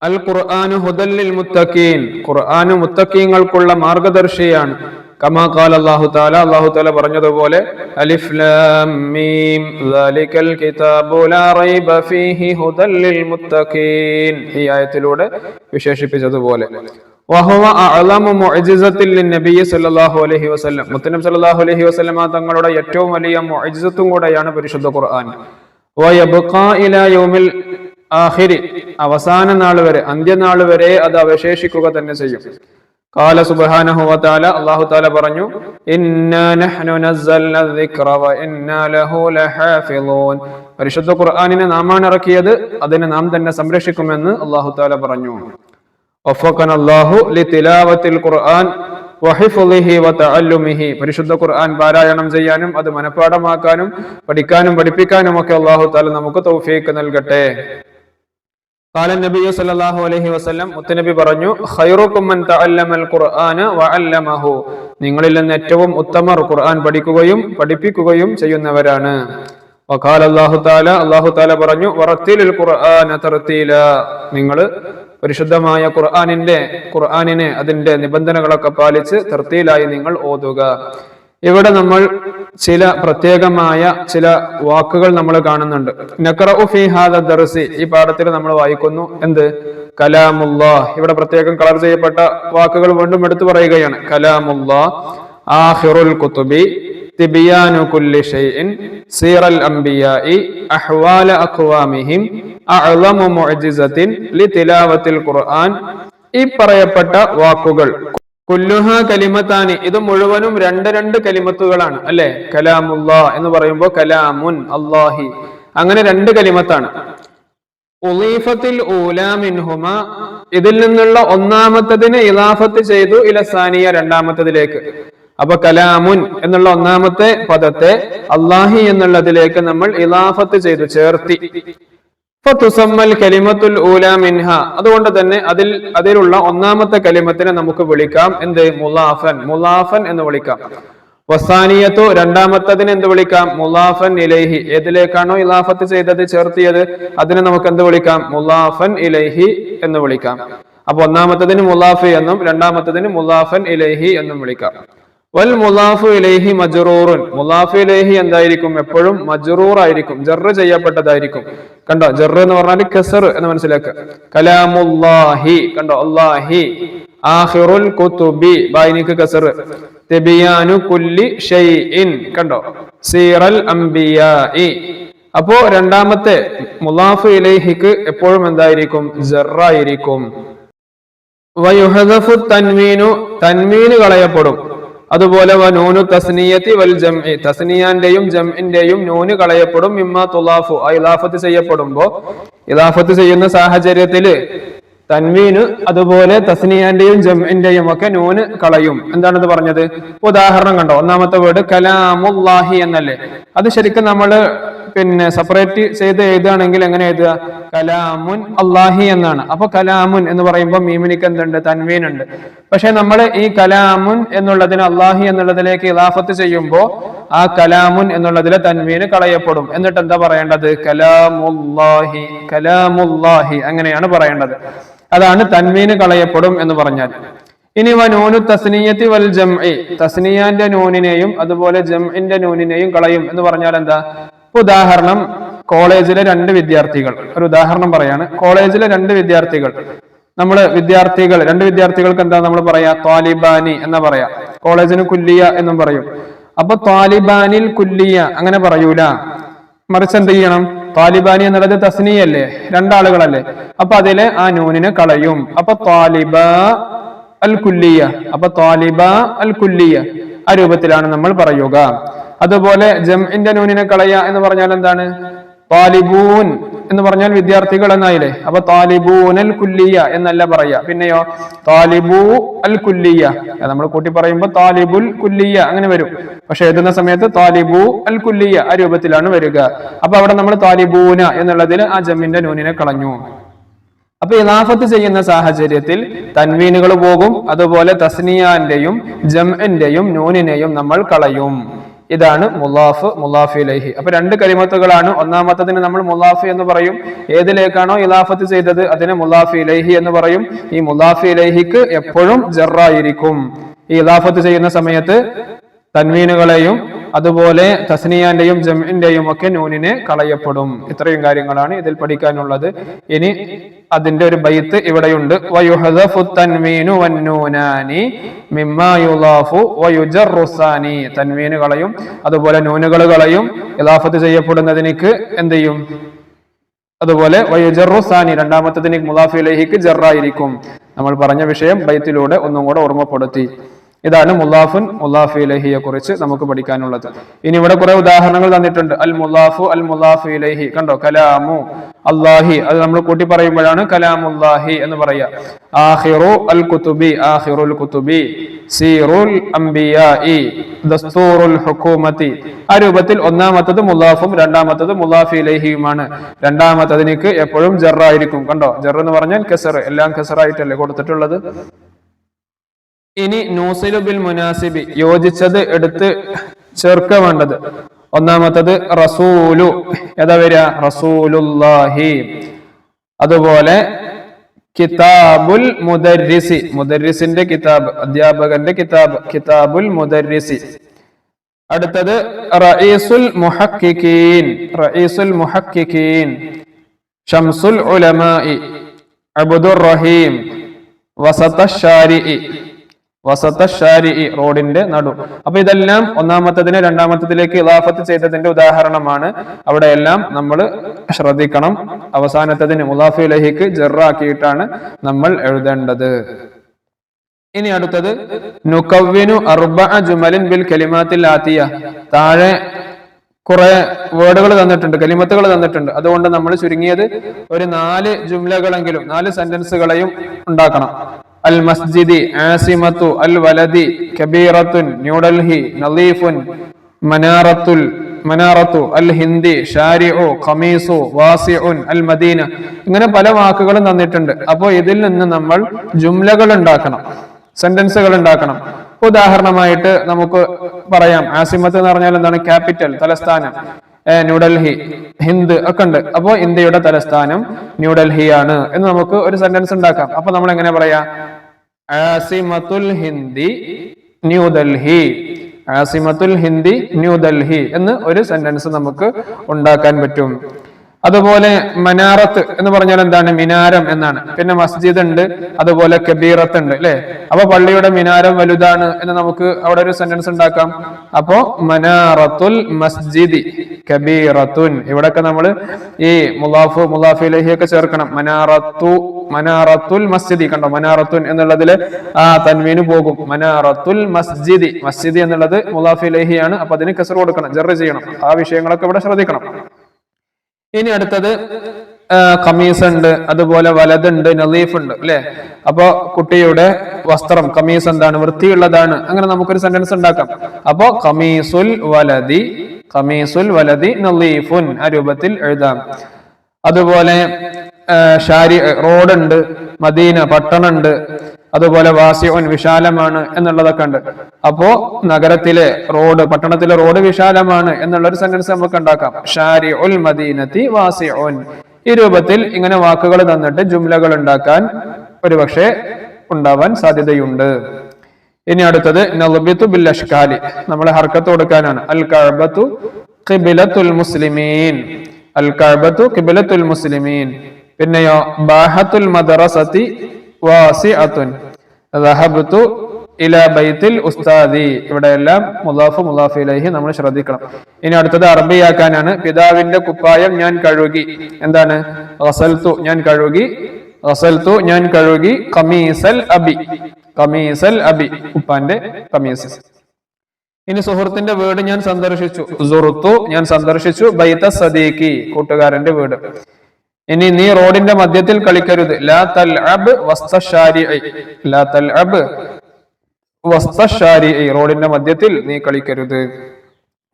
അൽ ഖുർആനു ഹുദൽ ലിൽ മുത്തഖീൻ. ഖുർആന് മുത്തഖീങ്ങൾക്കുള്ള മാർഗദർശിയാണ്. കമാ ഖാല അല്ലാഹു തആല, അല്ലാഹു തആല പറഞ്ഞതുപോലെ അലിഫ് ലാം മീം ദാലികൽ കിതാബു ലാ റൈബ ഫീഹി ഹുദൽ ലിൽ മുത്തഖീൻ. ഈ ആയത്തിലൂടെ വിശേഷിപ്പിച്ചതുപോലെ വഹുവ അഅ്ലമു മുഅ്ജിസത്തിൽ ലിന്നബി സല്ലല്ലാഹു അലൈഹി വസല്ലം. മുത്തനബി സല്ലല്ലാഹു അലൈഹി വസല്ലമ തങ്ങളുടെ ഏറ്റവും വലിയ മുഅ്ജിസത്തും കൂടെയാണ് പരിശുദ്ധ ഖുർആൻ. വയബ്ഖാ ഇലാ യൗമിൽ ആഖിരി. അവസാന നാൾ വരെ, അന്ത്യനാൾ വരെ അത് അവശേഷിക്കുക തന്നെ ചെയ്യും. ഖാല സുബ്ഹാനഹു വ തആല, അല്ലാഹു തആല പറഞ്ഞു, ഇന്നാ നഹ്നു നസ്സൽന الذിക്റ വഇന്നാ ലഹു ലഹാഫിളൂൻ. പരിശുദ്ധ ഖുർആനിനെ നാമാണ് ഇറക്കിയത്, അതിനെ നാം തന്നെ സംരക്ഷിക്കുമെന്ന് അല്ലാഹു തആല പറഞ്ഞു. വഫഖന അല്ലാഹു ലിതിലാവത്തിൽ ഖുർആൻ വഹിഫ്ളിഹി വതഅല്ലുമിഹി. പരിശുദ്ധ ഖുർആൻ പാരായണം ചെയ്യാനും അത് മനഃപാഠമാക്കാനും പഠിക്കാനും പഠിപ്പിക്കാനും ഒക്കെ അല്ലാഹു തആല നമുക്ക് തൗഫീഖ് നൽകട്ടെ. ഖാല നബി സല്ലല്ലാഹു അലൈഹി വസല്ലം, മുത്തനബി പറഞ്ഞു, ഖൈറുക്കും മൻ തഅല്ലമൽ ഖുർആന വഅല്ലമഹു. നിങ്ങളിൽ നിന്ന് ഏറ്റവും ഉത്തമർ ഖുർആൻ പഠിക്കുകയും പഠിപ്പിക്കുകയും ചെയ്യുന്നവരാണ്. വഖാല അല്ലാഹു തആല, അല്ലാഹു തആല പറഞ്ഞു, വറത്തിലിൽ ഖുർആന തർതീല. നിങ്ങൾ പരിശുദ്ധമായ ഖുർആനിനെ അതിന്റെ നിബന്ധനകളൊക്കെ പാലിച്ച് തർത്തീലായി നിങ്ങൾ ഓതുക. ഇവിടെ നമ്മൾ ചില പ്രത്യേകമായ ചില വാക്കുകൾ നമ്മൾ കാണുന്നുണ്ട്. നഖറഉ ഫീ ഹാദാ ദർസി. ഈ പാഠത്തിൽ നമ്മൾ വായിക്കുന്നു എന്ത്? കലാമുല്ലാഹ്. ഇവിടെ പ്രത്യേകം കളർ ചെയ്യപ്പെട്ട വാക്കുകൾ വീണ്ടും എടുത്തു പറയുകയാണ്. കലാമുല്ലാഹ്, ആഖിറുൽ കുതുബി, തിബിയാനു കുല്ലി ഷൈഇൻ, സീറൽ അംബിയാഇ, അഹ്വാല അഖ്വാമിഹിം, അഅ്ലമു മുഅ്ജിസത്തിൻ ലിതിലാവത്തിൽ ഖുർആൻ. ഈ പറയപ്പെട്ട വാക്കുകൾ കുല്ലുഹ കലിമത്താനി, ഇത് മുഴുവനും രണ്ട് കലിമത്തുകളാണ് അല്ലെ. കലാമുല്ലാ എന്ന് പറയുമ്പോൾ കലാമുൻ അല്ലാഹി, അങ്ങനെ രണ്ട് കലിമത്താണ്. ഉളീഫത്തിൽ ഊലാ മിൻഹുമ, ഇതിൽ നിന്നുള്ള ഒന്നാമത്തതിനെ ഇലാഫത്ത് ചെയ്തു ഇലസാനിയ, രണ്ടാമത്തതിലേക്ക്. അപ്പൊ കലാമുൻ എന്നുള്ള ഒന്നാമത്തെ പദത്തെ അല്ലാഹി എന്നുള്ളതിലേക്ക് നമ്മൾ ഇലാഫത്ത് ചെയ്തു, ചേർത്തി. ഫതുസമ്മൽ കലിമത്തുൽ ഊലാ മിൻഹ, അതുകൊണ്ട് തന്നെ അതിലുള്ള ഒന്നാമത്തെ കലിമത്തിനെ നമുക്ക് വിളിക്കാം എന്ത്? മുലാഫൻ, മുലാഫൻ എന്ന് വിളിക്കാം. വസാനിയത്തു, രണ്ടാമത്തതിന് എന്ത് വിളിക്കാം? മുലാഫൻ ഇലൈഹി. ഏതിലേക്കാണോ ഇലാഫത്ത് ചെയ്തത്, ചേർത്തിയത്, അതിനെ നമുക്ക് എന്ത് വിളിക്കാം? മുലാഫൻ ഇലൈഹി എന്ന് വിളിക്കാം. അപ്പൊ ഒന്നാമത്തതിന് മുലാഫ് എന്നും രണ്ടാമത്തതിന് മുലാഫൻ ഇലൈഹി എന്നും വിളിക്കാം. വൽ മുലാഫു ഇലൈഹി മജ്റൂറുൻ. മുലാഫു ഇലൈഹി എന്തായിരിക്കും? എപ്പോഴും മജ്റൂർ ആയിരിക്കും, ജർറ് ചെയ്യപ്പെട്ടതായിരിക്കും. കണ്ടോ, ജർറ് എന്ന് പറഞ്ഞാൽ കസർ എന്ന് മനസ്സിലാക്കുക. കലാമുല്ലാഹി, കണ്ടോ, അല്ലാഹി. ആഖിറുൽ കുതുബി, ബായിനിക്ക് കസർ. തിബിയാനു കുല്ലി ഷൈഇൻ, കണ്ടോ, സീറൽ അംബിയാഇ. അപ്പോ രണ്ടാമത്തെ മുലാഫു ഇലൈഹിക്ക് എപ്പോഴും എന്തായിരിക്കും? ജർറായിരിക്കും. വയുഹദഫു തൻവീനു, തൻവീന് കളയപ്പെടും. അതുപോലെ നൂനു തസ്നിയത്തി വൽ ജംഇ, തസ്നിയാന്റെയും ജംഇന്റെയും നൂന് കളയപ്പെടും. മിമ്മ തുലാഫു, ഇലാഫത്ത് ചെയ്യപ്പെടുമ്പോ, ഇലാഫത്ത് ചെയ്യുന്ന സാഹചര്യത്തില് തൻവീന് അതുപോലെ തസ്നിയാന്റെയും ജംഇന്റെയും ഒക്കെ നൂന് കളയും. എന്താണിത് പറഞ്ഞത്? ഉദാഹരണം കണ്ടോ, ഒന്നാമത്തെ വേർഡ് കലാമുല്ലാഹി എന്നല്ലേ. അത് ശരിക്കും നമ്മള് സെപ്പറേറ്റ് ചെയ്ത് എഴുതുകയാണെങ്കിൽ എങ്ങനെ എഴുതുക? കലാമുൻ അല്ലാഹി എന്നാണ്. അപ്പൊ കലാമുൻ എന്ന് പറയുമ്പോൾ മീമിനിക്ക് എന്തുണ്ട്? തൻവീൻ ഉണ്ട്. പക്ഷെ നമ്മൾ ഈ കലാമുൻ എന്നുള്ളതിന് അല്ലാഹി എന്നുള്ളതിലേക്ക് ഇലാഫത്ത് ചെയ്യുമ്പോൾ ആ കലാമുൻ എന്നുള്ളതിലെ തൻവീന് കളയപ്പെടും. എന്നിട്ട് എന്താ പറയേണ്ടത്? കലാമുല്ലാഹി, കലാമുല്ലാഹി, അങ്ങനെയാണ് പറയേണ്ടത്. അതാണ് തൻവീന് കളയപ്പെടും എന്ന് പറഞ്ഞാൽ. ഇനി നൂനു തസ്നിയത്തി വൽ ജംഇ, തസ്നിയാന്റെ നൂനിനെയും അതുപോലെ ജംഇന്റെ നൂനിനെയും കളയും എന്ന് പറഞ്ഞാൽ എന്താ? ഉദാഹരണം, കോളേജിലെ രണ്ട് വിദ്യാർത്ഥികൾ, ഒരു ഉദാഹരണം പറയാണ്. കോളേജിലെ രണ്ട് വിദ്യാർത്ഥികൾ, രണ്ട് വിദ്യാർത്ഥികൾക്ക് എന്താ നമ്മൾ പറയാ? ത്വാലിബാനി എന്നാ പറയാ. കോളേജിന് കുല്ലിയ എന്നും പറയും. അപ്പൊ ത്വാലിബാനിൽ കുല്ലിയ അങ്ങനെ പറയൂല. മറിച്ച് എന്ത് ചെയ്യണം? ത്വാലിബാനി എന്നുള്ളത് തസ്നിയല്ലേ, രണ്ടാളുകളല്ലേ. അപ്പൊ അതിലെ ആ നൂനിനെ കളയും. അപ്പൊ ത്വാലിബ അൽ കുല്ലിയ, അപ്പൊ ത്വാലിബ അൽ കുല്ലിയ, ആ രൂപത്തിലാണ് നമ്മൾ പറയുക. അതുപോലെ ജംഇന്റെ നൂനിനെ കളയ എന്ന് പറഞ്ഞാൽ എന്താണ്? ത്വാലിബൂൻ എന്ന് പറഞ്ഞാൽ വിദ്യാർത്ഥികൾ എന്നായില്ലേ. അപ്പൊ ത്വാലിബൂൻ അൽ കുല്ലിയ എന്നല്ല പറയാ. പിന്നെയോ ത്വാലിബു അൽ കുല്ലിയ, നമ്മൾ കൂട്ടി പറയുമ്പോൾ ത്വാലിബുൽ കുല്ലിയ അങ്ങനെ വരും. പക്ഷെ എഴുതുന്ന സമയത്ത് ത്വാലിബു അൽ കുല്ലിയ ആ രൂപത്തിലാണ് വരിക. അപ്പൊ അവിടെ നമ്മൾ ത്വാലിബൂന എന്നുള്ളതിൽ ആ ജമ്മിന്റെ നൂനിനെ കളഞ്ഞു. അപ്പൊ ഇലാഫത്ത് ചെയ്യുന്ന സാഹചര്യത്തിൽ തൻവീനുകൾ പോകും, അതുപോലെ തസ്നിയാന്റെയും ജംഇന്റെയും നൂനിനെയും നമ്മൾ കളയും. ഇതാണ് മുലാഫ് മുലാഫ് ഇലൈഹി. അപ്പൊ രണ്ട് കലിമത്തുകളാണ്. ഒന്നാമത്തതിന് നമ്മൾ മുലാഫ് എന്ന് പറയും. ഏതിലേക്കാണോ ഇലാഫത്ത് ചെയ്തത് അതിനെ മുലാഫ് ഇലൈഹി എന്ന് പറയും. ഈ മുലാഫ് ഇലൈഹിക്ക് എപ്പോഴും ജറായിരിക്കും. ഈ ഇലാഫത്ത് ചെയ്യുന്ന സമയത്ത് തൻവീനുകളെയും അതുപോലെ തസ്നിയാന്റെയും ജംഇന്റെയും ഒക്കെ നൂനിനെ കളയപ്പെടും. ഇത്രയും കാര്യങ്ങളാണ് ഇതിൽ പഠിക്കാനുള്ളത്. ഇനി അതിന്റെ ഒരു ബൈത്ത് ഇവിടെയുണ്ട്. വയുഹദഫു തൻവീനു വന്നൂനാനി മിമ്മാ യുളാഫു വയുജറു സാനി. തൻവീനുകളെയും അതുപോലെ നൂനുകൾ കളയും. ഇലാഫത്ത് ചെയ്യപ്പെടുന്നതിനിക്ക് എന്ത് ചെയ്യും? അതുപോലെ വയുജറു സാനി, രണ്ടാമത്തതിന് മുലാഫ് ഇലൈഹിക്ക് ജറായിരിക്കും. നമ്മൾ പറഞ്ഞ വിഷയം ബൈത്തിലൂടെ ഒന്നും കൂടെ ഓർമ്മപ്പെടുത്തി. ഇതാണ് മുലാഫുൻ മുലാഫ് ഇലൈഹിയെ കുറിച്ച് നമുക്ക് പഠിക്കാനുള്ളത്. ഇനി ഇവിടെ കുറെ ഉദാഹരണങ്ങൾ തന്നിട്ടുണ്ട്. അൽ മുലാഫു അൽ മുലാഫ് ഇലൈഹി കണ്ടോ. കലാമു അല്ലാഹി, അത് നമ്മൾ കൂട്ടി പറയുമ്പോഴാണ് കലാമുല്ലാഹി എന്ന് പറയാ. ആഖിറു അൽ കുതുബി ആഖിറുൽ കുതുബി, സീറുൽ അംബിയാഇ ദസ്തൂറുൽ ഹുകൂമത്തി. ആ രൂപത്തിൽ ഒന്നാമത്തത് മുലാഫും രണ്ടാമത്തത് മുലാഫ് ഇലൈഹിയുമാണ്. രണ്ടാമത്തതിനിക്ക് എപ്പോഴും ജറായിരിക്കും. കണ്ടോ, ജർ എന്ന് പറഞ്ഞാൽ കസർ, എല്ലാം കസറായിട്ടല്ലേ കൊടുത്തിട്ടുള്ളത്. ഇനി നൂസിലു ബിൽ മുനാസിബി, യോജിച്ചത് എടുത്ത് ചേർക്ക വേണ്ടത്. ഒന്നാമത്തത് റസൂലു, ഏതാ വരിക? റസൂലുല്ലാഹി. അതുപോലെ കിതാബുൽ മുദർരിസി, മുദർരിസിന്റെ കിതാബ്, അധ്യാപകന്റെ കിതാബ്, കിതാബുൽ മുദർരിസി. അടുത്തത് റഈസുൽ മുഹഖിഖീൻ, റഈസുൽ മുഹഖിഖീൻ. ശംസുൽ ഉലമാഇ, അബ്ദുർ റഹീം. വസതശ്ശാരിഇ, വസതശ്ശാരിഇ, റോഡിന്റെ നടു. അപ്പൊ ഇതെല്ലാം ഒന്നാമത്തതിനെ രണ്ടാമത്തതിലേക്ക് ഇലാഫത്ത് ചെയ്തതിന്റെ ഉദാഹരണമാണ്. അവിടെയെല്ലാം നമ്മൾ ശ്രദ്ധിക്കണം. അവസാനത്തതിന് മുലാഫ് ഇലൈഹിക്ക് ജറാക്കിയിട്ടാണ് നമ്മൾ എഴുതേണ്ടത്. ഇനി അടുത്തത് നുകവ്വിനു അർബഅ ജുമലിൻ ബിൽ കലിമാത്തിൽ ആതിയ. താഴെ കുറെ വേർഡുകൾ തന്നിട്ടുണ്ട്, കലിമത്തുകൾ തന്നിട്ടുണ്ട്. അതുകൊണ്ട് നമ്മൾ ചുരുങ്ങിയത് ഒരു 4 ജുംലകളെങ്കിലും 4 സെന്റൻസുകളെയും ഉണ്ടാക്കണം. അൽ മസ്ജിദി, ആസിമത്തു, അൽ വലദി, കബീറത്തുൻ, ന്യൂഡൽഹി, നളീഫുൻ, മനാറത്തു, അൽ ഹിന്ദി, ഷാരിഉ, ഖമീസു, വാസിഉൻ, അൽ മദീന. ഇങ്ങനെ പല വാക്കുകളും തന്നിട്ടുണ്ട്. അപ്പോൾ ഇതിൽ നിന്ന് നമ്മൾ ജുംലകൾ ഉണ്ടാക്കണം, സെന്റൻസുകൾ ഉണ്ടാക്കണം. ഉദാഹരണമായിട്ട് നമുക്ക് പറയാം, ആസിമത്ത് എന്ന് പറഞ്ഞാൽ എന്താണ്? ക്യാപിറ്റൽ, തലസ്ഥാനം. ന്യൂഡൽഹി, ഹിന്ദ് ഒക്കെ ഉണ്ട്. അപ്പോ ഇന്ത്യയുടെ തലസ്ഥാനം ന്യൂഡൽഹിയാണ് എന്ന് നമുക്ക് ഒരു സെന്റൻസ് ഉണ്ടാക്കാം. അപ്പൊ നമ്മൾ എങ്ങനെ പറയാ? ആസിമത്തുൽ ഹിന്ദി ന്യൂഡൽഹി, ആസിമത്തുൽ ഹിന്ദി ന്യൂഡൽഹി എന്ന് ഒരു സെന്റൻസ് നമുക്ക് ഉണ്ടാക്കാൻ പറ്റും. അതുപോലെ മനാറത്ത് എന്ന് പറഞ്ഞാൽ എന്താണ്? മിനാരം എന്നാണ്. പിന്നെ മസ്ജിദ് ഉണ്ട്, അതുപോലെ കബീറത്ത് ഉണ്ട്, അല്ലെ? അപ്പൊ പള്ളിയുടെ മിനാരം വലുതാണ് എന്ന് നമുക്ക് അവിടെ ഒരു സെന്റൻസ് ഉണ്ടാക്കാം. അപ്പോ മനാറത്തുൽ മസ്ജിദി കബീറത്തുൻ. ഇവിടൊക്കെ നമ്മൾ ഈ മുലാഫ് മുലാഫ് ഇലൈഹി ഒക്കെ ചേർക്കണം. മനാറത്തുൽ മസ്ജിദി, കണ്ടോ? മനാറത്തുൻ എന്നുള്ളതില് ആ തൻവീന് പോകും. മനാറത്തുൽ മസ്ജിദി, മസ്ജിദി എന്നുള്ളത് മുലാഫ് ഇലൈഹിയാണ്. അപ്പൊ അതിന് കസർ കൊടുക്കണം, ജർ ചെയ്യണം. ആ വിഷയങ്ങളൊക്കെ ഇവിടെ ശ്രദ്ധിക്കണം. ഇനി അടുത്തത് ഖമീസ് ഉണ്ട്, അതുപോലെ വലതുണ്ട്, നളീഫ് ഉണ്ട്, അല്ലെ? അപ്പൊ കുട്ടിയുടെ വസ്ത്രം ഖമീസ് എന്താണ്? വൃത്തിയുള്ളതാണ്. അങ്ങനെ നമുക്കൊരു സെന്റൻസ് ഉണ്ടാക്കാം. അപ്പോ ഖമീസുൽ വലദി നളീഫുൻ, ആ രൂപത്തിൽ എഴുതാം. അതുപോലെ റോഡുണ്ട്, മദീന പട്ടണമുണ്ട്, അതുപോലെ വാസിഉൻ വിശാലമാണ് എന്നുള്ളതൊക്കെ ഉണ്ട്. അപ്പോ നഗരത്തിലെ റോഡ്, പട്ടണത്തിലെ റോഡ് വിശാലമാണ് എന്നുള്ള ഒരു സെന്റൻസ് നമുക്ക് ഉണ്ടാക്കാം. ഷാരിഉൽ മദീനത്തി വാസിഉൻ. ഈ രൂപത്തിൽ ഇങ്ങനെ വാക്കുകൾ തന്നിട്ട് ജുംലകൾ ഉണ്ടാക്കാൻ ഒരുപക്ഷെ ഉണ്ടാവാൻ സാധ്യതയുണ്ട്. ഇനി അടുത്തത് നൾബിതു ബിൽ അഷ്കാലി, നമ്മൾ ഹർക്കത്ത് കൊടുക്കാനാണ്. അൽ കഅബത്തു ഖിബ്ലത്തുൽ മുസ്ലിമീൻ, അൽ കഅബത്തു ഖിബ്ലത്തുൽ മുസ്ലിമീൻ. പിന്നെയോ ബാഹത്തുൽ മദ്റസതി വാസിഅത്തുൻ, ദഹബതു ഇലാ ബൈത്തിൽ ഉസ്താദി. ഇവിടെയെല്ലാം മുലാഫ് മുലാഫ് ഇലൈഹി നമ്മൾ ശ്രദ്ധിക്കണം. ഇനി അടുത്തത് അറബിയാക്കാനാണ്. പിതാവിന്റെ കുപ്പായം ഞാൻ കഴുകി. എന്താണ്? ഗസൽതു, ഞാൻ കഴുകി. ഗസൽതു, ഞാൻ കഴുകി. ഖമീസൽ അബി, ഉപ്പാന്റെ ഖമീസ്. ഇനി സുഹൃത്തിന്റെ വീട് ഞാൻ സന്ദർശിച്ചു. സുറുത്തു, ഞാൻ സന്ദർശിച്ചു. ബൈത സദീഖി, കൂട്ടുകാരന്റെ വീട്. ഇനി നീ റോഡിന്റെ മധ്യത്തിൽ കളിക്കരുത്. ലാ തൽഅബ് വസ്തശാരിഇ, ലാ തൽഅബ് വസ്തശാരിഇ, റോഡിന്റെ മധ്യത്തിൽ നീ കളിക്കരുത്.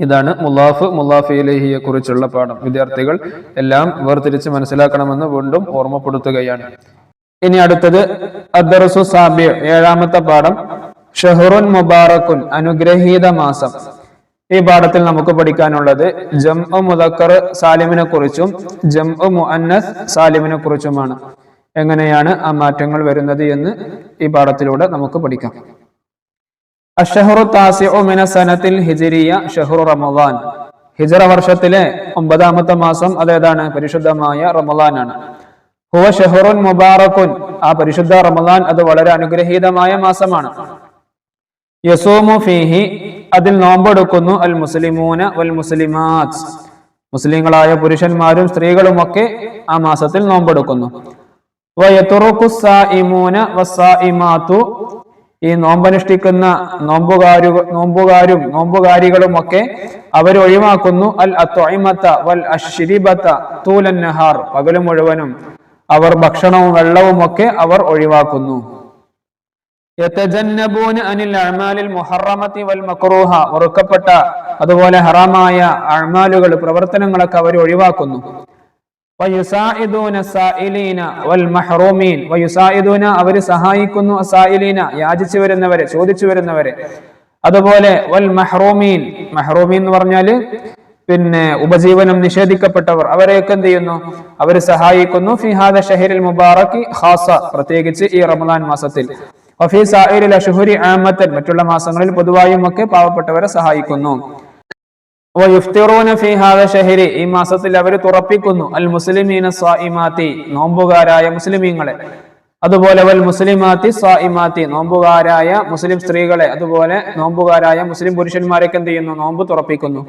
ഇതാണ് മുലാഫ് മുലാഫ് ഇലൈഹിയെ കുറിച്ചുള്ള പാഠം. വിദ്യാർത്ഥികൾ എല്ലാം വേർതിരിച്ച് മനസ്സിലാക്കണമെന്ന് വീണ്ടും ഓർമ്മപ്പെടുത്തുകയാണ്. ഇനി അടുത്തത് അദ്ദർസു സാബിഉ, ഏഴാമത്തെ പാഠം, ഷഹ്റുൻ മുബാറക്കുൻ, അനുഗ്രഹീത മാസം. ഈ പാഠത്തിൽ നമുക്ക് പഠിക്കാനുള്ളത് ജംഉ മുദക്കർ സാലിമിനെ കുറിച്ചും ജംഉ മുഅന്നസ് സാലിമിനെ കുറിച്ചുമാണ്. എങ്ങനെയാണ് ആ മാറ്റങ്ങൾ വരുന്നത് എന്ന് ഈ പാഠത്തിലൂടെ നമുക്ക് പഠിക്കാം. അഷ്ഹറു താസിഉ മിന സനത്തിൽ ഹിജ്രിയ ഷഹ്റു റമളാൻ. ഹിജ്റ വർഷത്തിലെ 9ാമത്തെ മാസം അതേതാണ്? പരിശുദ്ധമായ റമളാനാണ്. ഹുവ ഷഹ്റുൻ മുബാറക്കുൻ, ആ പരിശുദ്ധ റമളാൻ അത് വളരെ അനുഗ്രഹീതമായ മാസമാണ്. യസൂമു ഫീഹി, അതിൽ നോമ്പെടുക്കുന്നു അൽ മുസ്ലിമൂന വൽ മുസ്ലിമാത്ത്, മുസ്ലിങ്ങളായ പുരുഷന്മാരും സ്ത്രീകളുമൊക്കെ ആ മാസത്തിൽ നോമ്പെടുക്കുന്നു. വയതുറുഖു സായിമൂന വസ്സായിമാതു, ഈ നോമ്പനുഷ്ഠിക്കുന്ന നോമ്പുകാരും നോമ്പുകാരികളുമൊക്കെ അവർ ഒഴിവാക്കുന്നു അൽ അത്വഇമത വൽ അശ്രിബത തൂലൻ നഹാർ, പകൽ മുഴുവനും അവർ ഭക്ഷണവും വെള്ളവും ഒക്കെ അവർ ഒഴിവാക്കുന്നു. യതജന്നബൂന അനിൽ അഅമാലിൽ മുഹറമതി വൽ മക്റൂഹ, വെറുക്കപ്പെട്ട അതുപോലെ ഹറാമായ അഅമാലുകൾ പ്രവർത്തനങ്ങളൊക്കെ അവർ ഒഴിവാക്കുന്നു. വയുസാഇദൂന സായിലീന വൽ മഹ്റൂമീൻ, വയുസായിദൂന അവർ സഹായിക്കുന്നു സായിലീന യാചിച്ചു വരുന്നവരെ, ചോദിച്ചു വരുന്നവരെ, അതുപോലെ വൽ മഹ്റൂമീൻ, മഹ്റൂമീൻ എന്ന് പറഞ്ഞാല് ഉപജീവനം നിഷേധിക്കപ്പെട്ടവർ, അവരെയൊക്കെ എന്ത് ചെയ്യുന്നു? അവർ സഹായിക്കുന്നു. ഫി ഹാദ ഷഹ്റിൽ മുബാറകി ഖാസ, പ്രത്യേകിച്ച് ഈ റമദാൻ മാസത്തിൽ. വഫി സായിരിൽ അശ്ഹുരി ആമത്തൻ, മറ്റുള്ള മാസങ്ങളിൽ പൊതുവായും ഒക്കെ പാവപ്പെട്ടവരെ സഹായിക്കുന്നു. വയുഫ്തിറൂന ഫി ഹാദ ഷഹ്രി, ഈ മാസത്തിൽ അവർ തുറപ്പിക്കുന്നു അൽ മുസ്ലിമീന സ്വായിമാതി, നോമ്പുകാരായ മുസ്ലിമീങ്ങളെ, അതുപോലെ വൽ മുസ്ലിമാത്തി സ്വായിമാത്തി, നോമ്പുകാരായ മുസ്ലിം സ്ത്രീകളെ, അതുപോലെ നോമ്പുകാരായ മുസ്ലിം പുരുഷന്മാരൊക്കെ എന്ത് ചെയ്യുന്നു? നോമ്പ് തുറപ്പിക്കുന്നു.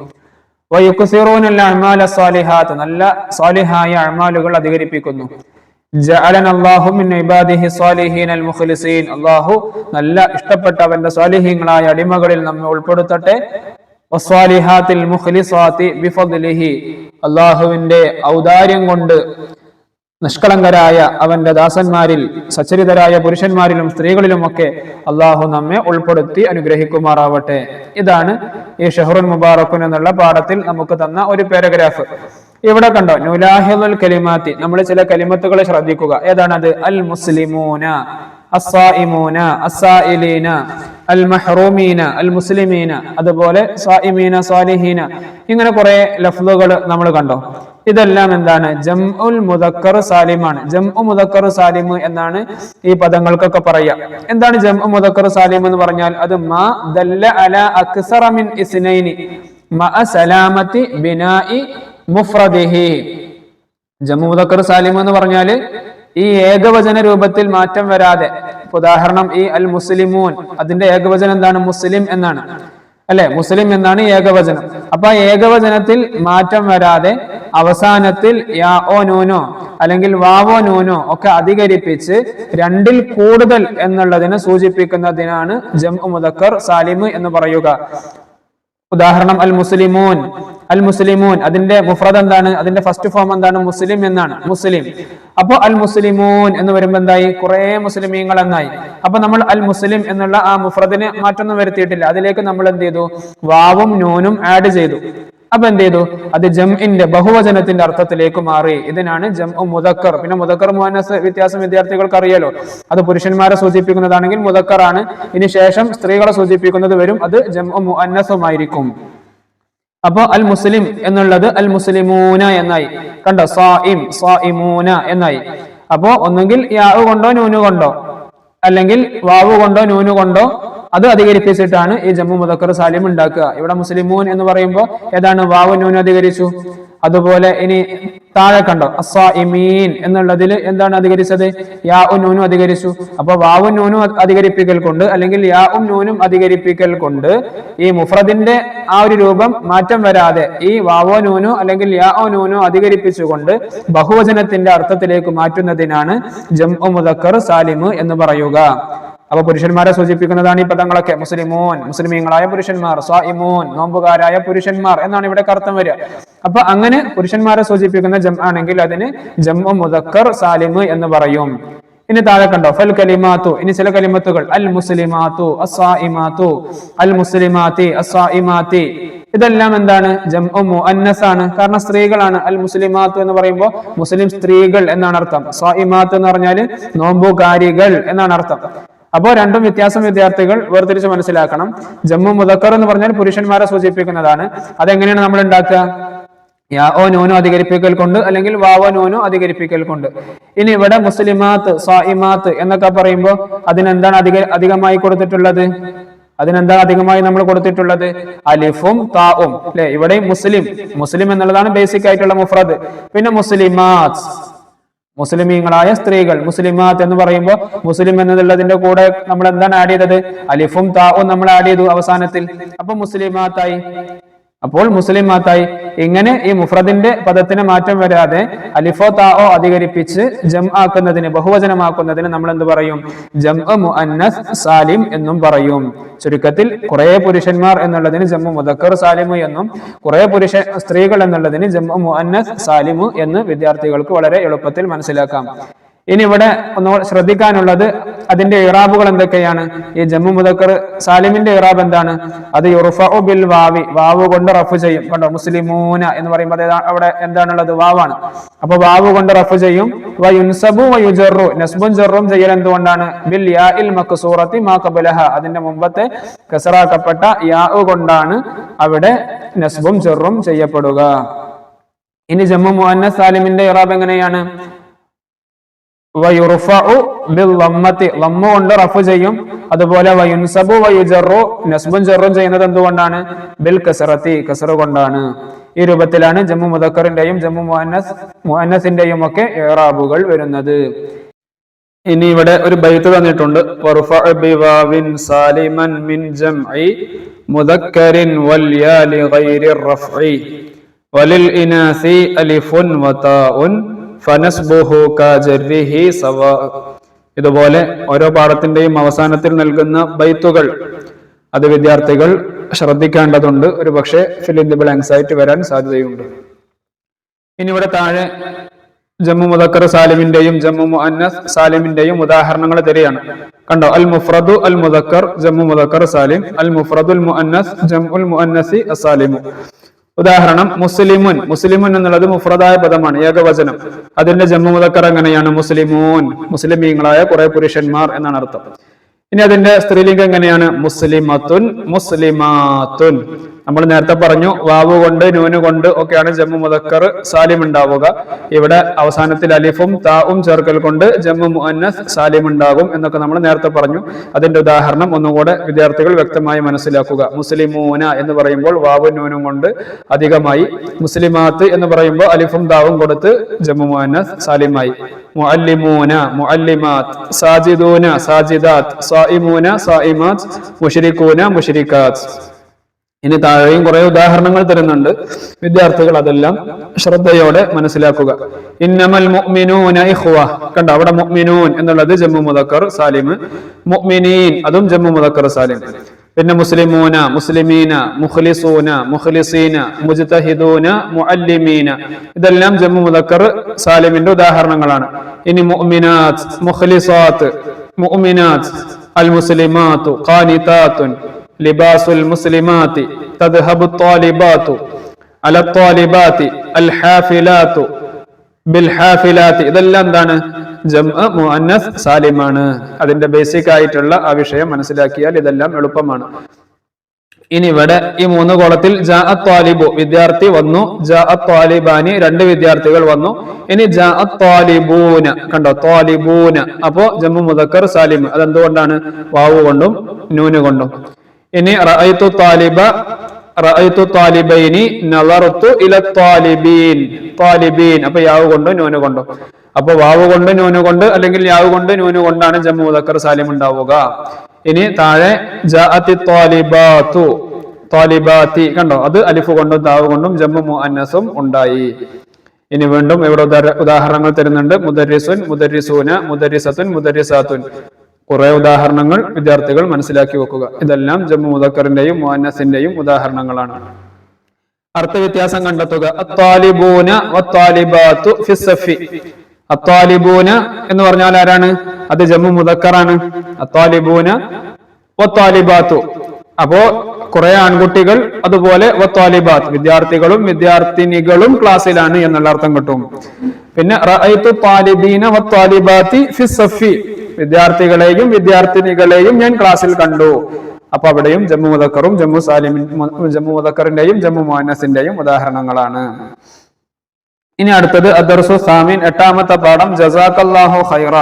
വയുക്സിറൂനൽ അഅമാല സ്വാലിഹാത്ത്, നല്ല സ്വാലിഹായ അഅമാലുകൾ അധികരിപ്പിക്കുന്നു. ജഅലന അല്ലാഹു മിൻ ഇബാദിഹി സ്വാലിഹീനൽ മുഖ്ലിസീൻ, അല്ലാഹു നല്ല ഇഷ്ടപ്പെട്ട അവന്റെ സ്വാലിഹീങ്ങളായ അടിമകളിൽ നമ്മെ ഉൾപ്പെടുത്തട്ടെ. വസ്വാലിഹാത്തിൽ മുഖ്ലിസാത്തി ബിഫദ്ലിഹി, അല്ലാഹുവിന്റെ ഔദാര്യം കൊണ്ട് നിഷ്കളങ്കരായ അവന്റെ ദാസന്മാരിൽ സച്ചരിതരായ പുരുഷന്മാരിലും സ്ത്രീകളിലുമൊക്കെ അള്ളാഹു നമ്മെ ഉൾപ്പെടുത്തി അനുഗ്രഹിക്കുമാറാവട്ടെ. ഇതാണ് ഈ ഷഹ്റുൻ മുബാറക്കുൻ എന്നുള്ള പാഠത്തിൽ നമുക്ക് തന്ന ഒരു പാരഗ്രാഫ്. ഇവിടെ കണ്ടോ, നുലാഹിദുൽ കലിമാത്തി, നമ്മൾ ചില കലിമത്തുകളെ ശ്രദ്ധിക്കുക. ഏതാണത്? അൽ മുസ്ലിമൂന, അസ്സായിമൂന, അസ്സായിലീന, അൽ മഹ്റൂമീന, അൽ മുസ്ലിമീന, അതുപോലെ സ്വായിമീന, സ്വാലിഹീന, ഇങ്ങനെ കുറെ ലഫ്ലുകൾ നമ്മൾ കണ്ടോ. ഇതെല്ലാം എന്താണ്? ജംഉൽ മുദക്കർ സാലിമാണ്. ജംഉ മുദക്കർ സാലിം എന്നാണ് ഈ പദങ്ങൾക്കൊക്കെ പറയാ. എന്താണ് ജംഉ മുദക്കർ സാലിം എന്ന് പറഞ്ഞാൽ? അത് മാ ദല്ല അലാ അക്സറ മിൻ ഇസ്നൈനി മഅ സലാമത്തി ബിനാഇ മുഫ്രദിഹി. ജംഉ മുദക്കർ സാലിം എന്ന് പറഞ്ഞാൽ ഈ ഏകവചന രൂപത്തിൽ മാറ്റം വരാതെ, ഉദാഹരണം ഈ അൽ മുസ്ലിമൂൻ, അതിന്റെ ഏകവചനം എന്താണ്? മുസ്ലിം എന്നാണ്, അല്ലെ? മുസ്ലിം എന്നാണ് ഏകവചനം. അപ്പൊ ആ ഏകവചനത്തിൽ മാറ്റം വരാതെ അവസാനത്തിൽ യാഓ നൂനോ അല്ലെങ്കിൽ വാവോ നൂനോ ഒക്കെ അധികരിപ്പിച്ച് രണ്ടിൽ കൂടുതൽ എന്നുള്ളതിനെ സൂചിപ്പിക്കുന്നതിനാണ് ജംഉ മുദക്കർ സാലിം എന്ന് പറയുക. ഉദാഹരണം അൽ മുസ്ലിമൂൻ, അൽ മുസ്ലിമൂൻ, അതിന്റെ മുഫ്രദ് എന്താണ്? അതിന്റെ ഫസ്റ്റ് ഫോം എന്താണ്? മുസ്ലിം എന്നാണ്, മുസ്ലിം. അപ്പൊ അൽ മുസ്ലിമൂൻ എന്ന് വരുമ്പോ എന്തായി? കുറെ മുസ്ലിമീങ്ങൾ എന്നായി. അപ്പൊ നമ്മൾ അൽ മുസ്ലിം എന്നുള്ള ആ മുഫ്രദിന് മാറ്റൊന്നും വരുത്തിയിട്ടില്ല, അതിലേക്ക് നമ്മൾ എന്ത് ചെയ്തു? വാവും നൂനും ആഡ് ചെയ്തു. അപ്പൊ എന്ത് ചെയ്തു? അത് ജംഇന്റെ ബഹുവചനത്തിന്റെ അർത്ഥത്തിലേക്ക് മാറി. ഇതിനാണ് ജംഉ മുദക്കർ. പിന്നെ മുദക്കർ മുഅന്നസ് വ്യത്യാസം വിദ്യാർത്ഥികൾക്ക് അറിയാലോ. അത് പുരുഷന്മാരെ സൂചിപ്പിക്കുന്നതാണെങ്കിൽ മുദക്കർ ആണ്, ഇനി ശേഷം സ്ത്രീകളെ സൂചിപ്പിക്കുന്നത് വരും, അത് ജംഉ മുഅന്നസുമായിരിക്കും. അപ്പൊ അൽ മുസ്ലിം എന്നുള്ളത് അൽ മുസ്ലിമൂന എന്നായി. കണ്ടോ? സായിം, സായിമൂന എന്നായി. അപ്പോ ഒന്നുകിൽ യാവ് കൊണ്ടോ നൂനു കൊണ്ടോ, അല്ലെങ്കിൽ വാവ് കൊണ്ടോ നൂനു കൊണ്ടോ അത് അധികരിപ്പിച്ചിട്ടാണ് ഈ ജംഉ മുദക്കർ സാലിം ഉണ്ടാക്കുക. ഇവിടെ മുസ്ലിമൂൻ എന്ന് പറയുമ്പോൾ ഏതാണ്? വാവ് നൂനു അധികരിച്ചു. അതുപോലെ ഇനി താഴെ കണ്ടോ, അസ്സായിമീൻ എന്നുള്ളതിൽ എന്താണ് അധികരിച്ചത്? യാ ഉ നൂനും അധികരിച്ചു. അപ്പൊ വാവും നൂനും അധികരിപ്പിക്കൽ കൊണ്ട്, അല്ലെങ്കിൽ യാ ഉം നൂനും അധികരിപ്പിക്കൽ കൊണ്ട് ഈ മുഫ്രദിന്റെ ആ ഒരു രൂപം മാറ്റം വരാതെ ഈ വാവോ നൂനോ അല്ലെങ്കിൽ യാ ഓ നൂനോ അധികരിപ്പിച്ചുകൊണ്ട് ബഹുവചനത്തിന്റെ അർത്ഥത്തിലേക്ക് മാറ്റുന്നതിനാണ് ജംഉ മുദക്കർ സാലിം എന്ന് പറയുക. അപ്പൊ പുരുഷന്മാരെ സൂചിപ്പിക്കുന്നതാണ് ഈ പദങ്ങളൊക്കെ. മുസ്ലിമൂൻ, മുസ്ലിമീങ്ങളായ പുരുഷന്മാർ, സ്വായിമൂൻ, നോമ്പുകാരായ പുരുഷന്മാർ എന്നാണ് ഇവിടെ അർത്ഥം വരിക. അപ്പൊ അങ്ങനെ പുരുഷന്മാരെ സൂചിപ്പിക്കുന്ന ജം ആണെങ്കിൽ അതിന് ജംഉ മുദക്കർ സാലിം എന്ന് പറയും. ഇനി താഴെ കണ്ടോ, ഫൽ കലിമാത്തു, ഇനി ചില കലിമത്തുകൾ. അൽ മുസ്ലിമാത്തു, അസ്സായിമാത്തു, അൽ മുസ്ലിമാത്തി, അസ്സായിമാത്തി, ഇതെല്ലാം എന്താണ്? ജംഉ മുഅന്നസ് ആണ്. കാരണം സ്ത്രീകളാണ്. അൽ മുസ്ലിമാത്ത് എന്ന് പറയുമ്പോൾ മുസ്ലിം സ്ത്രീകൾ എന്നാണ് അർത്ഥം. സ്വായിമാത്ത് എന്ന് പറഞ്ഞാൽ നോമ്പുകാരികൾ എന്നാണ് അർത്ഥം. അപ്പോൾ രണ്ടും വ്യത്യാസം വിദ്യാർത്ഥികൾ വേർതിരിച്ച് മനസ്സിലാക്കണം. ജംഉ മുദക്കർ എന്ന് പറഞ്ഞാൽ പുരുഷന്മാരെ സൂചിപ്പിക്കുന്നതാണ്. അതെങ്ങനെയാണ് നമ്മൾ ഉണ്ടാക്കുക? യാഓ നൂനോ അധികരിപ്പിക്കൽ കൊണ്ട്, അല്ലെങ്കിൽ വാവോ നൂനോ അധികരിപ്പിക്കൽ കൊണ്ട്. ഇനി ഇവിടെ മുസ്ലിമാത്ത്, സ്വായിമാത്ത് എന്നൊക്കെ പറയുമ്പോൾ അതിനെന്താണ് അധികമായി കൊടുത്തിട്ടുള്ളത്? അതിനെന്താ അധികമായി നമ്മൾ കൊടുത്തിട്ടുള്ളത്? അലിഫും താവും അല്ലെ? ഇവിടെ മുസ്ലിം എന്നുള്ളതാണ് ബേസിക് ആയിട്ടുള്ള മുഫ്രദ്. പിന്നെ മുസ്ലിമാത്ത്, മുസ്ലിമീങ്ങളായ സ്ത്രീകൾ. മുസ്ലിമാത്ത് എന്ന് പറയുമ്പോൾ മുസ്ലിം എന്നുള്ളതിന്റെ കൂടെ നമ്മൾ എന്താണ് ആഡ് ചെയ്തത്? അലിഫും താവും നമ്മൾ ആഡ് ചെയ്തു അവസാനത്തിൽ. അപ്പൊ മുസ്ലിമാത്തായി. അപ്പോൾ മുസ്ലിമാത്തായി. ഇങ്ങനെ ഈ മുഫ്രദിന്റെ പദത്തിന് മാറ്റം വരാതെ അലിഫോ താओ അധികരിപ്പിച്ച് ജം ആക്കുന്നതിന്, ബഹുവചനമാക്കുന്നതിന് നമ്മൾ എന്ത് പറയും? ജംഉ മുഅന്നസ് സാലിം എന്നും പറയും. ചുരുക്കത്തിൽ കുറെ പുരുഷന്മാർ എന്നുള്ളതിന് ജംഉ മുദക്കർ സാലിമു എന്നും, കുറെ സ്ത്രീകൾ എന്നുള്ളതിന് ജംഉ മുഅന്നസ് സാലിമു എന്ന് വിദ്യാർത്ഥികൾക്ക് വളരെ എളുപ്പത്തിൽ മനസ്സിലാക്കാം. ഇനി ഇവിടെ ഒന്ന് ശ്രദ്ധിക്കാനുള്ളത് അതിന്റെ ഇറാബുകൾ എന്തൊക്കെയാണ്? ഈ ജംഉ മുദക്കർ സാലിമിന്റെ ഇറാബ് എന്താണ്? അത് യുർഫഉ ബിൽ വാവി, വാവ് കൊണ്ട് റഫ് ചെയ്യും. കണ്ടോ, മുസ്ലിമൂന എന്ന് പറയുമ്പോൾ അവിടെ എന്താണുള്ളത്? വാവാണ്. അപ്പൊ വാവ് കൊണ്ട് റഫ് ചെയ്യും. വയുൻസബു വയുജറു, നസ്ബുൻ ജറും ചെയ്യൽ എന്തുകൊണ്ടാണ്? ബിൽ യാഇൽ മക്സൂറത്തി മാ ഖബലഹ, അതിന്റെ മുമ്പത്തെ കസറാക്കപ്പെട്ട യാ കൊണ്ടാണ് അവിടെ നസ്ബും ജറും ചെയ്യപ്പെടുക. ഇനി ജംഉ മുഅന്നസ് സാലിമിന്റെ ഇറാബ് എങ്ങനെയാണ്? വയുർഫഉ ബിൽ ലമ്മത്തി, ലമ്മ കൊണ്ട് റഫ് ചെയ്യും. അതുപോലെ വയുൻസബു വയുജറു, നസ്ബുൻ ജറും ചെയ്യുന്നത് എന്തുകൊണ്ടാണ്? ബിൽ കസറത്തി, കസറ കൊണ്ടാണ്. ഈ രൂപത്തിലാണ് ജംഉ മുദക്കറിന്റെയും ജംഉ മുഅന്നസിന്റെയും ഒക്കെ ഇറാബുകൾ വരുന്നത്. ഇനി ഇവിടെ ഒരു ബൈത്ത് തന്നിട്ടുണ്ട്. വർഫഉ ബിവാവിൻ സാലിമൻ മിൻ ജംഇ മുദക്കറിൻ വൽ യാ ലിഗൈരി റഫഇ വലിൽ ഇനാസി അലിഫുൻ വതാഉൻ ഫനസ്ബുഹു കജർരിഹി സവാ. ഇതുപോലെ ഓരോ പാഠത്തിന്റെയും അവസാനത്തിൽ നൽകുന്ന ബൈത്തുകൾ അത് വിദ്യാർത്ഥികൾ ശ്രദ്ധിക്കേണ്ടതുണ്ട്. ഒരു പക്ഷേ ഫിൽ ഇൻ ദി ബ്ലാങ്ക്സ് ആയിട്ട് വരാൻ സാധ്യതയുണ്ട്. ഇനി ഇവിടെ താഴെ ജംഉ മുദക്കർ സാലിമിന്റെയും ജംഉ മുഅന്നസ് സാലിമിന്റെയും ഉദാഹരണങ്ങൾ തരികയാണ്. കണ്ടോ, അൽ മുഫ്രദു അൽ മുദക്കർ ജംഉ മുദക്കർ സാലിം, അൽ മുഫ്രദുൽ മുഅന്നസ് ജംഉൽ മുഅന്നസി അസാലിമു. ഉദാഹരണം, മുസ്ലിമുൻ. മുസ്ലിമുൻ എന്നുള്ളത് മുഫ്രദായ പദമാണ്, ഏകവചനം. അതിന്റെ ജംഉ മുദക്കർ എങ്ങനെയാണ്? മുസ്ലിമൂൻ, മുസ്ലിമീങ്ങളായ കുറെ പുരുഷന്മാർ എന്നാണ് അർത്ഥം. ഇനി അതിന്റെ സ്ത്രീലിംഗം എങ്ങനെയാണ്? മുസ്ലിമത്തുൻ, മുസ്ലിമാത്തുൻ. നമ്മൾ നേരത്തെ പറഞ്ഞു വാവ് കൊണ്ട് നൂന് കൊണ്ട് ഒക്കെയാണ് ജംഉ മുദക്കർ സാലിം ഉണ്ടാവുക. ഇവിടെ അവസാനത്തിൽ അലിഫും താവും ചേർക്കൽ കൊണ്ട് ജംഉ മുഅന്നസ് സാലിം ഉണ്ടാകും എന്നൊക്കെ നമ്മൾ നേരത്തെ പറഞ്ഞു. അതിന്റെ ഉദാഹരണം ഒന്നുകൂടെ വിദ്യാർത്ഥികൾ വ്യക്തമായി മനസ്സിലാക്കുക. മുസ്ലിമൂന എന്ന് പറയുമ്പോൾ വാവും നൂനും കൊണ്ട് അധികമായി. മുസ്ലിമാത്ത് എന്ന് പറയുമ്പോൾ അലിഫും താവും കൊടുത്ത് ജംഉ മുഅന്നസ് സാലിമായി. മുഅല്ലിമൂന, മുഅല്ലിമാത്ത്, സാജിദൂന, സാജിദാത്ത്, സായിമൂന, സായിമാത്ത്, മുശ്രികൂന, മുശ്രികാത്ത്. ഇനി താഴെയും കുറെ ഉദാഹരണങ്ങൾ തരുന്നുണ്ട്. വിദ്യാർത്ഥികൾ അതെല്ലാം ശ്രദ്ധയോടെ മനസ്സിലാക്കുക. ഇന്നമൽ മുഅ്മിനൂന ഇഖ്വ. കണ്ടോ, അവിടെ മുഅ്മിനൂൻ എന്നുള്ളത് ജംഉ മുദക്കർ സാലിം, മുഅ്മിനീൻ അതും ജംഉ മുദക്കർ സാലിം. പിന്നെ മുസ്ലിമൂന, മുസ്ലിമീന, മുഖ്ലിസൂന, മുഖ്ലിസീന, മുജ്തഹിദൂന, മുഅല്ലിമീന. ഇതെല്ലാം ജംഉ മുദക്കർ സാലിമിന്റെ ഉദാഹരണങ്ങളാണ്. ഇനി മുഅ്മിനാത്ത്, മുഖ്ലിസാത്ത്, മുഅ്മിനാത്ത്, അൽ മുസ്ലിമാത്തു, ഖാനിതാത്തുൻ, ലിബാസുൽ മുസ്ലിമാത്തി, തദ്ഹബു ത്വാലിബാത്തു, അല ത്വാലിബാത്തി, അൽ ഹാഫിലാത്തു, ബിൽ ഹാഫിലാത്തി. ഇതെല്ലാം എന്താണ്? ജംഉ മുഅന്നസ് സാലിമാണ്. അതിന്റെ ബേസിക് ആയിട്ടുള്ള ആ വിഷയം മനസ്സിലാക്കിയാൽ ഇതെല്ലാം എളുപ്പമാണ്. ഇനി ഇവിടെ ഈ 3 കോളത്തിൽ ജാഅ ത്വാലിബു, വിദ്യാർത്ഥി വന്നു. ജാഅ ത്വാലിബാനി, 2 വിദ്യാർത്ഥികൾ വന്നു. ഇനി ജാഅ ത്വാലിബൂന. കണ്ടോ, ത്വാലിബൂന. അപ്പോ ജംഉ മുദക്കർ സാലിം. അതെന്തുകൊണ്ടാണ്? വാവ് കൊണ്ടും നൂന് കൊണ്ടും. ഇനി റഅയ്തു ത്വാലിബ, റഅയ്തു ത്വാലിബൈനി, നളർതു ഇല ത്വാലിബീൻ, ത്വാലിബീൻ. അപ്പൊ യാവ് കൊണ്ടും നൂന് കൊണ്ടും. അപ്പൊ വാവ് കൊണ്ട് നൂന് കൊണ്ട് അല്ലെങ്കിൽ യാവ് കൊണ്ട് നൂന് കൊണ്ടാണ് ജംഉ മുദക്കർ സാലിം ഉണ്ടാവുക. ഇനി താഴെ ജാഅത്തി ത്വാലിബാത്തു, ത്വാലിബാത്തി. കണ്ടോ, അത് അലിഫ് കൊണ്ടും താവ് കൊണ്ടും ജംഉ മുഅന്നസും ഉണ്ടായി. ഇനി വീണ്ടും ഇവിടെ ഉദാഹരണങ്ങൾ തരുന്നുണ്ട്. മുദർരിസുൻ, മുദർരിസൂന, മുദർരിസത്തുൻ, മുദർരിസാത്തുൻ. കുറെ ഉദാഹരണങ്ങൾ വിദ്യാർത്ഥികൾ മനസ്സിലാക്കി വെക്കുക. ഇതെല്ലാം ജംഉ മുദക്കറിന്റെയും മുഅന്നസിന്റെയും ഉദാഹരണങ്ങളാണ്. അർത്ഥവ്യത്യാസം കണ്ടെത്തുക. അത്വാലിബൂന വത്വാലിബാത്തു ഫിസ്സഫി. അത്വാലിബൂന എന്ന് പറഞ്ഞാൽ ആരാണ്? അത് ജംഉ മുദക്കറാണ്. അത്വാലിബൂന വത്വാലിബാത്തു. അപ്പോ കുറെ ആൺകുട്ടികൾ, അതുപോലെ വത്വാലിബാത്ത് വിദ്യാർത്ഥികളും വിദ്യാർത്ഥിനികളും ക്ലാസ്സിലാണ് എന്നുള്ള അർത്ഥം കിട്ടും. പിന്നെ റഅയ്തു ത്വാലിബീന വത്വാലിബാത്തി ഫിസ്സഫി വിദ്യാർത്ഥികളെയും വിദ്യാർത്ഥിനികളെയും ഞാൻ ക്ലാസ്സിൽ കണ്ടു. അപ്പൊ അവിടെയും ജമ്മു മുദക്കറും ജമ്മു മുദക്കറിന്റെയും ജമ്മു മുഅന്നസിന്റെയും ഉദാഹരണങ്ങളാണ്. ഇനി അടുത്തത് അദ്ദർസു സാമിൻ, എട്ടാമത്തെ പാഠം ജസാക്കല്ലാഹു ഖൈറ.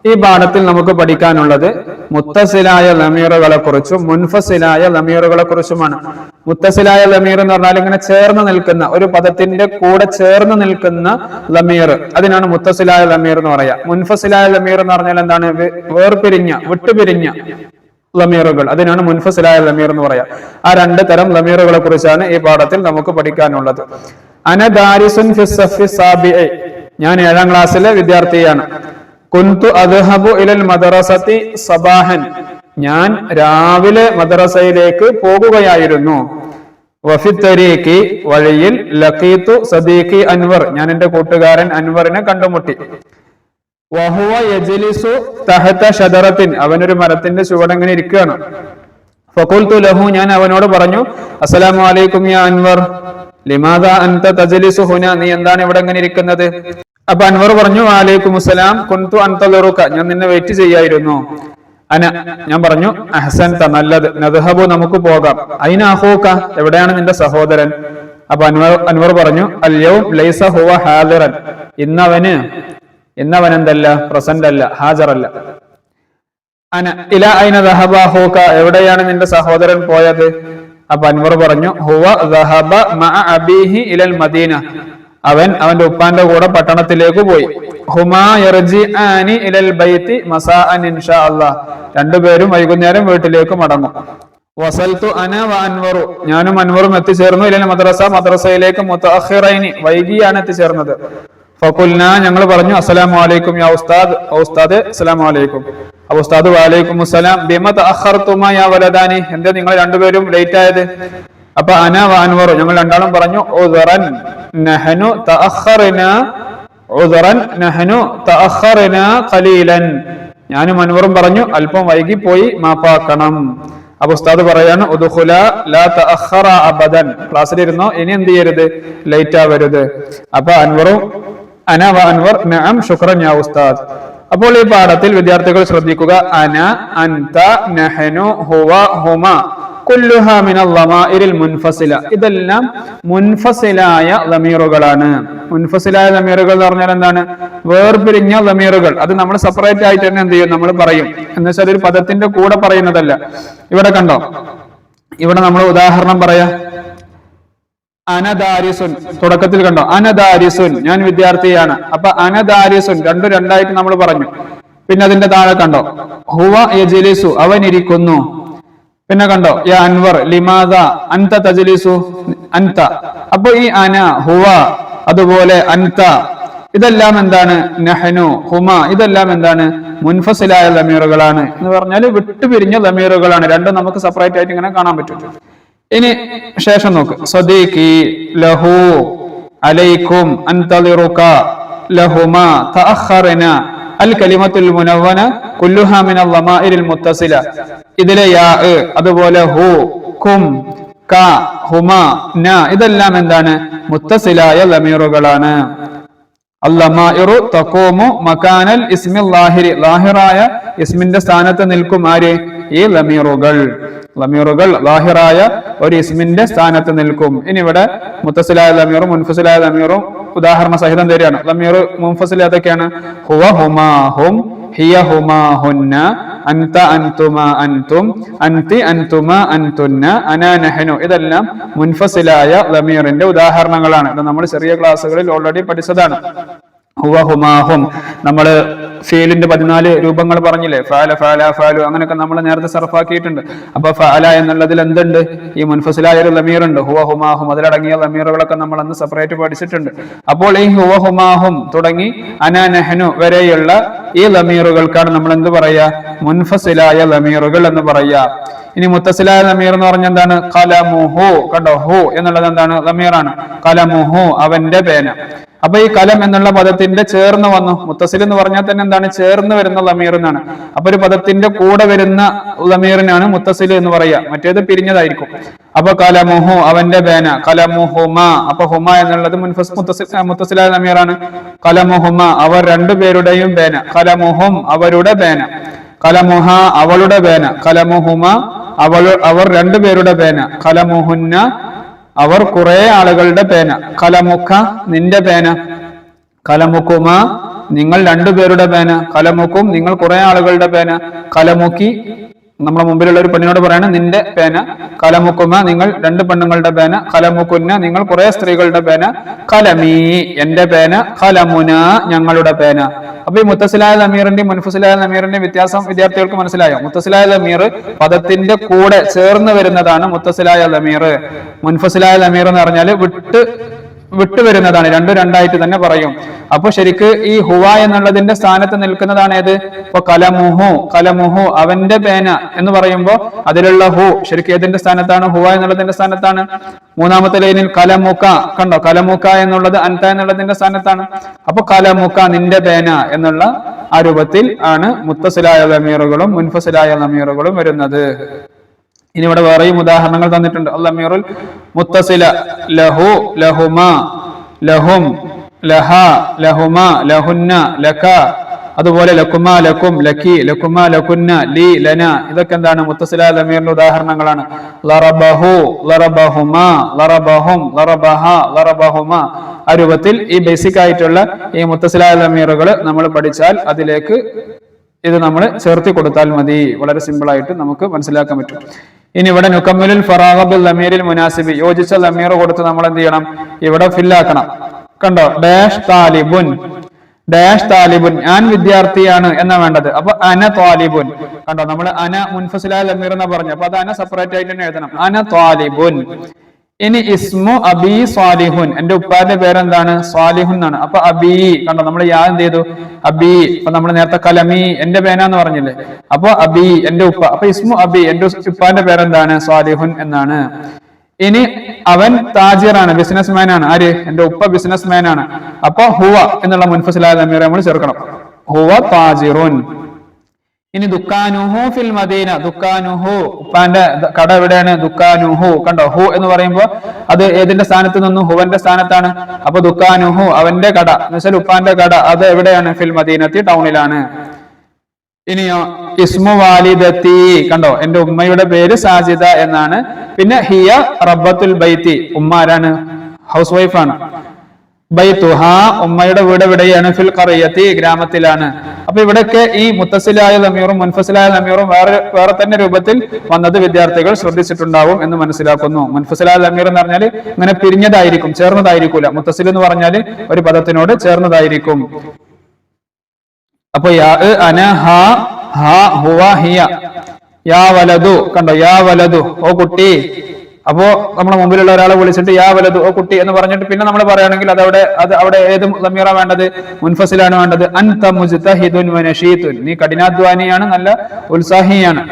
ഈ പാഠത്തിൽ നമുക്ക് പഠിക്കാനുള്ളത് മുത്തസിലായ ലമീറുകളെ കുറിച്ചും മുൻഫസിലായ ലമീറുകളെ കുറിച്ചുമാണ്. മുത്തസിലായ ലമീർ എന്ന് പറഞ്ഞാൽ ഇങ്ങനെ ചേർന്ന് നിൽക്കുന്ന ഒരു പദത്തിന്റെ കൂടെ ചേർന്ന് നിൽക്കുന്ന ലമീർ, അതിനാണ് മുത്തസിലായ ലമീർ എന്ന് പറയാ. മുൻഫസിലായ ലമീർ എന്ന് പറഞ്ഞാൽ എന്താണ്? വേർപിരിഞ്ഞ വിട്ടുപിരിഞ്ഞ ലമീറുകൾ, അതിനാണ് മുൻഫസിലായ ലമീർ എന്ന് പറയാ. ആ രണ്ട് തരം ലമീറുകളെ കുറിച്ചാണ് ഈ പാഠത്തിൽ നമുക്ക് പഠിക്കാനുള്ളത്. അന ദാരിസുൻ ഫിസ്സഫി സാബിഇ, ഞാൻ 7ാം ക്ലാസ്സിലെ വിദ്യാർത്ഥിയാണ്. കുന്തു അദ്ഹബു ഇലൽ മദ്റസതി സബാഹൻ, ഞാൻ രാവിലെ മദ്രസയിലേക്ക് പോകുകയായിരുന്നു. വഫി തരീഖി, വഴിയിൽ ലഖീതു സദീഖി അൻവർ, ഞാൻ എന്റെ കൂട്ടുകാരൻ അൻവറിനെ കണ്ടുമുട്ടി. വഹുവ യജ്ലിസു തഹത ഷജറത്തിൻ, അവനൊരു മരത്തിന്റെ ചുവടെങ്ങനെ ഇരിക്കുകയാണ്. ഫഖുൽതു ലഹു, ഞാൻ അവനോട് പറഞ്ഞു, അസ്സലാമു അലൈക്കും യാ അൻവർ, ലിമാദാ അൻത തജ്ലിസു ഹുന, നീ എന്താണ് ഇവിടെ ഇങ്ങനെ ഇരിക്കുന്നത്? അപ്പൊ അൻവർ പറഞ്ഞു, വഅലൈക്കും അസ്സലാം കുന്തു അൻതളിറുക, ഞാൻ നിന്നെ വെയിറ്റ് ചെയ്യായിരുന്നു. അന, ഞാൻ പറഞ്ഞു, അഹ്സൻത, നല്ലത്, നദ്ഹബു, നമുക്ക് പോകാം. അയിന അഖൂക, എവിടെയാണ് നിന്റെ സഹോദരൻ? അപ്പൊ അൻവർ പറഞ്ഞു, അൽ യൗം ലൈസ ഹുവ ഹാദിറൻ, ഇന്നവൻ എന്തല്ല, പ്രസന്റ് അല്ല, ഹാജറല്ല. അന ഇല ഐന ദഹബ അഖൂക, എവിടെയാണ് നിന്റെ സഹോദരൻ പോയത്? അപ്പൊ അൻവർ പറഞ്ഞു, ഹുവ ദഹബ മഅ അബീഹി ഇലൽ മദീന, അവൻ അവന്റെ ഉപ്പാന്റെ കൂടെ പട്ടണത്തിലേക്ക് പോയി. ഹുമാ യർജിആനി ഇലൽ ബൈത്തി മസാഅൻ ഇൻഷാ അല്ലാഹ്, രണ്ടുപേരും വൈകുന്നേരം വീട്ടിലേക്ക് മടങ്ങും. വസൽതു അന വ അൻവറു, ഞാനും അൻവറും എത്തിച്ചേർന്നു. ഇലൽ മദ്രസ, മദ്രസയിലേക്ക് മുതഅഖിറൈനി, വൈകിയാണ് എത്തിച്ചേർന്നത്. ഫഖുൽന, ഞങ്ങൾ പറഞ്ഞു, അസ്സലാമു അലൈക്കും യാ ഉസ്താദ്, ഉസ്താദ് അസ്സലാമു അലൈക്കും. അപ്പൊ ഉസ്താദ് വഅലൈക്കും അസ്സലാം, ബിമ തഅഖർതുമാ യാ വലദാനി, എന്താ നിങ്ങൾ രണ്ടുപേരും ലേറ്റ് ആയത്? അപ്പൊ അന വ അൻവർ, ഞങ്ങൾ രണ്ടാളും പറഞ്ഞു, ഉദ്റൻ നഹ്നു തഅഖർനാ ഖലീലൻ, ഞാനും അൻവറും പറഞ്ഞു, അല്പം വൈകിപ്പോയി, മാപ്പാക്കണം. അപ്പൊ ഉസ്താദ് പറയാണ്, ഉദ്ഖുല ലാ തഅഖറ അബദൻ, ക്ലാസ്സിലിരുന്നോ, ഇനി എന്ത് ചെയ്യരുത്, ലേറ്റ് ആവരുത്. അപ്പൊ അൻവറും അന വ അൻവർ നഅം ശുക്രൻ യാ ഉസ്താദ്. അപ്പോൾ ഈ പാഠത്തിൽ വിദ്യാർത്ഥികൾ ശ്രദ്ധിക്കുക, അന, അൻത, നഹ്നു, ഹുവ, ഹുമ കുല്ലുഹാ മിനൽ ലമാഇരിൽ മുൻഫസില, ഇതെല്ലാം മുൻഫസിലായ ലമീറുകളാണ്. മുൻഫസിലായ ലമീറുകൾ എന്ന് പറഞ്ഞാൽ എന്താണ്? വേർപിരിഞ്ഞ ലമീറുകൾ. അത് നമ്മൾ സെപ്പറേറ്റ് ആയിട്ട് തന്നെ എന്ത് ചെയ്യും, നമ്മൾ പറയും. എന്ന് വെച്ചാൽ ഒരു പദത്തിന്റെ കൂടെ പറയുന്നതല്ല. ഇവിടെ കണ്ടോ, ഇവിടെ നമ്മൾ ഉദാഹരണം പറയാ, അനദാരിസുൻ, തുടക്കത്തിൽ കണ്ടോ, അനദാരിസുൻ, ഞാൻ വിദ്യാർത്ഥിയാണ്. അപ്പൊ അനദാരിസുൻ രണ്ടായിട്ട് നമ്മൾ പറഞ്ഞു. പിന്നെ അതിന്റെ താഴെ കണ്ടോ, ഹുവ യജ്ലിസു, അവൻ ഇരിക്കുന്നു. പിന്നെ കണ്ടോ, യാ അൻവർ ലിമാദ അൻത തജ്ലിസു, അൻത. അപ്പൊ ഈ അന, ഹുവ, അതുപോലെ അൻത, ഇതെല്ലാം എന്താണ്? നഹ്നു, ഹുമ, ഇതെല്ലാം എന്താണ്? മുൻഫസിലായ ലമീറുകളാണ്. എന്ന് പറഞ്ഞാൽ വിട്ടുപിരിഞ്ഞ ലമീറുകളാണ്. രണ്ടും നമുക്ക് സെപ്പറേറ്റ് ആയിട്ട് ഇങ്ങനെ കാണാൻ പറ്റും. ഇനി ശേഷം നോക്ക്, സദീഖി, ലഹു, അലൈക്കും, അൻതളിറുക, ലഹുമ, തഅഖർന, അൽ കലിമത്തുൽ മുനവ്വന കുല്ലുഹാ മിനൽ ലമാഇരിൽ മുത്തസില. ഇതിലെ യാ, അതുപോലെ ഹു, കും, ക, ഹുമ, ന, ഇതെല്ലാം എന്താണ്? മുത്തസിലായ ലമീറുകളാണ്. അല്ലമാഇറു തഖൂമു മകാനൽ ഇസ്മിൽ ലാഹിരി, ലാഹിറായ ഇസ്മിന്റെ സ്ഥാനത്ത് നിൽക്കും ആര്? ഈ ലമീറുകൾ. ലമീറുകൾ ലാഹിറായ ഒരു ഇസ്മിന്റെ സ്ഥാനത്ത് നിൽക്കും. ഇനി ഇവിടെ മുത്തസിലായ ലമീറും മുൻഫസിലായ ലമീറും ഉദാഹരണ സഹിതം തരികയാണ്. ലമീർ മുൻഫസിൽ ഏതൊക്കെയാണ്? ഹുവ, ഹുമാ, ഹും, ഹിയ, ഹുമാ, ഹുന്ന, അൻത, അൻതുമാ, അൻതും, അൻതി, അൻതുമാ, അൻതുന്ന, അന, നഹ്നു. ഇതെല്ലാം മുൻഫസിലായ ലമീറിന്റെ ഉദാഹരണങ്ങളാണ്. ഇത് നമ്മൾ ചെറിയ ക്ലാസ്സുകളിൽ ഓൾറെഡി പഠിച്ചതാണ്. ഹുവ, ഹുമാ, ഹും. നമ്മള് ഫീലിന്റെ 14 രൂപങ്ങൾ പറഞ്ഞില്ലേ? ഫഅല, ഫഅല, ഫഅലു, അങ്ങനെയൊക്കെ നമ്മൾ നേരത്തെ സർഫാക്കിയിട്ടുണ്ട്. അപ്പൊ ഫഅല എന്നുള്ളതിൽ എന്തുണ്ട്? ഈ മുൻഫസിലായ ഒരു ലമീർ ഉണ്ട്. ഹുവ, ഹുമാ, ഹും, അതിലടങ്ങിയ ലമീറുകളൊക്കെ നമ്മൾ അന്ന് സെപ്പറേറ്റ് പഠിച്ചിട്ടുണ്ട്. അപ്പോൾ ഈ ഹുവ, ഹുമാ, ഹും തുടങ്ങി അന, നഹ്നു വരെയുള്ള ഈ ലമീറുകൾക്കാണ് നമ്മൾ എന്ത് പറയാ? മുൻഫസിലായ ലമീറുകൾ എന്ന് പറയാ. ഇനി മുത്തസിലായ ലമീർ എന്ന് പറഞ്ഞ എന്താണ്? ഖലമുഹു. കണ്ടോ, ഹു എന്നുള്ളത് എന്താണ്? ലമീറാണ്. ഖലമുഹു, അവന്റെ പേന. അപ്പൊ ഈ കലം എന്നുള്ള പദത്തിന്റെ ചേർന്ന് വന്നു. മുത്തസിൽ എന്ന് പറഞ്ഞാൽ തന്നെ എന്താണ്? ചേർന്ന് വരുന്ന ലമീർ എന്നാണ്. അപ്പൊ ഒരു പദത്തിന്റെ കൂടെ വരുന്ന ലമീറിനാണ് മുത്തസിൽ എന്ന് പറയുക, മറ്റേത് പിരിഞ്ഞതായിരിക്കും. അപ്പൊ കലമുഹു, അവന്റെ പേന. കലമുഹുമ, അപ്പൊ ഹുമ എന്നുള്ളത് മുത്തസിലായ ലമീറാണ്. കലമുഹുമ, അവർ രണ്ടുപേരുടെയും പേന. കലമുഹും, അവരുടെ പേന. കലമുഹ, അവളുടെ പേന. കലമുഹുമ, അവർ രണ്ടുപേരുടെ പേന. കലമുഹുന്ന, അവർ കുറെ ആളുകളുടെ പേന. കലമുഖ, നിന്റെ പേന. കലമുക്കുമ, നിങ്ങൾ രണ്ടുപേരുടെ പേന. കലമുക്കും, നിങ്ങൾ കുറെ ആളുകളുടെ പേന. കലമുക്കി, നമ്മളെ മുമ്പിലുള്ള ഒരു പെണ്ണിനോട് പറയാണ് നിന്റെ പേന. കലമുക്കുമ, നിങ്ങൾ രണ്ട് പെണ്ണുങ്ങളുടെ പേന. കലമുക്കുന്ന, നിങ്ങൾ കുറെ സ്ത്രീകളുടെ പേന. കലമീ, എന്റെ പേന. കലമുന, ഞങ്ങളുടെ പേന. അപ്പൊ ഈ മുത്തസിലായ ലമീറിന്റെയും മുൻഫസിലായ ലമീറിന്റെയും വ്യത്യാസം വിദ്യാർത്ഥികൾക്ക് മനസ്സിലായോ? മുത്തസിലായ ലമീർ പദത്തിന്റെ കൂടെ ചേർന്ന് വരുന്നതാണ് മുത്തസിലായ ലമീർ. മുൻഫസിലായ ലമീർ എന്ന് പറഞ്ഞാൽ വിട്ടുവരുന്നതാണ്. രണ്ടും രണ്ടായിട്ട് തന്നെ പറയും. അപ്പൊ ശരിക്ക് ഈ ഹുവ എന്നുള്ളതിന്റെ സ്ഥാനത്ത് നിൽക്കുന്നതാണ് ഏത്? ഇപ്പൊ കലമുഹു, അവന്റെ പേന എന്ന് പറയുമ്പോ അതിലുള്ള ഹു ശരിക്കും ഏതിന്റെ സ്ഥാനത്താണ്? ഹുവ എന്നുള്ളതിന്റെ സ്ഥാനത്താണ്. മൂന്നാമത്തെ ലൈനിൽ കലമുക്ക, കണ്ടോ, കലമുക്ക എന്നുള്ളത് അൻത എന്നുള്ളതിന്റെ സ്ഥാനത്താണ്. അപ്പൊ കലമുക്ക, നിന്റെ പേന എന്നുള്ള ആ രൂപത്തിൽ ആണ് മുത്തസിലായ ലമീറുകളും മുൻഫസിലായ ലമീറുകളും വരുന്നത്. ഇനി ഇവിടെ വേറെയും ഉദാഹരണങ്ങൾ തന്നിട്ടുണ്ട്. ലമീറുൽ മുത്തസില, ലഹു, ലഹുമ, ലഹും, ലഹ, ലഹുമ, ലഹുന്ന, ലക. അതുപോലെ ലക്കുമ, ലക്കും, ലക്കി, ലക്കുമ, ലക്കുന്ന, ലി, ലന. ഇതൊക്കെ എന്താണ്? മുത്തസില ലമീറിന്റെ ഉദാഹരണങ്ങളാണ്. ലറബഹു, ലറബഹുമ, ലറബഹും, ലറബഹ, ലറബഹുമ. ആ രൂപത്തിൽ ഈ ബേസിക് ആയിട്ടുള്ള ഈ മുത്തസില ലമീറുകൾ നമ്മൾ പഠിച്ചാൽ അതിലേക്ക് ഇത് നമ്മൾ ചേർത്തി കൊടുത്താൽ മതി. വളരെ സിമ്പിൾ ആയിട്ട് നമുക്ക് മനസ്സിലാക്കാൻ പറ്റും. ഇനി ഇവിടെ നുക്കമ്മിലുൽ ഫറാഗ ബിൽ ലമീരിൽ മുനാസിബി, യോജിച്ച ലമീർ കൊടുത്ത് നമ്മൾ എന്ത് ചെയ്യണം? ഇവിടെ ഫില്ലാക്കണം. കണ്ടോ, ഡാഷ് താലിബുൻ, ഡാഷ് താലിബുൻ, ഞാൻ വിദ്യാർത്ഥിയാണ് എന്നാ വേണ്ടത്. അപ്പൊ അന താലിബുൻ. കണ്ടോ, നമ്മൾ അന മുൻഫസിലായ ലമീർ എന്നാ പറഞ്ഞു. അപ്പൊ അത് അന സെപ്പറേറ്റ് ആയിട്ട് തന്നെ എഴുതണം. അന താലിബുൻ. ഇനി ഇസ്മു അബി സ്വാലിഹുൻ, എന്റെ ഉപ്പാന്റെ പേരെന്താണ്? സ്വാലിഹുൻ എന്നാണ്. അപ്പൊ അബി, കണ്ടോ, നമ്മൾ യാ എന്ത് ചെയ്തു? അബി. അപ്പൊ നമ്മൾ നേരത്തെ കലമി, എന്റെ പേന എന്ന് പറഞ്ഞില്ലേ? അപ്പൊ അബി, എന്റെ ഉപ്പ. അപ്പൊ ഇസ്മു അബി, എന്റെ ഉപ്പാന്റെ പേരെന്താണ്? സ്വാലിഹുൻ എന്നാണ്. ഇനി അവൻ താജിറാണ്, ബിസിനസ്മാൻ ആണ്. ആര്? എന്റെ ഉപ്പ ബിസിനസ്മാൻ ആണ്. അപ്പൊ ഹുവ എന്നുള്ള മുൻഫസിലായ ലമീർ നമ്മൾ ചേർക്കണം. ഹുവ താജിറുൻ. ഇനി ദുക്കാനുഹു ഫിൽ മദീന, ദുക്കാനുഹു, ഉപ്പാന്റെ കട എവിടെയാണ്? ദുക്കാനുഹു. കണ്ടോ, ഹു എന്ന് പറയുമ്പോ അത് ഏതിന്റെ സ്ഥാനത്ത് നിന്നും? ഹുവന്റെ സ്ഥാനത്താണ്. അപ്പൊ ദുക്കാനുഹു, അവന്റെ കട എന്ന് വെച്ചാൽ ഉപ്പാന്റെ കട, അത് എവിടെയാണ്? ഫിൽ മദീനത്തി, ടൗണിലാണ്. ഇനിയോ ഇസ്മു വാലിദത്തി, കണ്ടോ, എന്റെ ഉമ്മയുടെ പേര് സാജിദ എന്നാണ്. പിന്നെ ഹിയ റബ്ബത്തുൽ ബൈത്തി, ഉമ്മ ആരാണ്? ഹൗസ് വൈഫാണ്. ബൈതുഹ, ഉമ്മയുടെ വീട് എവിടെയാണ്? ഫിൽ ഖറിയത്തി, ഗ്രാമത്തിലാണ്. അപ്പൊ ഇവിടെയൊക്കെ ഈ മുത്തസിലായ ലമീറും മുൻഫസിലായ ലമീറും വേറെ തന്നെ രൂപത്തിൽ വന്നത് വിദ്യാർത്ഥികൾ ശ്രദ്ധിച്ചിട്ടുണ്ടാവും എന്ന് മനസ്സിലാക്കുന്നു. മുൻഫസിലായ ലമീർ എന്ന് പറഞ്ഞാൽ ഇങ്ങനെ പിരിഞ്ഞതായിരിക്കും, ചേർന്നതായിരിക്കൂല. മുത്തസിൽ എന്ന് പറഞ്ഞാൽ ഒരു പദത്തിനോട് ചേർന്നതായിരിക്കും. അപ്പൊ യാ, അന, ഹ, ഹുവ, ഹിയ. യാ വലതു, കണ്ടോ, യാ വലതു, ഓ കുട്ടി. അപ്പോ നമ്മളെ മുമ്പിലുള്ള ഒരാളെ വിളിച്ചിട്ട് യാ വലതു, ഓ കുട്ടി എന്ന് പറഞ്ഞിട്ട് പിന്നെ നമ്മൾ പറയുകയാണെങ്കിൽ അവിടെ ഏത് ലമീറ വേണ്ടത്? മുൻഫസിലാണ് വേണ്ടത്. അൻത മുജ്തഹിദുൻ വനശീതുൻ, നീ കഠിനാധ്വാനിയാണ്, നല്ല ഉത്സാഹിയാണ്.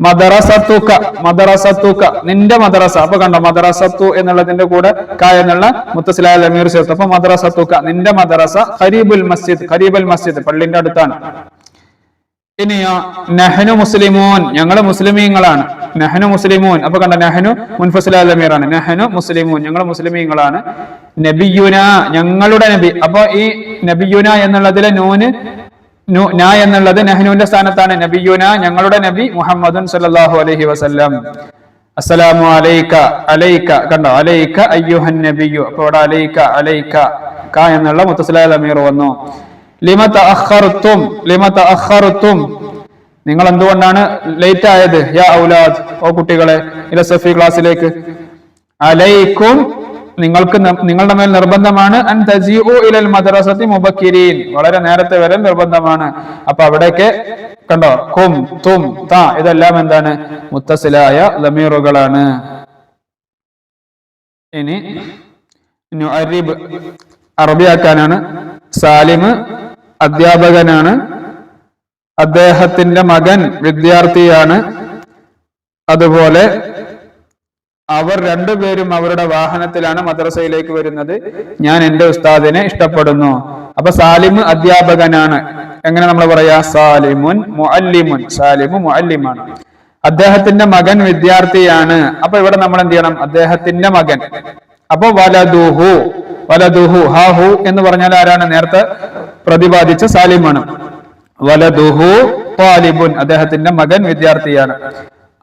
മദറസത്തുക, മദറസത്തുക, നിന്റെ മദ്രസ. അപ്പൊ കണ്ടോ, മദ്രസത്തു എന്നുള്ളതിന്റെ കൂടെ ക എന്നുള്ള മുത്തസിലായ ലമീർ ചേർത്ത്. അപ്പൊ മദ്രസത്തുക, നിന്റെ മദ്രസ. ഖരീബുൽ മസ്ജിദ്, ഖരീബുൽ മസ്ജിദ്, പള്ളിന്റെ അടുത്താണ്. ഇനിയോ നഹ്നു മുസ്ലിമൂൻ, ഞങ്ങള് മുസ്ലിമീങ്ങളാണ്. നഹ്നു മുസ്ലിമൂൻ. അപ്പൊ കണ്ട, നഹ്നു മുൻഫസിലായ ലമീറാണ്. നഹ്നു മുസ്ലിമൂൻ, ഞങ്ങൾ മുസ്ലിമീങ്ങളാണ്. നബിയുന, ഞങ്ങളുടെ നബി. അപ്പൊ ഈ നബിയുന എന്നുള്ളതിലെ ന എന്നുള്ളത് നഹ്നുവിന്റെ സ്ഥാനത്താണ്. നബിയുന, ഞങ്ങളുടെ നബി മുഹമ്മദുൻ സല്ലല്ലാഹു അലൈഹി വസല്ലം. അസ്സലാമു അലൈക, അലൈക, കണ്ടോ, അലൈക അയ്യുഹൻ നബിയു. അപ്പൊ ഇവിടെ അലൈക, അലൈക, ക എന്നുള്ള മുത്തസിലായ ലമീർ വന്നു. ലിമ തഅഖർതും, ലിമ തഅഖർതും, നിങ്ങൾ എന്തുകൊണ്ടാണ് ലേറ്റ് ആയത്? യാ ഔലാദ്, ഓ കുട്ടികളെ, ഇല സഫി, ക്ലാസ്സിലേക്ക്. അലൈക്കും, നിങ്ങളുടെ മേൽ നിർബന്ധമാണ്. അൻ തജീഉ ഇലൽ മദ്റസതി മുബക്കിരീൻ, വളരെ നേരത്തെ വരെ നിർബന്ധമാണ്. അപ്പൊ അവിടേക്ക് കണ്ടോ, കും, തും, ത, ഇതെല്ലാം എന്താണ്? മുത്തസിലായ ലമീറുകളാണ്. ഇനി നുഅരിബ്, അറബിയാക്കാനാണ്. സാലിം അധ്യാപകനാണ്. അദ്ദേഹത്തിന്റെ മകൻ വിദ്യാർത്ഥിയാണ്. അതുപോലെ അവർ രണ്ടുപേരും അവരുടെ വാഹനത്തിലാണ് മദ്രസയിലേക്ക് വരുന്നത്. ഞാൻ എന്റെ ഉസ്താദിനെ ഇഷ്ടപ്പെടുന്നു. അപ്പൊ സാലിമ് അധ്യാപകനാണ്. എങ്ങനെ നമ്മൾ പറയാ? സാലിമുൻ മുഅല്ലിമുൻ. സാലിമു മുഅല്ലിമാണ്. അദ്ദേഹത്തിന്റെ മകൻ വിദ്യാർത്ഥിയാണ്. അപ്പൊ ഇവിടെ നമ്മൾ എന്ത് ചെയ്യണം? അദ്ദേഹത്തിന്റെ മകൻ. അപ്പൊ വലദുഹു, വലദുഹു ഹാഹു എന്ന് പറഞ്ഞാൽ ആരാണ്? നേരത്തെ പ്രതിപാദിച്ച സാലിമാണ്. വലദുഹു ത്വാലിബുൻ, അദ്ദേഹത്തിന്റെ മകൻ വിദ്യാർത്ഥിയാണ്.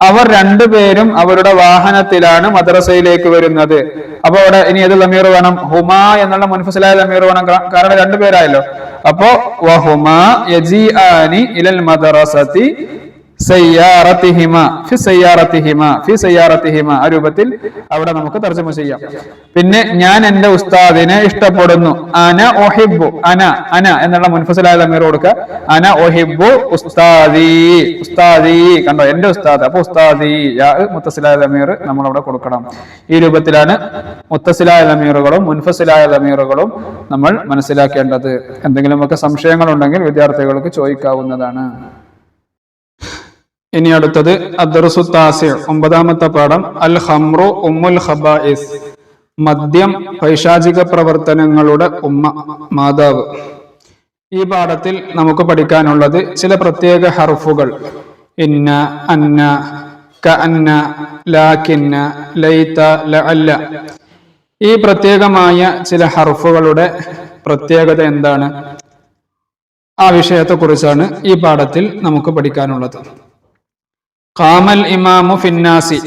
അവർ രണ്ടുപേരും അവരുടെ വാഹനത്തിലാണ് മദ്രസയിലേക്ക് വരുന്നത്. അപ്പൊ അവിടെ ഇനി ഏത് ലമീർ വേണം? ഹുമാ എന്നുള്ള മുൻഫസിലായ ലമീർ വേണം. കാരണം രണ്ടുപേരായല്ലോ. അപ്പോ വഹുമാ യജീആനി ഇലൽ മദ്റസതി സയ്യാറതിഹിമ ഫി സയ്യാറതിഹിമ ഫി സയ്യാറതിഹിമ ആ രൂപത്തിൽ അവിടെ നമുക്ക് തർജ്ജമ ചെയ്യാം. പിന്നെ ഞാൻ എന്റെ ഉസ്താദിനെ ഇഷ്ടപ്പെടുന്നു. അന ഒഹിബ്ബു, അന അന എന്നുള്ള മുൻഫസിലായ ലമീർ കൊടുക്കുക. അന ഒഹിബ്ബു ഉസ്താദി, ഉസ്താദി കണ്ടോ? എന്റെ ഉസ്താദ്. അപ്പൊ ഉസ്താദി യാ മുത്തസിലായ ലമീർ നമ്മൾ അവിടെ കൊടുക്കണം. ഈ രൂപത്തിലാണ് മുത്തസിലായ ലമീറുകളും മുൻഫസിലായ ലമീറുകളും നമ്മൾ മനസ്സിലാക്കേണ്ടത്. എന്തെങ്കിലുമൊക്കെ സംശയങ്ങൾ ഉണ്ടെങ്കിൽ വിദ്യാർത്ഥികൾക്ക് ചോദിക്കാവുന്നതാണ്. ഇനി അടുത്തത് അദ്ദർസു താസി, 9ാമത്തെ പാഠം. അൽ ഖംറു ഉമ്മുൽ ഖബായിസ്, മദ്യം പൈശാചിക പ്രവർത്തനങ്ങളുടെ ഉമ്മ, മാതാവ്. ഈ പാഠത്തിൽ നമുക്ക് പഠിക്കാനുള്ളത് ചില പ്രത്യേക ഹർഫുകൾ. ഇന്ന, അന്ന, കഅന്ന, ലാകിന്ന, ലൈത, ലഅല്ല. ഈ പ്രത്യേകമായ ചില ഹർഫുകളുടെ പ്രത്യേകത എന്താണ്? ആ വിഷയത്തെ കുറിച്ചാണ് ഈ പാഠത്തിൽ നമുക്ക് പഠിക്കാനുള്ളത്. ഖാമൽ ഇമാമു ഫിന്നാസി,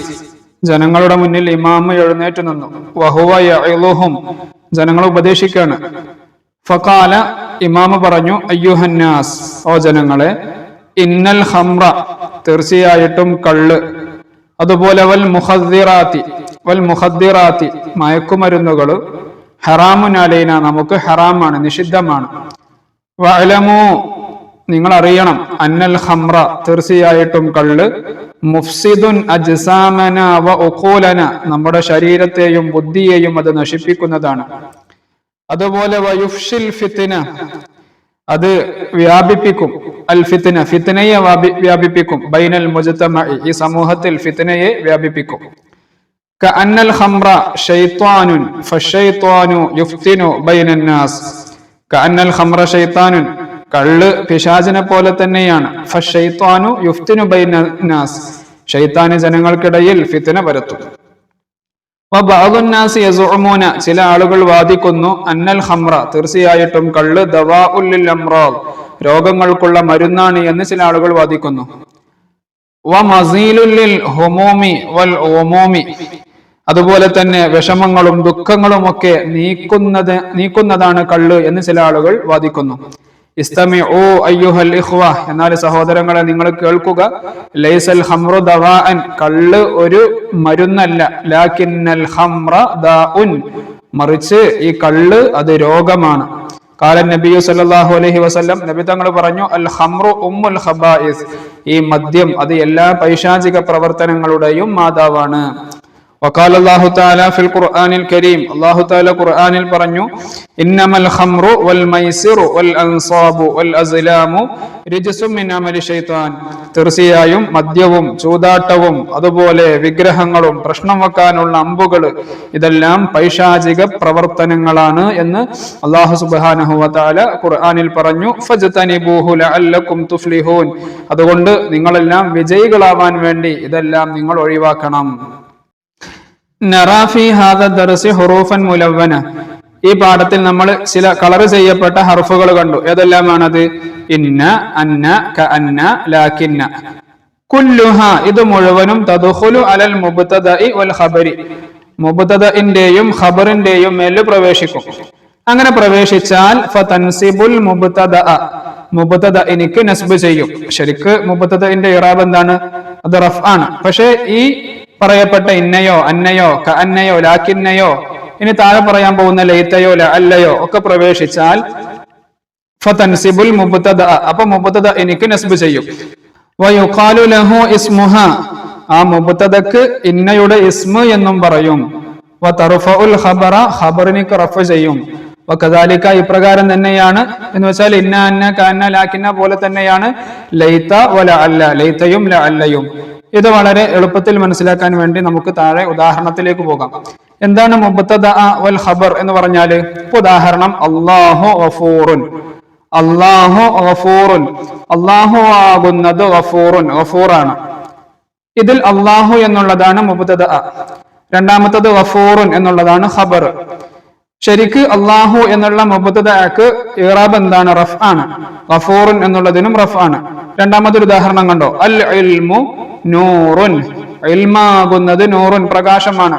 ജനങ്ങളുടെ മുന്നിൽ ഇമാമ് എഴുന്നേറ്റ് നിന്നു. വഹുവ യഇളുഹും, ജനങ്ങളെ ഉപദേശിക്കാണ്. ഫഖാല, ഇമാമ് പറഞ്ഞു, അയ്യുഹന്നാസ്, ഓ ജനങ്ങളെ, ഇന്നൽ ഖംറ, തീർച്ചയായിട്ടും കള്ള്, അതുപോലെ വൽ മുഖദ്ദിറാത്തി, വൽ മുഖദ്ദിറാത്തി, മയക്കുമരുന്നുകൾ, ഹറാമുൻ അലൈന, നമുക്ക് ഹറാമാണ്, നിഷിദ്ധമാണ്. വഅലമു, നിങ്ങൾ അറിയണം, അന്നൽ ഖംറ, തീർച്ചയായിട്ടും കള്ള്, മുഫ്സിദുൻ അജ്സാമന വ ഉഖൂലന, നമ്മുടെ ശരീരത്തെയും ബുദ്ധിയെയും അത് നശിപ്പിക്കുന്നതാണ്. അതുപോലെ വയുഫ്ഷിൽ ഫിത്ന, അത് വ്യാപിപ്പിക്കും. അൽ ഫിത്ന, ഫിത്നയെ വ്യാപിപ്പിക്കും. ബൈനൽ മുജ്തമഇ, ഈ സമൂഹത്തിൽ ഫിത്നയെ വ്യാപിപ്പിക്കും. കഅന്നൽ ഖംറ ശൈത്വാനുൻ ഫശൈത്വാനു യുഫ്തിനു ബൈനൻ നാസ്. കഅന്നൽ ഖംറ ശൈത്താനുൻ, കള്ള് പിശാചിനെ പോലെ തന്നെയാണ്. ഫശൈത്വാനു യുഫ്തിനു ബൈനൻ നാസ്, ശൈത്താന് ജനങ്ങൾക്കിടയിൽ ഫിത്ന പരത്തും. വബഅദുന്നാസി യസുഉമൂന, ചില ആളുകൾ വാദിക്കുന്നു, അന്നൽ ഖംറ, തീർച്ചയായിട്ടും കള്ള്, ദവാഉൽ ലിൽ അംറാദ്, രോഗങ്ങൾക്കുള്ള മരുന്നാണ് എന്ന് ചില ആളുകൾ വാദിക്കുന്നു. വമസീലുൽ ലിൽ ഹുമൂമി വൽ ഉമൂമി, അതുപോലെ തന്നെ വിഷമങ്ങളും ദുഃഖങ്ങളും ഒക്കെ നീക്കുന്നതാണ് കള്ള് എന്ന് ചില ആളുകൾ വാദിക്കുന്നു. ഇസ്തമിഉ അയ്യുഹൽ ഇഖ്വ, എന്നാൽ സഹോദരങ്ങളെ നിങ്ങൾ കേൾക്കുക. ലൈസൽ ഖംറു ദവാഅൻ, കള്ള് ഒരു മരുന്നല്ല. ലാകിന്നൽ ഖംറ ദാഉൻ, മറിച്ച് ഈ കള്ള് അത് രോഗമാണ്. ഖാല നബിയു സല്ലല്ലാഹു അലൈഹി വസല്ലം, നബി തങ്ങൾ പറഞ്ഞു, അൽ ഖംറു ഉമ്മുൽ ഖബായിസ്, ഈ മദ്യം അത് എല്ലാ പൈശാചിക പ്രവർത്തനങ്ങളുടെയും മാതാവാണ്. വഖാല അല്ലാഹു തആല ഫിൽ ഖുർആനിൽ കരീം, അല്ലാഹു തആല ഖുർആനിൽ പറഞ്ഞു, ഇന്നമൽ ഖംറു വൽ മൈസിറു വൽ അൻസാബു വൽ അസ്ലാമു റിജ്സും മിൻ അമലി ശൈത്താൻ, തീർച്ചയായും മദ്യവും ചൂതാട്ടവും അതുപോലെ വിഗ്രഹങ്ങളും പ്രശ്നം വെക്കാനുള്ള അമ്പുകൾ, ഇതെല്ലാം പൈശാചിക പ്രവർത്തനങ്ങളാണ് എന്ന് അല്ലാഹു സുബ്ഹാനഹു വ തആല ഖുർആനിൽ പറഞ്ഞു. ഫജ്തനിബൂഹു ലഅല്ലകും തുഫ്ലിഹൂൻ, അതുകൊണ്ട് നിങ്ങളെല്ലാം വിജയികളാവാൻ വേണ്ടി ഇതെല്ലാം നിങ്ങൾ ഒഴിവാക്കണം. നറാഫി ഹാദ ദർസി ഹുറൂഫൻ മുലവ്വന, ഈ പാഠത്തിൽ നമ്മൾ ചില കളർ ചെയ്യപ്പെട്ട ഹർഫുകൾ കണ്ടു. ഏതെല്ലാമാണത്? ഇന്ന, അന്ന, കഅന്ന, ലാകിന്ന. കുല്ലുഹ, ഇത് മുഴുവനും തദ്ഖുലു അലൽ മുബ്തദഇ വൽ ഖബരി, മുബ്തദഇന്റെയും ഖബറിന്റെയും മേൽ പ്രവേശിക്കും. അങ്ങനെ പ്രവേശിച്ചാൽ ഫതൻസിബുൽ മുബ്തദഅ, മുബ്തദഇനിക്ക് നസ്ബ് ചെയ്യും. ശരിക്ക് മുബ്തദഇന്റെ ഇറാബ് എന്താണ്? അത് റഫ് ആണ്. പക്ഷേ ഈ പറയപ്പെട്ട ഇന്നയോ അന്നയോ കഅന്നയോ ലാകിന്നയോ ഇനി താഴെ പറയാൻ പോകുന്ന ലൈതയോ ലഅല്ലയോ ഒക്കെ പ്രവേശിച്ചാൽ ഫതൻസിബുൽ മുബ്തദഅ, അപ്പൊ മുബ്തദഇനിക്ക് നസ്ബ് ചെയ്യും. വയുഖാലു ലഹു ഇസ്മുഹ, ആ മുബ്തദക്ക് ഇന്നയുടെ ഇസ്മ എന്നും പറയും. വതർഫഉൽ ഖബറ, ഖബറിനിക്ക് റഫ് ചെയ്യും. വകദാലിക, ഇപ്രകാരം തന്നെയാണ് എന്ന് വെച്ചാൽ ഇന്ന, അന്ന, കഅന്ന, ലാകിന്ന പോലെ തന്നെയാണ് ലൈത വലഅല്ല, ലൈതയും ലഅല്ലയും. ഇത് വളരെ എളുപ്പത്തിൽ മനസ്സിലാക്കാൻ വേണ്ടി നമുക്ക് താഴെ ഉദാഹരണത്തിലേക്ക് പോകാം. എന്താണ് മുബ്തദഅ വൽ ഖബർ എന്ന് പറഞ്ഞാല്? ഉദാഹരണം, അല്ലാഹു ഗഫൂറുൻ. അല്ലാഹു ഗഫൂറുൻ, അല്ലാഹു ആകുന്നത് ഗഫൂറുൻ, ഗഫൂറാണ്. ഇതിൽ അല്ലാഹു എന്നുള്ളതാണ് മുബ്തദഅ, രണ്ടാമത്തത് ഗഫൂറുൻ എന്നുള്ളതാണ് ഖബർ. ശരിക്ക് അല്ലാഹു എന്നുള്ള മുബ്തദഅക്ക് ഇറാബ് എന്താണ്? റഫ് ആണ്. ഗഫൂറുൻ എന്നുള്ളതിനും റഫ് ആണ്. രണ്ടാമതൊരു ഉദാഹരണം കണ്ടോ, അൽ ഇൽമു നൂറുൻ, ഇൽമാകുന്നത് നൂറുൻ, പ്രകാശമാണ്.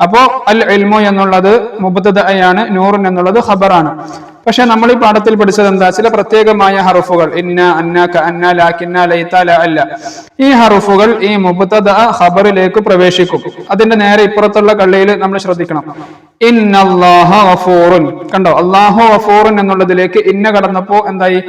അപ്പോ അൽ ഇൽമു എന്നുള്ളത് മുബ്തദഅയാണ്, നൂറുൻ എന്നുള്ളത് ഖബറാണ്. പക്ഷെ നമ്മൾ ഈ പാഠത്തിൽ പഠിച്ചത് എന്താ? ചില പ്രത്യേകമായ ഹറുഫുകൾ, ഇന്ന, അന്ന, കഅന്ന, ലാകിന്ന, ലൈത, ലഅല്ല, ഈ ഹറുഫുകൾ ഈ മുബ്തദഅ ഖബറിലേക്ക് പ്രവേശിക്കും. അതിന്റെ നേരെ ഇപ്പുറത്തുള്ള കള്ളിയിൽ നമ്മൾ ശ്രദ്ധിക്കണം. ഇന്നല്ലാഹ ഗഫൂറുൻ, കണ്ടോ, അല്ലാഹു ഗഫൂറുൻ എന്നുള്ളതിലേക്ക് ഇന്ന കടന്നപ്പോ എന്തായി?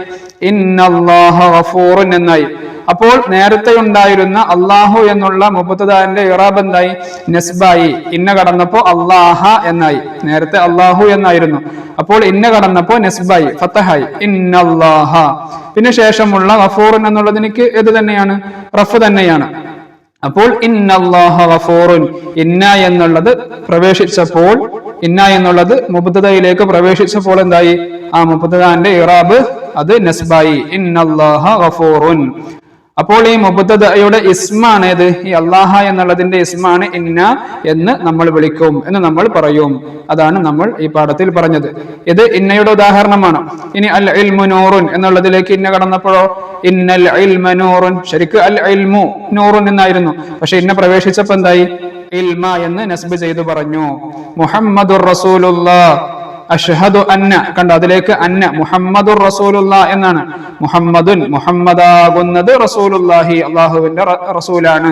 ഇന്നല്ലാഹ ഗഫൂറുൻ എന്നായി. അപ്പോൾ നേരത്തെ ഉണ്ടായിരുന്ന അല്ലാഹു എന്നുള്ള മുബ്തദഅന്റെ ഇറാബ് എന്തായി? നസ്ബായി. ഇന്ന കടന്നപ്പോ അല്ലാഹ എന്നായി. നേരത്തെ അല്ലാഹു എന്നായിരുന്നു, അപ്പോൾ ഇന്ന കടന്നപ്പോ നസ്ബായി, ഫതഹായി, ഇന്നല്ലാഹ. പിന്നെ ശേഷമുള്ള ഗഫൂറുൻ എന്നുള്ളതിനിക്ക് ഏത് തന്നെയാണ്? റഫ് തന്നെയാണ്. അപ്പോൾ ഇന്നല്ലാഹ ഗഫൂറുൻ, ഇന്ന എന്നുള്ളത് പ്രവേശിച്ചപ്പോൾ, ഇന്ന എന്നുള്ളത് മുബ്തദയിലേക്ക് പ്രവേശിച്ചപ്പോൾ എന്തായി? ആ മുബ്തദന്റെ ഇറാബ് അത് നസ്ബായി, ഇന്നല്ലാഹ ഗഫൂറുൻ. അപ്പോൾ ഈ മുബ്തദയുടെ ഇസ്മാണ് ഏത്? ഈ അല്ലാഹ എന്നുള്ളതിന്റെ ഇസ്മാണ് ഇന്ന എന്ന് നമ്മൾ വിളിക്കും, എന്ന് നമ്മൾ പറയും. അതാണ് നമ്മൾ ഈ പാഠത്തിൽ പറഞ്ഞത്. ഇത് ഇന്നയുടെ ഉദാഹരണമാണ്. ഇനി അൽ ഇൽമു നൂറുൻ എന്നുള്ളതിലേക്ക് ഇന്ന കടന്നപ്പോഴോ, ഇന്നൽ ഇൽമ നൂറുൻ, ശരിക്കും അൽ ഇൽമു നൂറുൻ എന്നായിരുന്നു. പക്ഷെ ഇന്ന പ്രവേശിച്ചപ്പോ എന്തായി? ഇൽമ എന്ന് നസ്ബ് ചെയ്തു പറഞ്ഞു. മുഹമ്മദുർ റസൂലുള്ളാഹ്, അഷ്ഹദു അന്ന, കണ്ടോ, അതിലേക്ക് അന്ന, മുഹമ്മദുർ റസൂലുള്ളാഹ് എന്നാണ്. മുഹമ്മദുൻ, മുഹമ്മദാകുന്നത് റസൂലുള്ളാഹി, അല്ലാഹുവിന്റെ റസൂലാണ്.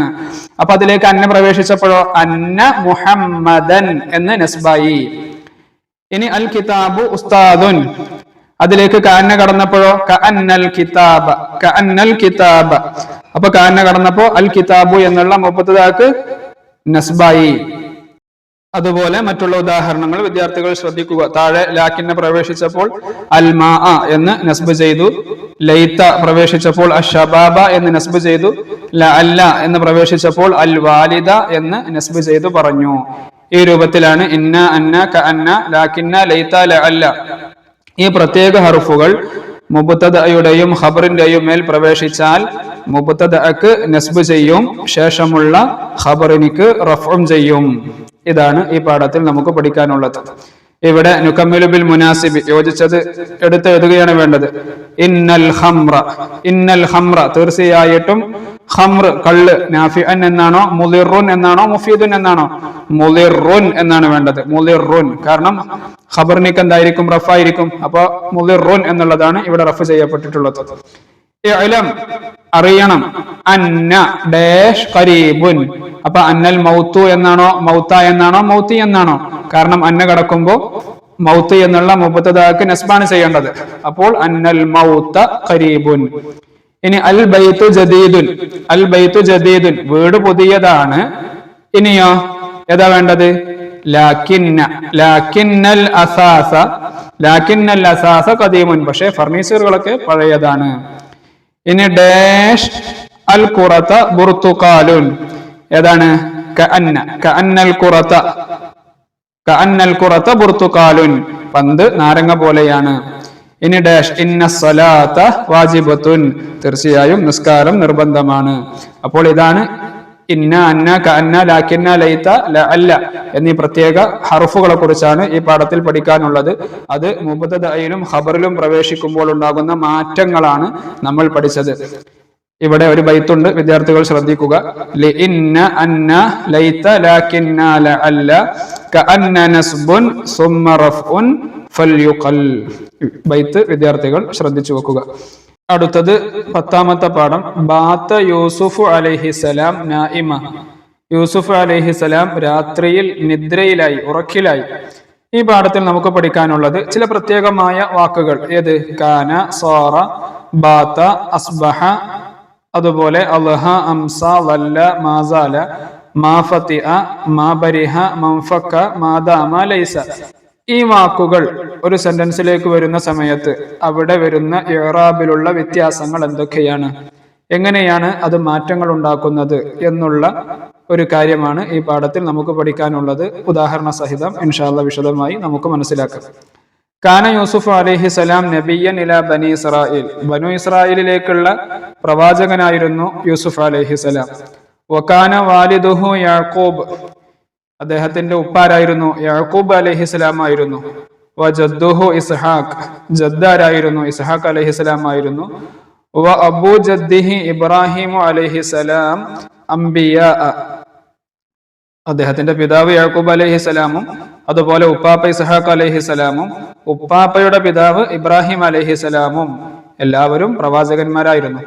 അപ്പൊ അതിലേക്ക് അന്ന പ്രവേശിച്ചപ്പോഴോ, അന്ന മുഹമ്മദൻ എന്ന് നസ്ബായി. ഇനി അൽ കിതാബു ഉസ്താദുൻ, അതിലേക്ക് കഅന്ന കടന്നപ്പോഴോ, കഅന്നൽ കിതാബ, കഅന്നൽ കിതാബ. അപ്പൊ കഅന്ന കടന്നപ്പോ അൽ കിതാബു എന്നുള്ള മുബ്തദഅക്ക് നസ്ബായി. അതുപോലെ മറ്റുള്ള ഉദാഹരണങ്ങൾ വിദ്യാർത്ഥികൾ ശ്രദ്ധിക്കുക. താഴെ ലാക്കിനെ പ്രവേശിച്ചപ്പോൾ അൽ മാ എന്ന് നസ്ബ് ചെയ്തു. ലൈത പ്രവേശിച്ചപ്പോൾ അഷബാബ എന്ന് നസ്ബ് ചെയ്തു. ലഅല്ല എന്ന് പ്രവേശിച്ചപ്പോൾ അൽ വാലിദ എന്ന് നസ്ബ് ചെയ്തു പറഞ്ഞു. ഈ രൂപത്തിലാണ് ഇന്ന, അന്ന, കഅന്ന, ലാകിന്ന, ലൈത, ലഅല്ല ഈ പ്രത്യേക ഹർഫുകൾ മുബ്തദയുടെയും ഖബറിന്റെയും മേൽ പ്രവേശിച്ചാൽ മുബ്തദഅക്ക് നസ്ബ് ചെയ്യും, ശേഷമുള്ള ഖബറിനിക്ക് റഫ്ഉം ചെയ്യും. ഇതാണ് ഈ പാഠത്തിൽ നമുക്ക് പഠിക്കാനുള്ളത്. ഇവിടെ നുകമ്മിലു ബിൽ മുനാസിബ്, യോജിച്ചത് എടുത്ത് എഴുതുകയാണ് വേണ്ടത്. ഇന്നൽ ഖംറ, ഇന്നൽ ഖംറ, തീർച്ചയായിട്ടും ഖംർ, കള്ള്, നാഫിഅൻ എന്നാണോ, മുളിറുൻ എന്നാണോ, മുഫീദുൻ എന്നാണോ? മുളിറുൻ എന്നാണ് വേണ്ടത്. മുളിറുൻ, കാരണം ഖബറിനിക്ക് എന്തായിരിക്കും? റഫായിരിക്കും. അപ്പൊ മുളിറുൻ എന്നുള്ളതാണ് ഇവിടെ റഫ് ചെയ്യപ്പെട്ടിട്ടുള്ളത്. ഇഅ്ലം, അറിയണം, അന്ന ഡാഷ് ഖരീബുൻ. അപ്പൊ അന്നൽ മൗത്തു എന്നാണോ, മൗത്ത എന്നാണോ, മൗത്തി എന്നാണോ? കാരണം അന്ന കടക്കുമ്പോ മൗത്ത് എന്നുള്ള മുബ്തദഅക്ക് നസ്ബാണ് ചെയ്യേണ്ടത്. അപ്പോൾ അന്നൽ മൗത്ത ഖരീബുൻ. ഇനി അൽ ബൈത്തു ജദീദുൻ, അൽ ബൈത്തു ജദീദുൻ, വീട് പുതിയതാണ്. ഇനിയോ ഏതാ വേണ്ടത്? ലാകിന്ന, ലാകിന്നൽ അസാസ, ലാകിന്നൽ അസാസ ഖദീമുൻ, പക്ഷേ ഫർണിച്ചറുകളൊക്കെ പഴയതാണ്. ഇനി ഡാഷ് അൽ ഖുറത ബുർതുഖാലുൻ, ഏതാണ്? കഅന്ന, കഅന്നൽ ഖുറത, കഅന്നൽ ഖുറത ബുർതുഖാലുൻ, പന്ത് നാരങ്ങ പോലെയാണ്. ഇനി ഡാഷ് ഇന്ന സ്വലാത്ത വാജിബത്തുൻ, തീർച്ചയായും നിസ്കാരം നിർബന്ധമാണ്. അപ്പോൾ ഇതാണ് ഇന്ന, അന്ന, കഅന്ന, ലാകിന്ന, ലൈത, ലഅല്ല എന്നീ പ്രത്യേക ഹർഫുകളെ കുറിച്ചാണ് ഈ പാഠത്തിൽ പഠിക്കാനുള്ളത്. അത് മുബ്തദയിലും ഖബറിലും പ്രവേശിക്കുമ്പോൾ ഉണ്ടാകുന്ന മാറ്റങ്ങളാണ് നമ്മൾ പഠിച്ചത്. ഇവിടെ ഒരു ബൈത്തുണ്ട്, വിദ്യാർത്ഥികൾ ശ്രദ്ധിക്കുക. ലി ഇന്ന, അന്ന, ലൈത, ലാകിന്ന, ലഅല്ല, കഅന്ന നസ്ബുൻ സുമ്മ റഫ്ഉൻ ഫൽയുഖൽ. ബൈത്ത് വിദ്യാർത്ഥികൾ ശ്രദ്ധിച്ചു വെക്കുക. അടുത്തത് 10ാമത്തെ പാഠം. ബാത്ത യൂസുഫ് അലൈഹിസലാം നായിമ, യൂസുഫ് അലൈഹിസലാം രാത്രിയിൽ നിദ്രയിലായി, ഉറക്കിലായി. ഈ പാഠത്തിൽ നമുക്ക് പഠിക്കാനുള്ളത് ചില പ്രത്യേകമായ വാക്കുകൾ. ഏത്? കാന, സാറ, ബാത്ത, അസ്ബഹ, അതുപോലെ അൽഹ, അംസ, വല്ല, മാസാല, മാ ഫതിഅ, മാ ബരിഹ, മൻഫക്ക, മാദാമ, ലൈസ. ഈ വാക്കുകൾ ഒരു സെന്റൻസിലേക്ക് വരുന്ന സമയത്ത് അവിടെ വരുന്ന ഇഅ്റാബിലുള്ള വ്യത്യാസങ്ങൾ എന്തൊക്കെയാണ് എങ്ങനെയാണ് അത് മാറ്റങ്ങൾ ഉണ്ടാക്കുന്നത് എന്നുള്ള ഒരു കാര്യമാണ് ഈ പാഠത്തിൽ നമുക്ക് പഠിക്കാനുള്ളത്. ഉദാഹരണ സഹിതം ഇൻഷാ അല്ലാഹ് വിശദമായി നമുക്ക് മനസ്സിലാക്കാം. കാന യൂസുഫ് അലൈഹിസലാം നബിയൻ ഇലാ ബനി ഇസ്രായേൽ, ബനു ഇസ്രായേലിലേക്കുള്ള പ്രവാചകനായിരുന്നു യൂസുഫ് അലൈഹിസലാം. വകാന വാലിദുഹു യാക്കൂബ്, അദ്ദേഹത്തിന്റെ ഉപ്പാരായിരുന്നു യാക്കൂബ് അലൈഹിസ്സലാം ആയിരുന്നു. വജദ്ദുഹു ഇസ്ഹാഖ്, ജദ്ദാരായിരുന്നു ഇസ്ഹാഖ് അലൈഹിസ്സലാം ആയിരുന്നു. വ അബൂ ജദ്ദിഹി ഇബ്രാഹിം അലൈഹിസ്സലാം അംബിയാ, അദ്ദേഹത്തിന്റെ പിതാവ് യാക്കൂബ് അലൈഹിസ്സലാമും അതുപോലെ ഉപ്പാപ്പ ഇസ്ഹാഖ് അലൈഹിസ്സലാമും ഉപ്പാപ്പയുടെ പിതാവ് ഇബ്രാഹിം അലൈഹിസ്സലാമും എല്ലാവരും പ്രവാചകന്മാരായിരുന്നു.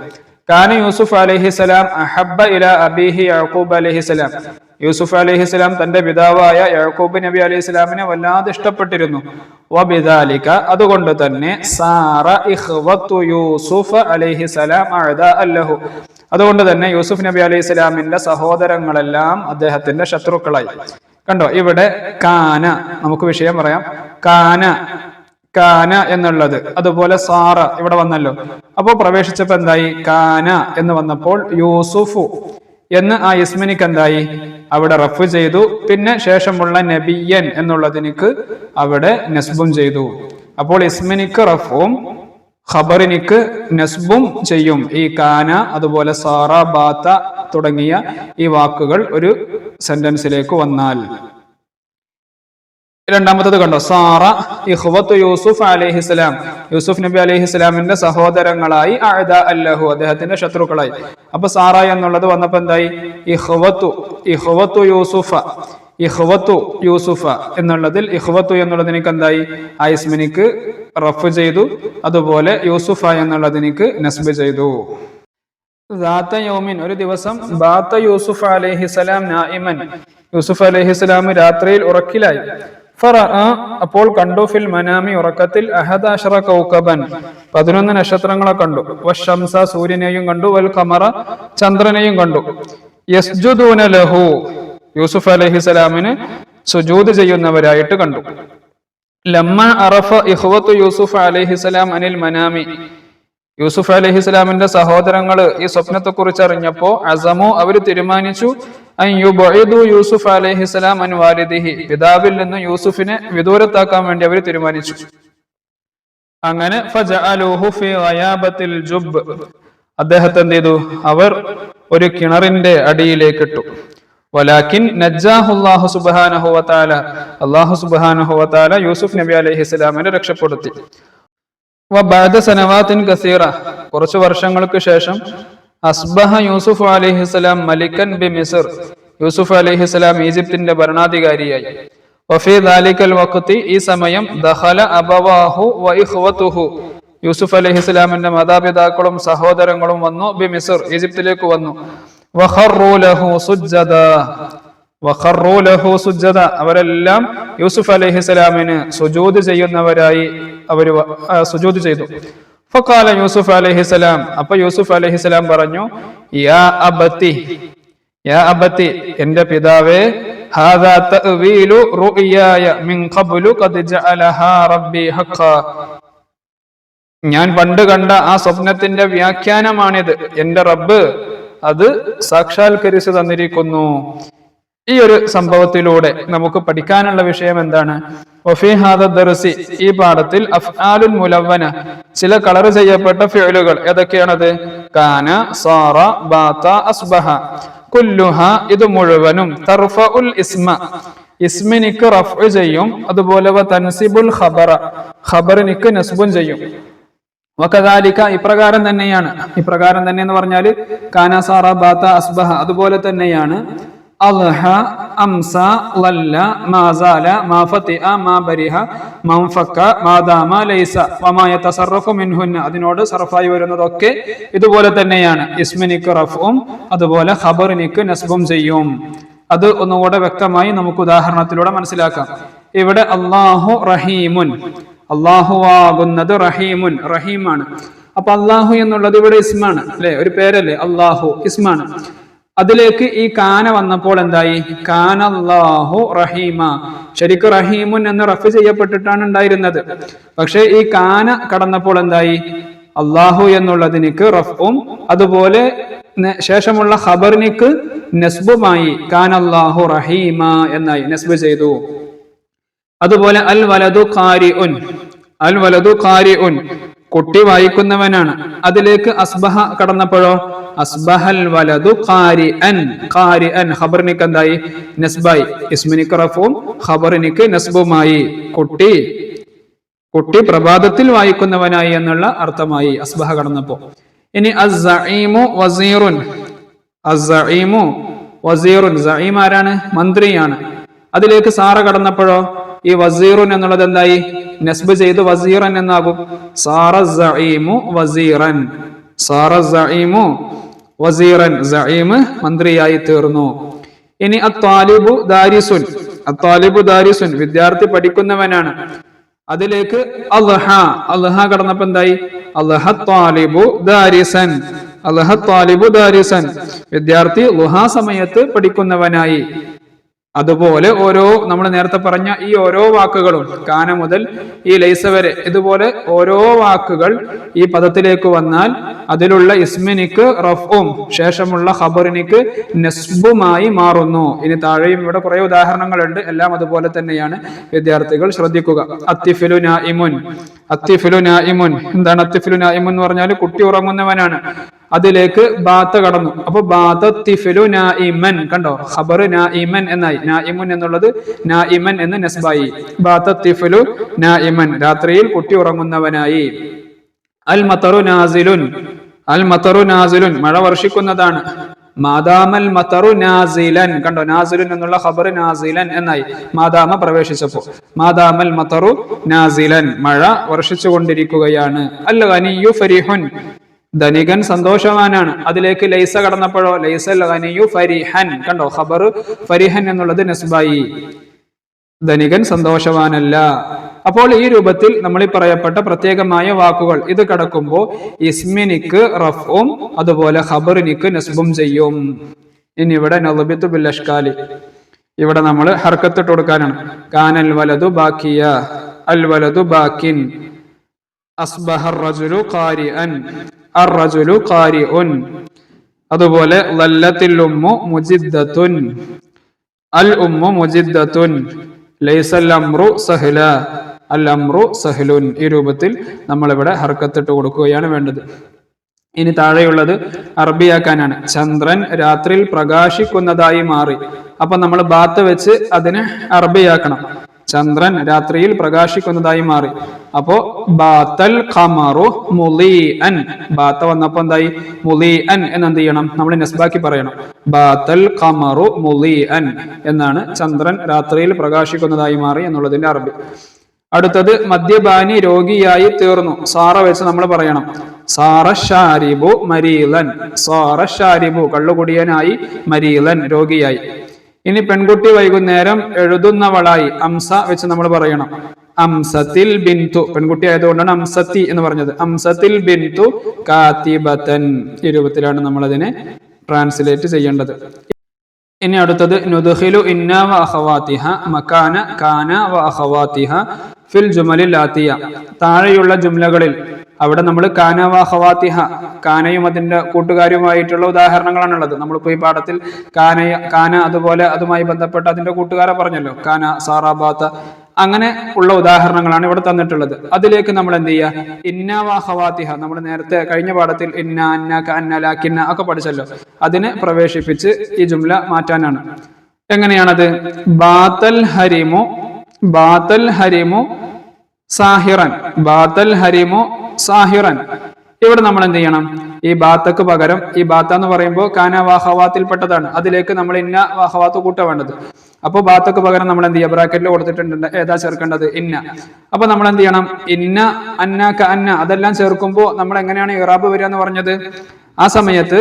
കാന യൂസുഫ് അലൈഹിസ്സലാം അഹബ്ബ ഇലാ അബീഹി യാക്കൂബ് അലൈഹിസ്സലാം, യൂസുഫ് അലൈഹിസ്സലാം തന്റെ പിതാവായ യാക്കൂബ് നബി അലൈഹിസ്സലാമിനെ വല്ലാതെ ഇഷ്ടപ്പെട്ടിരുന്നു. വബിദാലിക, അതുകൊണ്ട് തന്നെ സാറ ഇഖ്വത്തു യൂസുഫ് അലൈഹിസ്സലാം അഅദാഅ ലഹു, അതുകൊണ്ട് തന്നെ യൂസുഫ് നബി അലൈഹിസ്സലാമിന്റെ സഹോദരങ്ങളെല്ലാം അദ്ദേഹത്തിന്റെ ശത്രുക്കളായി. കണ്ടോ, ഇവിടെ കാന, നമുക്ക് വിഷയം പറയാം. കാന എന്നുള്ളത്, അതുപോലെ സാറ ഇവിടെ വന്നല്ലോ. അപ്പോ പ്രവേശിച്ചപ്പോ എന്തായി? കാന എന്ന് വന്നപ്പോൾ യൂസുഫു എന്ന് ആ ഇസ്മിനിക്ക് എന്തായി? അവിടെ റഫ് ചെയ്തു. പിന്നെ ശേഷമുള്ള നബിയൻ എന്നുള്ളതിനിക്ക് അവിടെ നസ്ബും ചെയ്തു. അപ്പോൾ ഇസ്മിനിക്ക് റഫും ഖബറിനിക്ക് നസ്ബും ചെയ്യും ഈ കാന, അതുപോലെ സാറ, ബാത്ത തുടങ്ങിയ ഈ വാക്കുകൾ ഒരു സെന്റൻസിലേക്ക് വന്നാൽ. രണ്ടാമത്തത് കണ്ടോ, സാറ ഇഖ്വത്തു യൂസുഫ് അലൈഹിസ്സലാം, യൂസുഫ് നബി അലൈഹിസ്സലാമിന്റെ സഹോദരങ്ങളായി അഅദാഅ ലഹു, അദ്ദേഹത്തിന്റെ ശത്രുക്കളായി. അപ്പൊ സാറ എന്നുള്ളത് വന്നപ്പോ എന്തായി? ഇഖ്വത്തു യൂസുഫ എന്നുള്ളതിൽ ഇഖ്വത്തു എന്നുള്ളതിനിക്ക് എന്തായി? ആ ഇസ്മിനിക്ക് റഫ് ചെയ്തു. അതുപോലെ യൂസുഫ എന്നുള്ളതിനിക്ക് നസ്ബ് ചെയ്തു. ദാത്ത യൗമിൻ, ഒരു ദിവസം, ബാത്ത യൂസുഫ് അലൈഹിസ്സലാം നായിമൻ, യൂസുഫ് അലൈഹിസ്സലാം രാത്രിയിൽ ഉറക്കിലായി. ഫറഅ, അപ്പോൾ കണ്ടു, ഫിൽ മനാമി, ഉറക്കത്തിൽ, 11 കൗകബൻ, 11 നക്ഷത്രങ്ങളെ കണ്ടു. വശംസ, സൂര്യനെയും കണ്ടു. വൽ ഖമറ, ചന്ദ്രനെയും കണ്ടു. യസ്ജുദൂന ലഹു, യൂസുഫ് അലൈഹിസ്സലാമിന് സുജൂദ് ചെയ്യുന്നവരായിട്ട് കണ്ടു. ലമ്മ അറഫ ഇഖ്വത്തു യൂസുഫ് അലൈഹിസ്സലാം അനിൽ മനാമി, യൂസുഫ് അലൈഹിസ്സലാമിന്റെ സഹോദരങ്ങൾ ഈ സ്വപ്നത്തെ കുറിച്ച് അറിഞ്ഞപ്പോ അസമു, അവർ തീരുമാനിച്ചു, യൂസുഫ് അലൈഹിസ്സലാം അൻ വാലിദിഹി, പിതാവിൽ നിന്ന് യൂസുഫിനെ വിദൂരത്താക്കാൻ വേണ്ടി അവർ തീരുമാനിച്ചു. അങ്ങനെ ഫജഅലൂഹു ഫീ ഗയാബത്തിൽ ജുബ്, അദ്ദേഹത്തെ എന്ത് ചെയ്തു? അവർ ഒരു കിണറിന്റെ അടിയിലേക്ക് ഇട്ടു. വലാകിൻ നജ്ജാഹു അല്ലാഹു സുബ്ഹാനഹു വ തആല, അല്ലാഹു സുബ്ഹാനഹു വ തആല യൂസുഫ് നബി അലൈഹിസ്സലാമിനെ രക്ഷപ്പെടുത്തി. വബഅദ സനവാത്തിൻ കസീറ, കുറച്ചു വർഷങ്ങൾക്ക് ശേഷം, അസ്ബഹ യൂസുഫ് അലൈഹിസ്സലാം മലിക്കൻ ബി മിസ്ർ, യൂസുഫ് അലൈഹിസ്സലാം ഈജിപ്തിന്റെ ഭരണാധികാരിയായി. വഫീ ദാലിക്കൽ വഖ്തി, ഈ സമയം, ദഖല അബവാഹു വ ഇഖ്വതുഹു, യൂസുഫ് അലൈഹിസ്സലാമിന്റെ മാതാപിതാക്കളും സഹോദരങ്ങളും വന്നു. ബി മിസ്ർ, ഈജിപ്തിലേക്ക് വന്നു. വഖറൂ ലഹു സുജ്ജദ, അവരെല്ലാം യൂസുഫ് അലൈഹിസ്സലാമിന് സുജൂദ് ചെയ്യുന്നവരായി അവർ സുജൂദ് ചെയ്തു. ഫഖാല യൂസുഫ് അലൈഹിസ്സലാം, അപ്പൊ യൂസുഫ് അലൈഹിസ്സലാം പറഞ്ഞു, യാ അബത്തി, എന്റെ പിതാവേ, ഹാദാ തഅ്വീലു റുഅയായ മിൻ ഖബ്ലു ഖദ് ജഅലഹാ റബ്ബി ഹഖ്ഖാ, ഞാൻ പണ്ട് കണ്ട ആ സ്വപ്നത്തിന്റെ വ്യാഖ്യാനമാണിത്, എന്റെ റബ്ബ് അത് സാക്ഷാത്കരിച്ചു തന്നിരിക്കുന്നു. ഈ ഒരു സംഭവത്തിലൂടെ നമുക്ക് പഠിക്കാനുള്ള വിഷയം എന്താണ്? വഫീ ഹാദാ ദർസി, ഈ പാഠത്തിൽ, അഫ്ആലുൽ മുലവ്വന, ചില കളർ ചെയ്യപ്പെട്ട ഫിഅലുകൾ. ഏതൊക്കെയാണത്? കാന, സാറ, ബാത, അസ്ബഹ. കുല്ലുഹ, ഇത് മുഴുവനും, തർഫഉൽ ഇസ്മ, ഇസ്മിനിക്ക് റഫ്ഉ ചെയ്യും. അതുപോലെ തൻസിബുൽ ഖബറ, ഖബറിനിക്ക് നസ്ബുൻ ചെയ്യും. വകദാലിക, ഇപ്രകാരം തന്നെയാണ്. ഇപ്രകാരം തന്നെ എന്ന് പറഞ്ഞാൽ കാന, സാറ, ബാത, അസ്ബഹ, അതുപോലെ തന്നെയാണ്. അൽഹ, അംസ, ലല്ല, മാസാല, മാ ഫതിഅ, മാ ബരിഹ, മൻഫക, മാദാമ, ലൈസ, വമാ യതസറഫു മിൻഹുന്ന, അതിനോട് സർഫായി വരുന്നതൊക്കെ ഇതുപോലെ തന്നെയാണ്. ഇസ്മിനിക്ക് റഫ്ഉം അതുപോലെ ഖബറിനിക്ക് നസ്ബും ചെയ്യും. അത് ഒന്നുകൂടെ വ്യക്തമായി നമുക്ക് ഉദാഹരണത്തിലൂടെ മനസ്സിലാക്കാം. ഇവിടെ അല്ലാഹു റഹീമുൻ, അല്ലാഹു ആകുന്നത് റഹീമുൻ, റഹീമാണ്. അപ്പൊ അല്ലാഹു എന്നുള്ളത് ഇവിടെ ഇസ്മാണ് അല്ലെ, ഒരു പേരല്ലേ, അല്ലാഹു ഇസ്മാണ്. അതിലേക്ക് ഈ കാന വന്നപ്പോൾ എന്തായി? കാന അല്ലാഹു റഹീമ, ശരിക്കും റഹീമുൻ എന്ന് റഫ് ചെയ്യപ്പെട്ടിട്ടാണ് ഉണ്ടായിരുന്നത്. പക്ഷെ ഈ കാന കടന്നപ്പോൾ എന്തായി? അള്ളാഹു എന്നുള്ളതിനിക്ക് റഫ്ഉം അതുപോലെ ശേഷമുള്ള ഖബറിനിക്ക് നസ്ബുമായി കാന അല്ലാഹു റഹീമ എന്നായി നസ്ബ് ചെയ്തു. അതുപോലെ അൽ വലദു ഖാരിഉൻ, അൽ വലദു ഖാരിഉൻ കുട്ടി വായിക്കുന്നവനാണ്. അതിലേക്ക് അസ്ബഹ കടന്നപ്പോഴോ അസ്ബഹൽ വലദു ഖാരിഅൻ, ഖാരിഅൻ ഖബറിനിക്ക് എന്തായി നസ്ബായി. ഇസ്മിനിക്ക് റഫും ഖബറിനിക്ക് നസ്ബുമായി. കുട്ടി കുട്ടി പ്രഭാതത്തിൽ വായിക്കുന്നവനായി എന്നുള്ള അർത്ഥമായി അസ്ബഹ കടന്നപ്പോ. ഇനി അസ്സഈമു വസീറുൻ, അസ്സഈമു വസീറുൻ, സഈം ആരാണ്? മന്ത്രിയാണ്. അതിലേക്ക് സാറ കടന്നപ്പോഴോ ഈ വസീറുൻ എന്നുള്ളത് എന്തായി നസ്ബ് ചെയ്ത് വസീറൻ എന്നാകും. സാറ സഈമു വസീറൻ, സാറ സഈമു വസീറൻ, സഈം മന്ത്രിയായി തീർന്നു. ഇനി അത്വാലിബു ദാരിസുൻ, അത്വാലിബു ദാരിസുൻ വിദ്യാർത്ഥി പഠിക്കുന്നവനാണ്. അതിലേക്ക് അൽഹ, അൽഹ കടന്നപ്പോ എന്തായി അൽഹ ത്വാലിബു ദാരിസൻ, അൽഹ ത്വാലിബു ദാരിസൻ വിദ്യാർത്ഥി ളുഹാ സമയത്ത് പഠിക്കുന്നവനായി. അതുപോലെ ഓരോ നമ്മൾ നേരത്തെ പറഞ്ഞ ഈ ഓരോ വാക്കുകളും കാന മുതൽ ഈ ലൈസ വരെ ഇതുപോലെ ഓരോ വാക്കുകൾ ഈ പദത്തിലേക്ക് വന്നാൽ അതിലുള്ള ഇസ്മിനിക്ക് റഫ്ഉം ശേഷമുള്ള ഖബറിനിക്ക് നസ്ബുമായി മാറുന്നു. ഇനി താഴെയും ഇവിടെ കുറെ ഉദാഹരണങ്ങളുണ്ട്, എല്ലാം അതുപോലെ തന്നെയാണ്. വിദ്യാർത്ഥികൾ ശ്രദ്ധിക്കുക. അത്തിഫിലു നായിമുൻ, അത്തിഫിലു നായിമുൻ എന്താണ്? അത്തിഫിലു നായിമുൻ എന്ന് പറഞ്ഞാൽ കുട്ടി ഉറങ്ങുന്നവനാണ്. അതിലേക്ക് ബാത്ത കടന്നു. അപ്പൊ ബാത്തിഫിലു നായിമൻ കണ്ടോ, ഖബർ നായിമൻ എന്നായി. നായിമുൻ എന്നുള്ളത് നായിമൻ എന്ന് നസ്ബായി. ബാത്തിഫിലു നായിമൻ രാത്രിയിൽ കുട്ടി ഉറങ്ങുന്നവനായി. അൽ മതറു നാസിലുൻ, അൽ മതറു നാസിലുൻ മഴ വർഷിക്കുന്നതാണ്. മാദാമൽ മതറു നാസിലൻ കണ്ടോ, നാസിലുൻ എന്നുള്ള ഖബർ നാസിലൻ എന്നായി. മാദാമ പ്രവേശിച്ചപ്പോ മാദാമൽ മതറു നാസിലൻ മഴ വർഷിച്ചു കൊണ്ടിരിക്കുകയാണ്. അൽ ഗനിയു ഫരിഹുൻ ധനികൻ സന്തോഷവാനാണ്. അതിലേക്ക് ലൈസ കടന്നപ്പോഴോ ലൈസൽ ഗനിയു ഫരിഹൻ കണ്ടോ, ഖബർ ഫരിഹൻ എന്നുള്ളത് നസ്ബായി. ധനികൻ സന്തോഷവാനല്ല. അപ്പോൾ ഈ രൂപത്തിൽ നമ്മൾ ഈ പറയപ്പെട്ട പ്രത്യേകമായ വാക്കുകൾ ഇത് കടക്കുമ്പോൾ ഇസ്മിനിക്ക് റഫ്ഉം അതുപോലെ ഖബറിനിക്ക് നസ്ബും ചെയ്യും. ഇനി ഇവിടെ നളബിത്തു ബിൽ അഷ്കാലി, ഇവിടെ നമ്മൾ ഹർക്കത്തിട്ട് കൊടുക്കാനാണ്. കാനൽ വലദു ബാക്കിയ, അൽ വലദു ബാക്കിൻ, അസ്ബഹർ റജുലു ഖാരിഅൻ, അർ റജുലു ഖാരിഉൻ. അതുപോലെ ലല്ലത്തിൽ ഉമ്മു മുജിദ്ദത്തുൻ, അൽ ഉമ്മു മുജിദ്ദത്തുൻ, ലൈസൽ അംറു സഹ്ല, അൽ അംറു സഹ്ലുൻ. ഈ രൂപത്തിൽ നമ്മൾ ഇവിടെ ഹർക്കത്തിട്ട് കൊടുക്കുകയാണ് വേണ്ടത്. ഇനി താഴെയുള്ളത് അറബിയാക്കാനാണ്. ചന്ദ്രൻ രാത്രിയിൽ പ്രകാശിക്കുന്നതായി മാറി. അപ്പൊ നമ്മൾ ബാത്ത് വെച്ച് അതിനെ അറബിയാക്കണം. ചന്ദ്രൻ രാത്രിയിൽ പ്രകാശിക്കുന്നതായി മാറി. അപ്പോ ബാത്തൽ ഖമറു മുളീഅൻ, ബാത്ത വന്നപ്പോ എന്തായി മുളീഅൻ എന്ന് എന്ത് ചെയ്യണം? നമ്മൾ നസ്ബാക്കി പറയണം. ബാത്തൽ ഖമറു മുളീഅൻ എന്നാണ് ചന്ദ്രൻ രാത്രിയിൽ പ്രകാശിക്കുന്നതായി മാറി എന്നുള്ളതിന്റെ അറബി. അടുത്തത് മദ്യപാനി രോഗിയായി തീർന്നു. സാറ വെച്ച് നമ്മൾ പറയണം. സാറ ഷാരിബു മരീലൻ, സാറ ഷാരിബു കള്ളുകുടിയനായി, മരീലൻ രോഗിയായി. ഇനി പെൺകുട്ടി വൈകുന്നേരം എഴുതുന്നവളായി. അംസ വെച്ച് നമ്മൾ പറയണം. അംസത്തിൽ ബിന്തു, പെൺകുട്ടി ആയതുകൊണ്ടാണ് അംസത്തി എന്ന് പറഞ്ഞത്. അംസത്തിൽ ബിന്തു കാതിബതൻ. ഈ രൂപത്തിലാണ് നമ്മൾ അതിനെ ട്രാൻസ്ലേറ്റ് ചെയ്യേണ്ടത്. ഇനി അടുത്തത് നുദ്ഖിലു ഇന്ന വ അഖവാതിഹ മകാന കാന വ അഖവാതിഹ ഫിൽ ജുമലിൽ ആതിയ. താഴെയുള്ള ജുംലകളിൽ അവിടെ നമ്മൾ കാന വ അഖവാതിഹ, കാനയും അതിന്റെ കൂട്ടുകാരുമായിട്ടുള്ള ഉദാഹരണങ്ങളാണുള്ളത്. നമ്മളിപ്പോ ഈ പാഠത്തിൽ കാന അതുപോലെ അതുമായി ബന്ധപ്പെട്ട അതിന്റെ കൂട്ടുകാരെ പറഞ്ഞല്ലോ. കാന, സാറാബാത്ത, അങ്ങനെ ഉള്ള ഉദാഹരണങ്ങളാണ് ഇവിടെ തന്നിട്ടുള്ളത്. അതിലേക്ക് നമ്മൾ എന്ത് ചെയ്യുക? ഇന്ന വ അഖവാതിഹ, നമ്മൾ നേരത്തെ കഴിഞ്ഞ പാഠത്തിൽ ഇന്ന, അന്ന, കഅന്ന, ലാകിന്ന ഒക്കെ പഠിച്ചല്ലോ. അതിനെ പ്രവേശിപ്പിച്ച് ഈ ജുംല മാറ്റാനാണ്. എങ്ങനെയാണത്? ബാത്തൽ ഹരിമു, ബാത്തൽ ഹരിമു സാഹിറൻ, ബാത്തൽ ഹരിമു സാഹിറൻ. ഇവിടെ നമ്മൾ എന്ത് ചെയ്യണം? ഈ ബാത്തക്ക് പകരം, ഈ ബാത്ത എന്ന് പറയുമ്പോൾ കാന വാഹവാത്തിൽ പെട്ടതാണ്, അതിലേക്ക് നമ്മൾ ഇന്ന വാഹവാത്ത് കൂട്ട വേണ്ടത്. അപ്പൊ ബാത്തക്ക് പകരം നമ്മൾ എന്ത് ചെയ്യുക? ബ്രാക്കറ്റിൽ കൊടുത്തിട്ടുണ്ട്, ഏതാ ചേർക്കേണ്ടത്? ഇന്ന. അപ്പൊ നമ്മൾ എന്ത് ചെയ്യണം? ഇന്ന, അന്ന, കഅന്ന അതെല്ലാം ചേർക്കുമ്പോൾ നമ്മൾ എങ്ങനെയാണ് ഇറാബ് വരിക എന്ന് പറഞ്ഞത്? ആ സമയത്ത്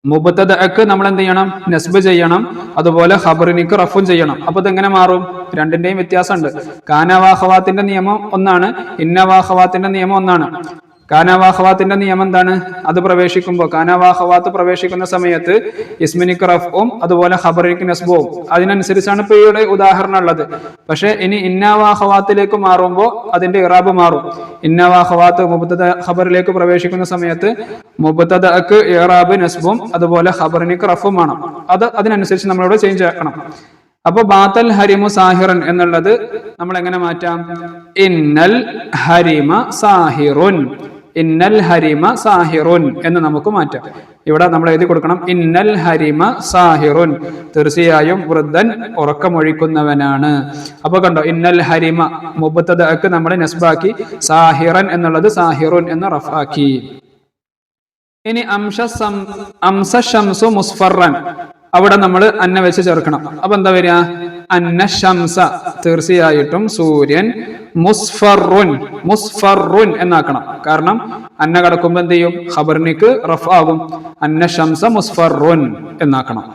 മുബത്തദഅക്ക് നമ്മൾ എന്ത് ചെയ്യണം? നസ്ബ് ചെയ്യണം. അതുപോലെ ഖബറിനിക്ക് റഫും ചെയ്യണം. അപ്പൊ ഇതെങ്ങനെ മാറും? രണ്ടിന്റെയും വ്യത്യാസമുണ്ട്. കാന വാഹവാത്തിന്റെ നിയമം ഒന്നാണ്, ഇന്ന വാഹവാത്തിന്റെ നിയമം ഒന്നാണ്. കാനാവാഹവാത്തിന്റെ നിയമം എന്താണ്? അത് പ്രവേശിക്കുമ്പോൾ കാനാവാഹവാത്ത് പ്രവേശിക്കുന്ന സമയത്ത് ഇസ്മിനിക്ക് റഫ്ഉം അതുപോലെ ഖബറിനിക്ക് നസ്ബും, അതിനനുസരിച്ചാണ് ഇപ്പൊ ഇവിടെ ഉദാഹരണം ഉള്ളത്. പക്ഷെ ഇനി ഇന്നാവാഹവാത്തിലേക്ക് മാറുമ്പോൾ അതിന്റെ ഇറാബ് മാറും. ഇന്നാവാഹവാത്ത് മുബ്തദ ഖബറിലേക്ക് പ്രവേശിക്കുന്ന സമയത്ത് മുബ്തദക്ക് ഇറാബ് നസ്ബും അതുപോലെ ഖബറിനിക്ക് റഫും ആണ്. അതിനനുസരിച്ച് നമ്മളിവിടെ ചേഞ്ച് ആക്കണം. അപ്പൊ ബാത്തൽ ഹരിമു സാഹിറൻ എന്നുള്ളത് നമ്മൾ എങ്ങനെ മാറ്റാം? ഇന്നൽ ഹരിമ സാഹിറുൻ, ഇന്നൽ ഹരിമ സാഹിറുൻ എന്ന് നമുക്ക് മാറ്റാം. ഇവിടെ നമ്മൾ എഴുതി കൊടുക്കണം ഇന്നൽ ഹരിമ സാഹിറുൻ, തീർച്ചയായും വൃദ്ധൻ ഉറക്കമൊഴിക്കുന്നവനാണ്. അപ്പൊ കണ്ടോ, ഇന്നൽ ഹരിമ മുബ്തദഅക്ക് നമ്മൾ നസ്ബാക്കി, സാഹിറൻ എന്നുള്ളത് സാഹിറുൻ എന്ന് റഫാക്കി. ഇനി അംസ ശംസു മുസ്ഫറൻ, അവിടെ നമ്മൾ അന്ന വെച്ച് ചേർക്കണം. അപ്പൊ എന്താ വരിക? അന്ന ശംസ, തീർച്ചയായിട്ടും സൂര്യൻ, മുസ്ഫറുൻ, മുസ്ഫറുൻ എന്നാക്കണം. കാരണം അന്ന കടക്കുമ്പോ എന്ത് ചെയ്യും? ഖബറിനിക്ക് റഫ് ആകും. അന്ന ശംസ മുസ്ഫറുൻ എന്നാക്കണം.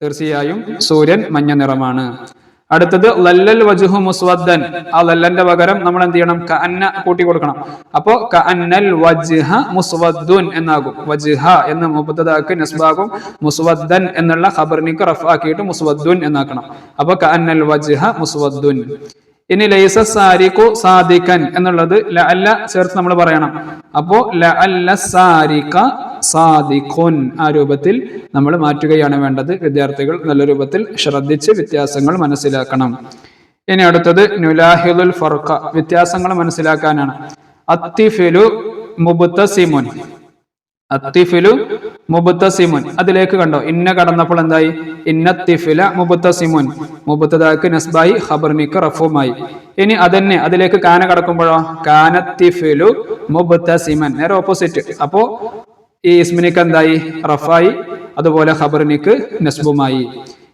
തീർച്ചയായും സൂര്യൻ മഞ്ഞ നിറമാണ്. അടുത്തത് ലല്ലൽ വജ്ഹു മുസ്വദ്ദൻ, ആ ലല്ലന്റെ പകരം നമ്മൾ എന്ത് ചെയ്യണം? കഅന്ന കൂട്ടി കൊടുക്കണം. അപ്പോ കഅന്നൽ വജ്ഹ മുസ്വദ്ദുൻ എന്നാകും. വജ്ഹ എന്ന മുബ്തദഅക്ക് നസ്ബാകും, മുസ്വദ്ദൻ എന്നുള്ള ഖബറിനിക്ക് റഫ് ആക്കിയിട്ട് മുസ്വദ്ദുൻ എന്നാക്കണം. അപ്പൊ കഅന്നൽ വജ്ഹ മുസ്വദ്ദുൻ. ഇനി ലൈസ സാരിഖു സാദിഖൻ എന്നുള്ളത് ലഅല്ല ചേർത്ത് നമ്മൾ പറയണം. അപ്പോ ലഅല്ല സാരിഖ സാദിഖുൻ, ആ രൂപത്തിൽ നമ്മൾ മാറ്റുകയാണ് വേണ്ടത്. വിദ്യാർത്ഥികൾ നല്ല രൂപത്തിൽ ശ്രദ്ധിച്ച് വ്യത്യാസങ്ങൾ മനസ്സിലാക്കണം. ഇനി അടുത്തത് നുലാഹിദുൽ ഫർഖ, വ്യത്യാസങ്ങൾ മനസ്സിലാക്കാനാണ്. അത്തിഫിലു മുബ്തസിമുൻ, അത്തിഫിലു മുബ്തസിമുൻ, അതിലേക്ക് കണ്ടോ ഇന്ന കടന്നപ്പോൾ എന്തായി? ഇന്നത്തിഫില മുബ്തസിമുൻ, മുബ്തദഅക്ക് നസ്ബായി ഖബറിനിക്ക് റഫുമായി. ഇനി അതന്നെ അതിലേക്ക് കാന കടക്കുമ്പോഴോ കാനത്തിഫിലു മുബ്തസിമൻ, നേരെ ഓപ്പോസിറ്റ്. അപ്പോ ഈ ഇസ്മിനിക്ക് എന്തായി? റഫായി, അതുപോലെ ഖബറിനിക്ക് നസ്ബുമായി.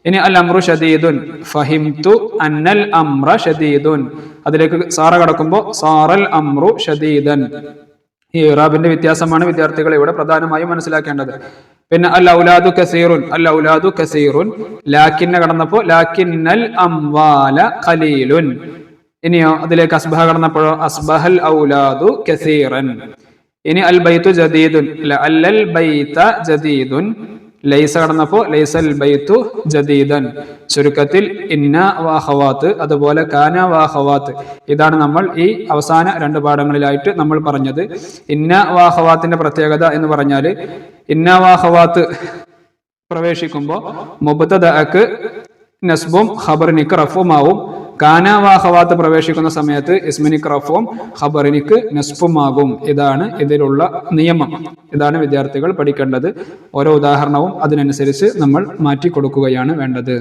ഇനി അൽ അംറു ഷദീദുൻ, ഫഹിംതു അന്നൽ അംറ ഷദീദുൻ, അതിലേക്ക് സാറ കടക്കുമ്പോൾ സാറൽ അംറു ഷദീദൻ. ഈ ഇറാബിന്റെ വ്യത്യാസമാണ് വിദ്യാർത്ഥികൾ ഇവിടെ പ്രധാനമായും മനസ്സിലാക്കേണ്ടത്. പിന്നെ അൽ ഔലാദു കസീറുൻ, അൽ ഔലാദു കസീറുൻ, ലാക്കിന്നെ കടന്നപ്പോ ലാക്കിന്നൽ അംവാല ഖലീലുൻ. ഇനിയോ അതിലേക്ക് അസ്ബഹ കടന്നപ്പോഴോ അസ്ബഹൽ ഔലാദു കസീറൻ. ഇനി അൽ ബൈത്തു ജദീദുൻ, ലഅല്ലൽ ബൈത ജദീദുൻ, ലൈസ കടന്നപ്പോ ലൈസൽ ബൈത്തു ജദീദൻ. ചുരുക്കത്തിൽ ഇന്ന വാഹവാത്ത് അതുപോലെ കാന വാഹവാത്ത്, ഇതാണ് നമ്മൾ ഈ അവസാന 2 പാഠങ്ങളിലായിട്ട് നമ്മൾ പറഞ്ഞത്. ഇന്ന വാഹവാത്തിന്റെ പ്രത്യേകത എന്ന് പറഞ്ഞാല് ഇന്ന വാഹവാത്ത് പ്രവേശിക്കുമ്പോൾ മുബ്തദഅക്ക് നസ്ബും ഖബറിനിക്ക് റഫുമാവും. കാനാവാഹവാത്ത് പ്രവേശിക്കുന്ന സമയത്ത് ഇസ്മിനിക്ക് റഫും ഖബറിനിക്ക് നസ്ബുമാകും. ഇതാണ് ഇതിലുള്ള നിയമം. ഇതാണ് വിദ്യാർത്ഥികൾ പഠിക്കേണ്ടത്. ഓരോ ഉദാഹരണവും അതിനനുസരിച്ച് നമ്മൾ മാറ്റി കൊടുക്കുകയാണ് വേണ്ടത്.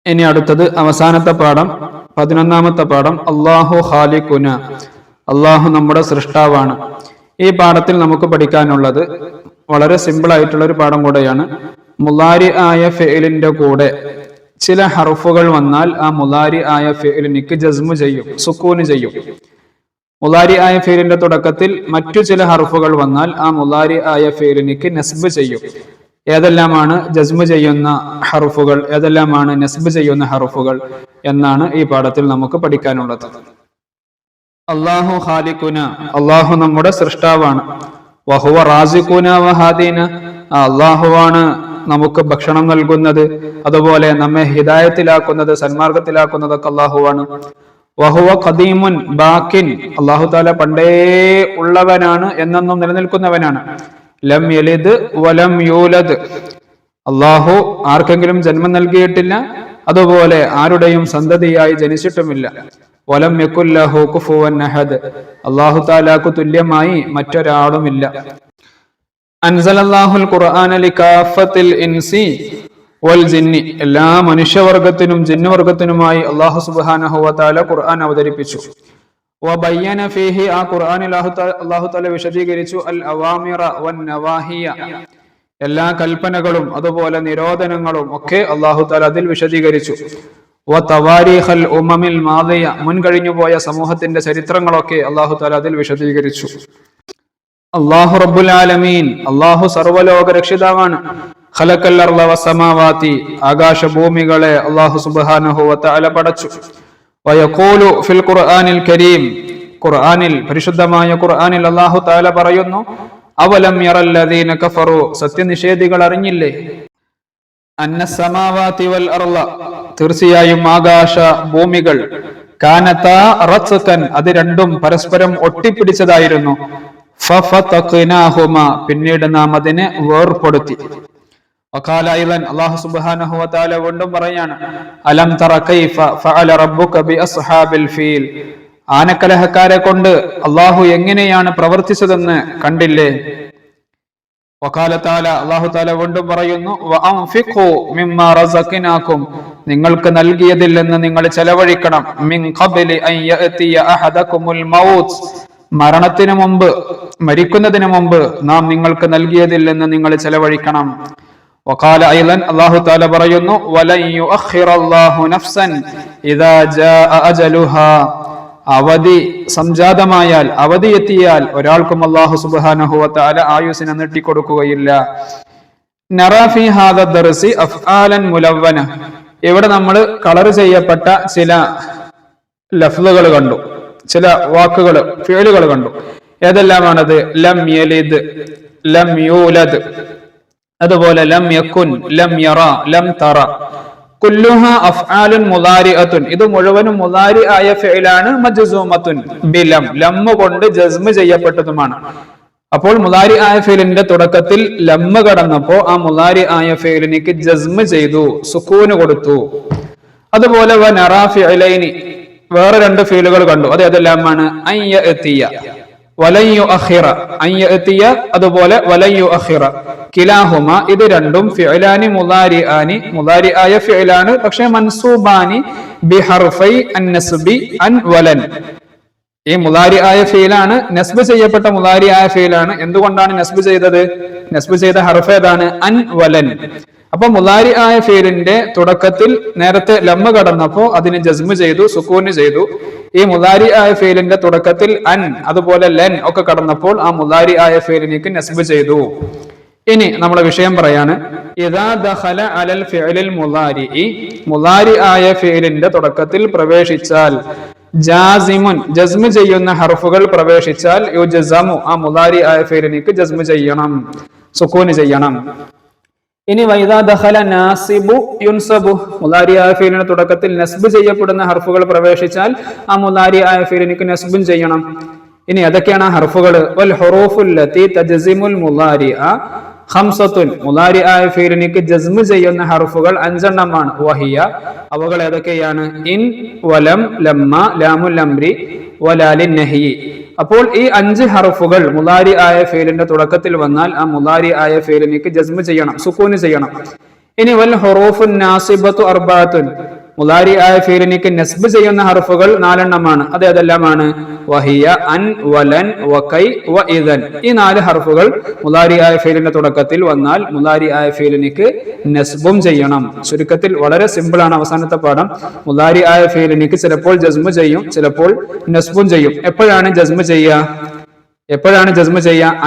ഇനി അടുത്തത് അവസാനത്തെ പാഠം, 11ാമത്തെ പാഠം, അല്ലാഹു ഖാലിഖുന, അല്ലാഹു നമ്മുടെ സൃഷ്ടാവാണ്. ഈ പാഠത്തിൽ നമുക്ക് പഠിക്കാനുള്ളത് വളരെ സിമ്പിൾ ആയിട്ടുള്ള ഒരു പാഠം കൂടെയാണ്. മുലാരി ആയ ഫിഇലിന്റെ കൂടെ ചില ഹർഫുകൾ വന്നാൽ ആ മുലാരി ആയ ഫിഇലിനിക്ക് ജസ്മു ചെയ്യും, സുക്കൂന് ചെയ്യും. മുലാരി ആയ ഫിഇലിന്റെ തുടക്കത്തിൽ മറ്റു ചില ഹർഫുകൾ വന്നാൽ ആ മുലാരി ആയ ഫിഇലിനിക്ക് നസ്ബ് ചെയ്യും. ഏതെല്ലാമാണ് ജസ്മു ചെയ്യുന്ന ഹർഫുകൾ, ഏതെല്ലാമാണ് നസ്ബ് ചെയ്യുന്ന ഹർഫുകൾ എന്നാണ് ഈ പാഠത്തിൽ നമുക്ക് പഠിക്കാനുള്ളത്. അല്ലാഹു ഖാലിഖുന, അല്ലാഹു നമ്മുടെ സൃഷ്ടാവാണ്. വഹുവ റാസിഖുന വഹാദീന, അല്ലാഹുവാണ് നമുക്ക് ഭക്ഷണം നൽകുന്നത്, അതുപോലെ നമ്മെ ഹിദായത്തിലാക്കുന്നത്, സന്മാർഗത്തിലാക്കുന്നതൊക്കെ അല്ലാഹുവാണ്. വഹുവ ഖദീമുൻ ബാക്കിൻ, അല്ലാഹു തആല പണ്ടേ ഉള്ളവനാണ്, എന്നെന്നും നിലനിൽക്കുന്നവനാണ്. ലം യലിദ് വലം യൂലദ്, അല്ലാഹു ആർക്കെങ്കിലും ജന്മം നൽകിയിട്ടില്ല, അതുപോലെ ആരുടെയും സന്തതിയായി ജനിച്ചിട്ടുമില്ല. വലം യകുൽ ലഹു കുഫുവൻ അഹദ്, അല്ലാഹു തആലാക്ക് തുല്യമായി മറ്റൊരാളുമില്ല. അൻസലല്ലാഹുൽ ഖുർആന ലികാഫത്തിൽ ഇൻസി വൽ ജിന്നി, എല്ലാ മനുഷ്യവർഗത്തിനും ജിന്നുവർഗത്തിനുമായി അല്ലാഹു സുബ്ഹാനഹു വ തആല ഖുർആൻ അവതരിപ്പിച്ചു. വബയ്യന ഫീഹി, ആ ഖുർആനിൽ അല്ലാഹു തആല വിശദീകരിച്ചു അൽ അവാമിറ വൻ നവാഹിയ, എല്ലാ കൽപ്പനകളും അതുപോലെ നിരോധനങ്ങളും ഒക്കെ അല്ലാഹു തആല അതിൽ വിശദീകരിച്ചു. വതവാരീഖൽ ഉമമിൽ മാദിയ, മുൻകഴിഞ്ഞു പോയ സമൂഹത്തിന്റെ ചരിത്രങ്ങളൊക്കെ അല്ലാഹു തആല അതിൽ വിശദീകരിച്ചു. അല്ലാഹു റബ്ബുൽ ആലമീൻ, അല്ലാഹു സർവ്വലോക രക്ഷിതാവാണ്. ഖലഖൽ അർള വസ്സമാവാതി, ആകാശഭൂമികളെ അല്ലാഹു സുബ്ഹാനഹു വ തആല പടച്ചു. വയഖൂലു ഫിൽ ഖുർആനിൽ കരീം, ഖുർആനിൽ, പരിശുദ്ധമായ ഖുർആനിൽ അല്ലാഹു തആല പറയുന്നു, അവലം യറല്ലദീന കഫറു, സത്യനിഷേധികൾ അറിഞ്ഞില്ലേ, അന്ന സമാവാതി വൽ അർള, തീർച്ചയായും ആകാശ ഭൂമികൾ, കാനതാ റത്ഖൻ, അത് രണ്ടും പരസ്പരം ഒട്ടിപ്പിടിച്ചതായിരുന്നു, ഫഫതഖ്നാഹുമ, പിന്നീട് നാം അതിനെ വേർപെടുത്തി. വഖാല അയ്ളൻ, അല്ലാഹു സുബ്ഹാനഹു വ തആല വീണ്ടും പറയാണ്, അലം തറ കൈഫ ഫഅല റബ്ബുക ബി അസ്ഹാബിൽ ഫീൽ, ആനക്കലഹക്കാരെ കൊണ്ട് അല്ലാഹു എങ്ങനെയാണ് പ്രവർത്തിച്ചതെന്ന് കണ്ടില്ലേ. വഖാല തആല, അല്ലാഹു തആല വീണ്ടും പറയുന്നു, വഅൻഫിഖു മിമ്മാ റസഖനാകും, നിങ്ങൾക്ക് നൽകിയതിൽ നിന്ന് നിങ്ങൾ ചെലവഴിക്കണം, മിൻ ഖബ്ലി അൻ യഅതിയ അഹദകുമുൽ മൗത്ത്, മരണത്തിന് മുമ്പ്, മരിക്കുന്നതിന് മുമ്പ് നാം നിങ്ങൾക്ക് നൽകിയതിൽ നിന്ന് നിങ്ങൾ ചെലവഴിക്കണം. വഖാല അയ്ളൻ, അല്ലാഹു തആല പറയുന്നു, വലൻ യുഅഖിറല്ലാഹു നഫ്സൻ ഇദാ ജാഅ അജലുഹാ, അവധി സംജാതമായാൽ, അവധി എത്തിയാൽ ഒരാൾക്കും അല്ലാഹു സുബ്ഹാനഹു വ തആല ആയുസ്സിനെ നീട്ടിക്കൊടുക്കുകയില്ല. നറാ ഫീ ഹാദാ ദർസി അഫ്ആലൻ മുലവ്വന, ഇവിടെ നമ്മൾ കളർ ചെയ്യപ്പെട്ട ചില ലഫ്ളുകൾ കണ്ടു, ചില വാക്കുകൾ, ഫിഅലുകൾ കണ്ടു. ഏതെല്ലാമാണത്? ലം യലിദ്, ലം യൂലദ്, അതുപോലെ ലം യകുൻ, ലം യറ, ലം തറ, കുല്ലുഹ അഫ്ആലുൻ മുദാരിഅത്തുൻ, ഇത് മുഴുവനും മുദാരി ആയ ഫിഅലാണ്, മജ്സൂമത്തുൻ ബിലം, ലം കൊണ്ട് ജസ്മ് ചെയ്യപ്പെട്ടതുമാണ്. അപ്പോൾ മുദാരി ആയ ഫിഅലിന്റെ തുടക്കത്തിൽ ലം കടന്നപ്പോ ആ മുദാരി ആയ ഫിഅലിനിക്ക് ജസ്മ് ചെയ്തു, സുക്കൂന് കൊടുത്തു. അതുപോലെ വ നറാ ഫിഅലൈനി, വേറെ രണ്ട് ഫീലുകൾ കണ്ടു. അത് ഏതെല്ലാമാണ്? അൻ യഅതിയ, വലൻ യുഅഖിറ, അൻ യഅതിയ, അതുപോലെ വലൻ യുഅഖിറ, കിലാഹുമ, ഇത് രണ്ടും ഫിഅലാനി മുദാരിആനി, മുദാരിആയ ഫിഅലാണ്, പക്ഷേ മൻസൂബാനി ബിഹർഫൈ അൻ-നസ്ബി അൻ വലൻ. ഈ മുദാരിആയ ഫിഅലാണ്, നസ്ബ് ചെയ്യപ്പെട്ട മുദാരിആയ ഫിഅലാണ്. എന്തുകൊണ്ടാണ് നസ്ബ് ചെയ്തത്? നസ്ബ് ചെയ്ത ഹർഫ് ഏതാണ്? അൻ വലൻ. അപ്പൊ മുദാരി ആയ ഫീലിന്റെ തുടക്കത്തിൽ നേരത്തെ ലമ്മ കടന്നപ്പോ അതിന് ജസ്മ് ചെയ്തു, സുക്കൂന് ചെയ്തു. ഈ മുദാരി ആയ ഫീലിന്റെ തുടക്കത്തിൽ അൻ, അതുപോലെ ലൻ ഒക്കെ കടന്നപ്പോൾ ആ മുദാരി ആയ ഫീലിലേക്ക് നസ്ബ് ചെയ്തു. ഇനി നമ്മളെ വിഷയം പറയാണ്, ഇദാ ദഖല അലൽ ഫിഅലിൽ മുദാരിഇ, മുദാരി ആയ ഫീലിന്റെ തുടക്കത്തിൽ പ്രവേശിച്ചാൽ, ജാസിമുൻ, ജസ്മ് ചെയ്യുന്ന ഹർഫുകൾ പ്രവേശിച്ചാൽ, യുജ്സമു, ആ മുദാരി ആയ ഫീലിലേക്ക് ജസ്മ് ചെയ്യണം, സുക്കൂന് ചെയ്യണം. ഇനി വൈദാ ദഖല നാസിബു യുൻസബു, മുദാരി ആയ ഫീലിന്റെ തുടക്കത്തിൽ നസ്ബ് ചെയ്യപ്പെടുന്ന ഹർഫുകൾ പ്രവേശിച്ചാൽ ആ മുദാരി ആയ ഫീലിനിക്ക് നസ്ബും ചെയ്യണം. ഇനി അതൊക്കെയാണ് ആ ഹർഫുകൾ. വൽ ഹുറൂഫുൽ ലത്തി തജ്സിമുൽ മുദാരിഅ ഖംസത്തുൻ, മുദാരി ആയ ഫീലിനിക്ക് ജസ്മ് ചെയ്യുന്ന ഹർഫുകൾ 5 എണ്ണമാണ്. വഹിയ, അവകൾ ഏതൊക്കെയാണ്? ഇൻ, വലം, ലമ്മ, ലാമുൽ അംരി, വലാലിൻ നഹി. അപ്പോൾ ഈ 5 ഹർഫുകൾ മുദാരി ആയ ഫീലിന്റെ തുടക്കത്തിൽ വന്നാൽ ആ മുദാരി ആയ ഫീലിനിക്ക് ജസ്മ് ചെയ്യണം, സുക്കൂന് ചെയ്യണം. ഇനി വൽ ഹുറൂഫുൻ നാസിബത്തു അർബഅത്തുൻ, മുദാരി ആയ ഫീലിനിക്ക് നസ്ബ് ചെയ്യുന്ന ഹർഫുകൾ 4 എണ്ണമാണ്. അത് ഏതെല്ലാമാണ്? വഹിയ, അൻ, വലൻ, വകൈ, വഇദൻ. ഈ 4 ഹർഫുകൾ മുദാരി ആയ ഫീലിന്റെ തുടക്കത്തിൽ വന്നാൽ മുദാരി ആയ ഫീലിനിക്ക് നസ്ബും ചെയ്യണം. ചുരുക്കത്തിൽ വളരെ സിമ്പിൾ ആണ് അവസാനത്തെ പാഠം. മുദാരി ആയ ഫീലിനിക്ക് ചിലപ്പോൾ ജസ്മ് ചെയ്യും, ചിലപ്പോൾ നസ്ബും ചെയ്യും. എപ്പോഴാണ് ജസ്മ് ചെയ്യുക?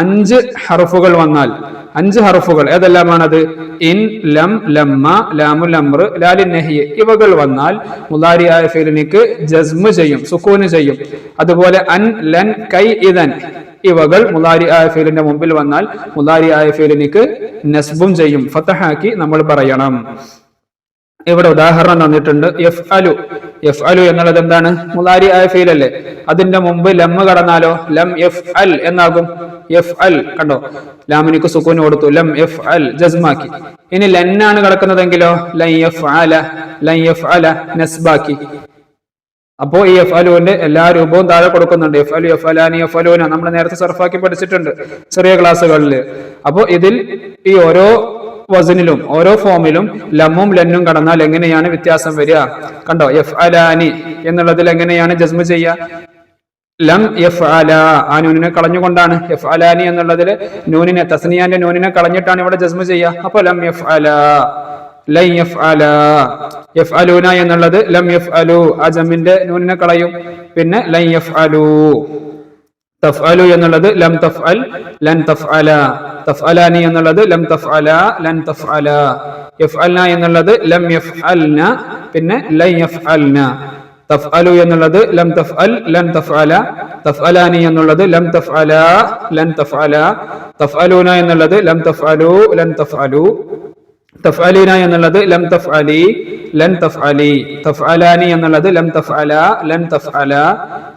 5 ഹർഫുകൾ വന്നാൽ, 5 ഹർഫുകൾ ഏതെല്ലാമാണത്? ഇൻ, ലം, ലമ്മ, ലാമുൽ അംർ, ലാലിൻ നഹി, ഇവകൾ വന്നാൽ മുദാരി ആയ ഫീലിനിക്ക് ജസ്മ് ചെയ്യും, സുക്കൂന് ചെയ്യും. അതുപോലെ അൻ, ലൻ, കൈ, ഇദൻ, ഇവകൾ മുദാരി ആയ ഫീലിന്റെ മുമ്പിൽ വന്നാൽ മുദാരി ആയ ഫീലിനിക്ക് നസ്ബും ചെയ്യും, ഫതഹാക്കി നമ്മൾ പറയണം. ഇവിടെ ഉദാഹരണം തന്നിട്ടുണ്ട്. യഫ്അലു, യഫ്അലു എന്നുള്ളത് എന്താണ്? മുദാരി ആയ ഫീൽ അല്ലേ? അതിന്റെ മുമ്പ് ലം കടന്നാലോ ലം യഫ്അൽ എന്നാകും. യഫ്അൽ, കണ്ടോ, ലാമിനിക്ക് സുക്കൂൻ കൊടുത്തു, ലം യഫ്അൽ, ജസ്മാക്കി. ഇനി ലന്നാണ് കിടക്കുന്നതെങ്കിലോ ലൻ യഫ്അല, ലൻ യഫ്അല, നസ്ബാക്കി. അപ്പോ ഈ യഫ്അലുവിന്റെ എല്ലാ രൂപവും താഴെ കൊടുക്കുന്നുണ്ട്. യഫ്അലു, യഫ്അലാനി, യഫ്അലൂന, നമ്മൾ നേരത്തെ സർഫാക്കി പഠിച്ചിട്ടുണ്ട് ചെറിയ ക്ലാസ്സുകളിൽ. അപ്പോ ഇതിൽ ഈ ഓരോ വസനിലും ഓരോ ഫോമിലും ലമ്മും ലന്നും കടന്നാൽ എങ്ങനെയാണ് വ്യത്യാസം വരിക? കണ്ടോ, യഫ്അലാനി എന്നുള്ളതിൽ എങ്ങനെയാണ് ജസ്മ് ചെയ്യുക? ലം യഫ്അല, ആ നൂനിനെ കളഞ്ഞുകൊണ്ടാണ്. യഫ്അലാനി എന്നുള്ളതിൽ നൂനിനെ, തസ്നിയാന്റെ നൂനിനെ കളഞ്ഞിട്ടാണ് ഇവിടെ ജസ്മ് ചെയ്യുക. അപ്പൊ ലം യഫ്അല, ലൻ യഫ്അല. യഫ്അലൂന എന്നുള്ളത് ലം യഫ്അലു, ആ ജമ്മിന്റെ നൂനിനെ കളയും. പിന്നെ ലൻ യഫ്അലു. തഫ്അലു എന്നുള്ളത് ലം തഫ്അൽ, ലൻ തഫ്അല. തഫ്അലാനി എന്നുള്ളത് ലം തഫ്അല, ലൻ തഫ്അല. യഫ്അൽന എന്നുള്ളത് ലം യഫ്അൽന, പിന്നെ ലൻ യഫ്അൽന. തഫ്അലു എന്നുള്ളത് ലം തഫ്അൽ ലൻ തഫ്അല, തഫ്അലാനി എന്നുള്ളത് ലം തഫ്അല ലൻ തഫ്അല, തഫ്അലൂന എന്നുള്ളത് ലം തഫ്അലു ലൻ തഫ്അലു, തഫ്അലീന എന്നുള്ളത് ലം തഫ്അലി ലൻ തഫ്അലി, തഫ്അലാനി എന്നുള്ളത് ലം തഫ്അല ലൻ തഫ്അല,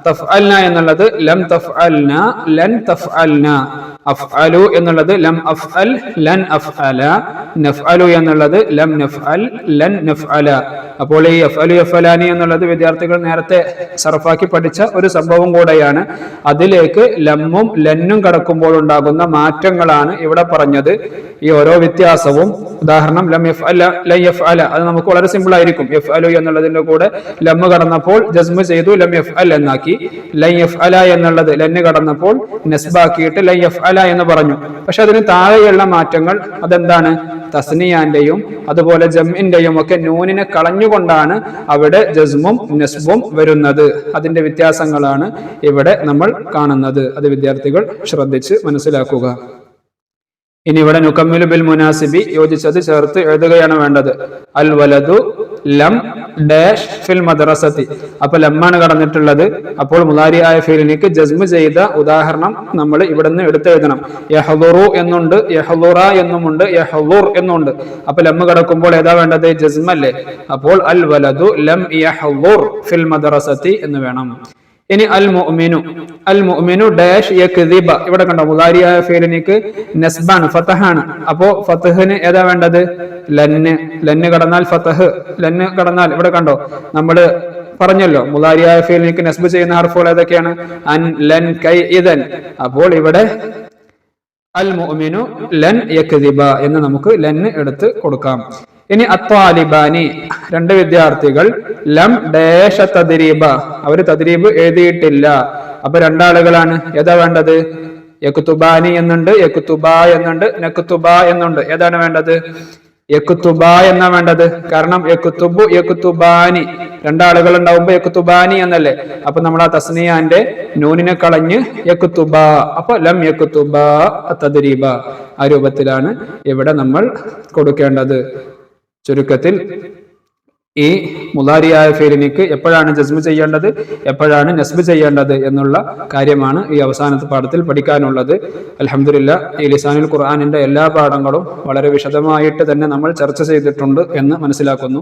തഫ്അൽന എന്നുള്ളത് ലം തഫ്അൽന ലൻ തഫ്അൽന, അഫ്അലു എന്നുള്ളത് ലം അഫ്അൽ ലൻ അഫ്അല, നഫ്അലു എന്നുള്ളത് ലം നഫ്അൽ ലൻ നഫ്അല. അപ്പോൾ ഈ അഫ്അലു അഫ്അലാനി എന്നുള്ളത് വിദ്യാർത്ഥികൾ നേരത്തെ സർഫാക്കി പഠിച്ച ഒരു സംഭവം കൂടെയാണ്. അതിലേക്ക് ലമ്മും ലന്നും കടക്കുമ്പോൾ ഉണ്ടാകുന്ന മാറ്റങ്ങളാണ് ഇവിടെ പറഞ്ഞത്. ഈ ഓരോ വ്യത്യാസവും, ഉദാഹരണം ലം യഫ്അല ലൻ യഫ്അല, അത് നമുക്ക് വളരെ സിമ്പിൾ ആയിരിക്കും. യഫ്അലു എന്നുള്ളതിന്റെ കൂടെ ലമ്മ് കടന്നപ്പോൾ ജസ്മ് ചെയ്തു ലം യഫ്അൽ എന്നാക്കി. ലൻ യഫ്അല എന്നുള്ളത് ലന്ന് കടന്നപ്പോൾ നസ്ബാക്കിയിട്ട് ലൻ യഫ്അല എന്ന് പറഞ്ഞു. പക്ഷെ അതിന് താഴെയുള്ള മാറ്റങ്ങൾ അതെന്താണ്? തസ്നിയാന്റെയും അതുപോലെ ജംഇന്റെയും ഒക്കെ നൂനിനെ കളഞ്ഞുകൊണ്ടാണ് അവിടെ ജസ്മും നസ്ബും വരുന്നത്. അതിന്റെ വ്യത്യാസങ്ങളാണ് ഇവിടെ നമ്മൾ കാണുന്നത്. അത് വിദ്യാർത്ഥികൾ ശ്രദ്ധിച്ച് മനസ്സിലാക്കുക. ഇനി ഇവിടെ നുകമ്മിലു ബിൽ മുനാസിബി, യോജിച്ചത് ചേർത്ത് എഴുതുകയാണ് വേണ്ടത്. അൽ വലദു ലം ഡാഷ് ഫിൽ മദ്രസത്തി. അപ്പൊ ലമ്മാണ് കടന്നിട്ടുള്ളത്. അപ്പോൾ മുദാരിയായ ഫീലിലേക്ക് ജസ്മ് ചെയ്ത ഉദാഹരണം നമ്മൾ ഇവിടെ നിന്ന് എടുത്തെഴുതണം. യഹ്ദുറു എന്നുണ്ട്, യഹ്ദുറ എന്നുമുണ്ട്, യഹ്ദുർ എന്നുണ്ട്. അപ്പൊ ലമ്മ് കടക്കുമ്പോൾ ഏതാ വേണ്ടത്? ജസ്മല്ലേ. അപ്പോൾ അൽ വലദു ലം യഹ്ദുർ ഫിൽ മദ്രസത്തി എന്ന് വേണം. ഇനി അൽ മുഅ്മിനു, അൽ മുഅ്മിനു ഡാഷ് യക്ദിബ. ഇവിടെ കണ്ടോ മുദാരിയായ ഫീലിനിക്ക് നസ്ബാണ്, ഫതഹാണ്. അപ്പോ ഫതഹിന് ഏതാ വേണ്ടത്? ലന്ന്. ലന്ന് കടന്നാൽ ഫതഹ്, ലന്ന് കടന്നാൽ ഇവിടെ കണ്ടോ നമ്മൾ പറഞ്ഞല്ലോ മുദാരിയായ ഫീലിനിക്ക് നസ്ബ് ചെയ്യുന്ന ഹർഫുകൾ ഏതൊക്കെയാണ്? അൻ, ലൻ, കൈ, ഇദൻ. അപ്പോൾ ഇവിടെ അൽ മുഅ്മിനു ലൻ യക്ദിബ എന്ന് നമുക്ക് ലന്ന് എടുത്ത് കൊടുക്കാം. ഇനി അത്വാലിബാനി, രണ്ട് വിദ്യാർത്ഥികൾ ലം ഡേഷ തദ്രീബ, അവര് തദ്രീബ് എഴുതിയിട്ടില്ല. അപ്പൊ രണ്ടാളുകളാണ്. ഏതാ വേണ്ടത്? യക്തുബാനി എന്നുണ്ട്, യക്തുബ എന്നുണ്ട്, നക്തുബ എന്നുണ്ട്. ഏതാണ് വേണ്ടത്? യക്തുബ എന്നാ വേണ്ടത്. കാരണം യക്തുബു യക്തുബാനി, രണ്ടാളുകൾ ഉണ്ടാവുമ്പോ യക്തുബാനി എന്നല്ലേ. അപ്പൊ നമ്മൾ ആ തസ്നിയാന്റെ നൂനിനെ കളഞ്ഞ് യക്തുബ, അപ്പൊ ലം യക്തുബ തദ്രീബ, ആ രൂപത്തിലാണ് ഇവിടെ നമ്മൾ കൊടുക്കേണ്ടത്. ചുരുക്കത്തിൽ ഈ മുദാരിയായ ഫീലിനിക്ക് എപ്പോഴാണ് ജസ്മ് ചെയ്യേണ്ടത്, എപ്പോഴാണ് നസ്ബ് ചെയ്യേണ്ടത് എന്നുള്ള കാര്യമാണ് ഈ അവസാനത്തെ പാഠത്തിൽ പഠിക്കാനുള്ളത്. അൽഹംദുലില്ലാ, ഈ ലിസാനുൽ ഖുർആനിന്റെ എല്ലാ പാഠങ്ങളും വളരെ വിശദമായിട്ട് തന്നെ നമ്മൾ ചർച്ച ചെയ്തിട്ടുണ്ട് എന്ന് മനസ്സിലാക്കുന്നു.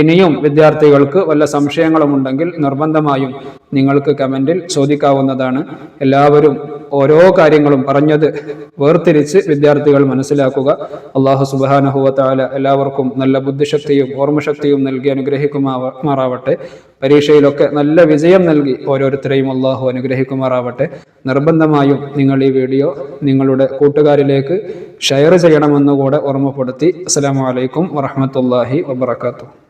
ഇനിയും വിദ്യാർത്ഥികൾക്ക് വല്ല സംശയങ്ങളും ഉണ്ടെങ്കിൽ നിർബന്ധമായും നിങ്ങൾക്ക് കമന്റിൽ ചോദിക്കാവുന്നതാണ്. എല്ലാവരും ഓരോ കാര്യങ്ങളും പറഞ്ഞത് വേർതിരിച്ച് വിദ്യാർത്ഥികൾ മനസ്സിലാക്കുക. അല്ലാഹു സുബ്ഹാനഹു വ തആല എല്ലാവർക്കും നല്ല ബുദ്ധിശക്തിയും ഓർമ്മശക്തിയും നൽകി അനുഗ്രഹിക്കുമാറാവട്ടെ. പരീക്ഷയിലൊക്കെ നല്ല വിജയം നൽകി ഓരോരുത്തരെയും അല്ലാഹു അനുഗ്രഹിക്കുമാറാവട്ടെ. നിർബന്ധമായും നിങ്ങൾ ഈ വീഡിയോ നിങ്ങളുടെ കൂട്ടുകാരിലേക്ക് ഷെയർ ചെയ്യണമെന്നുകൂടെ ഓർമ്മപ്പെടുത്തി. അസ്സലാമു അലൈക്കും വറഹ്മത്തുള്ളാഹി വബറകാതുഹു.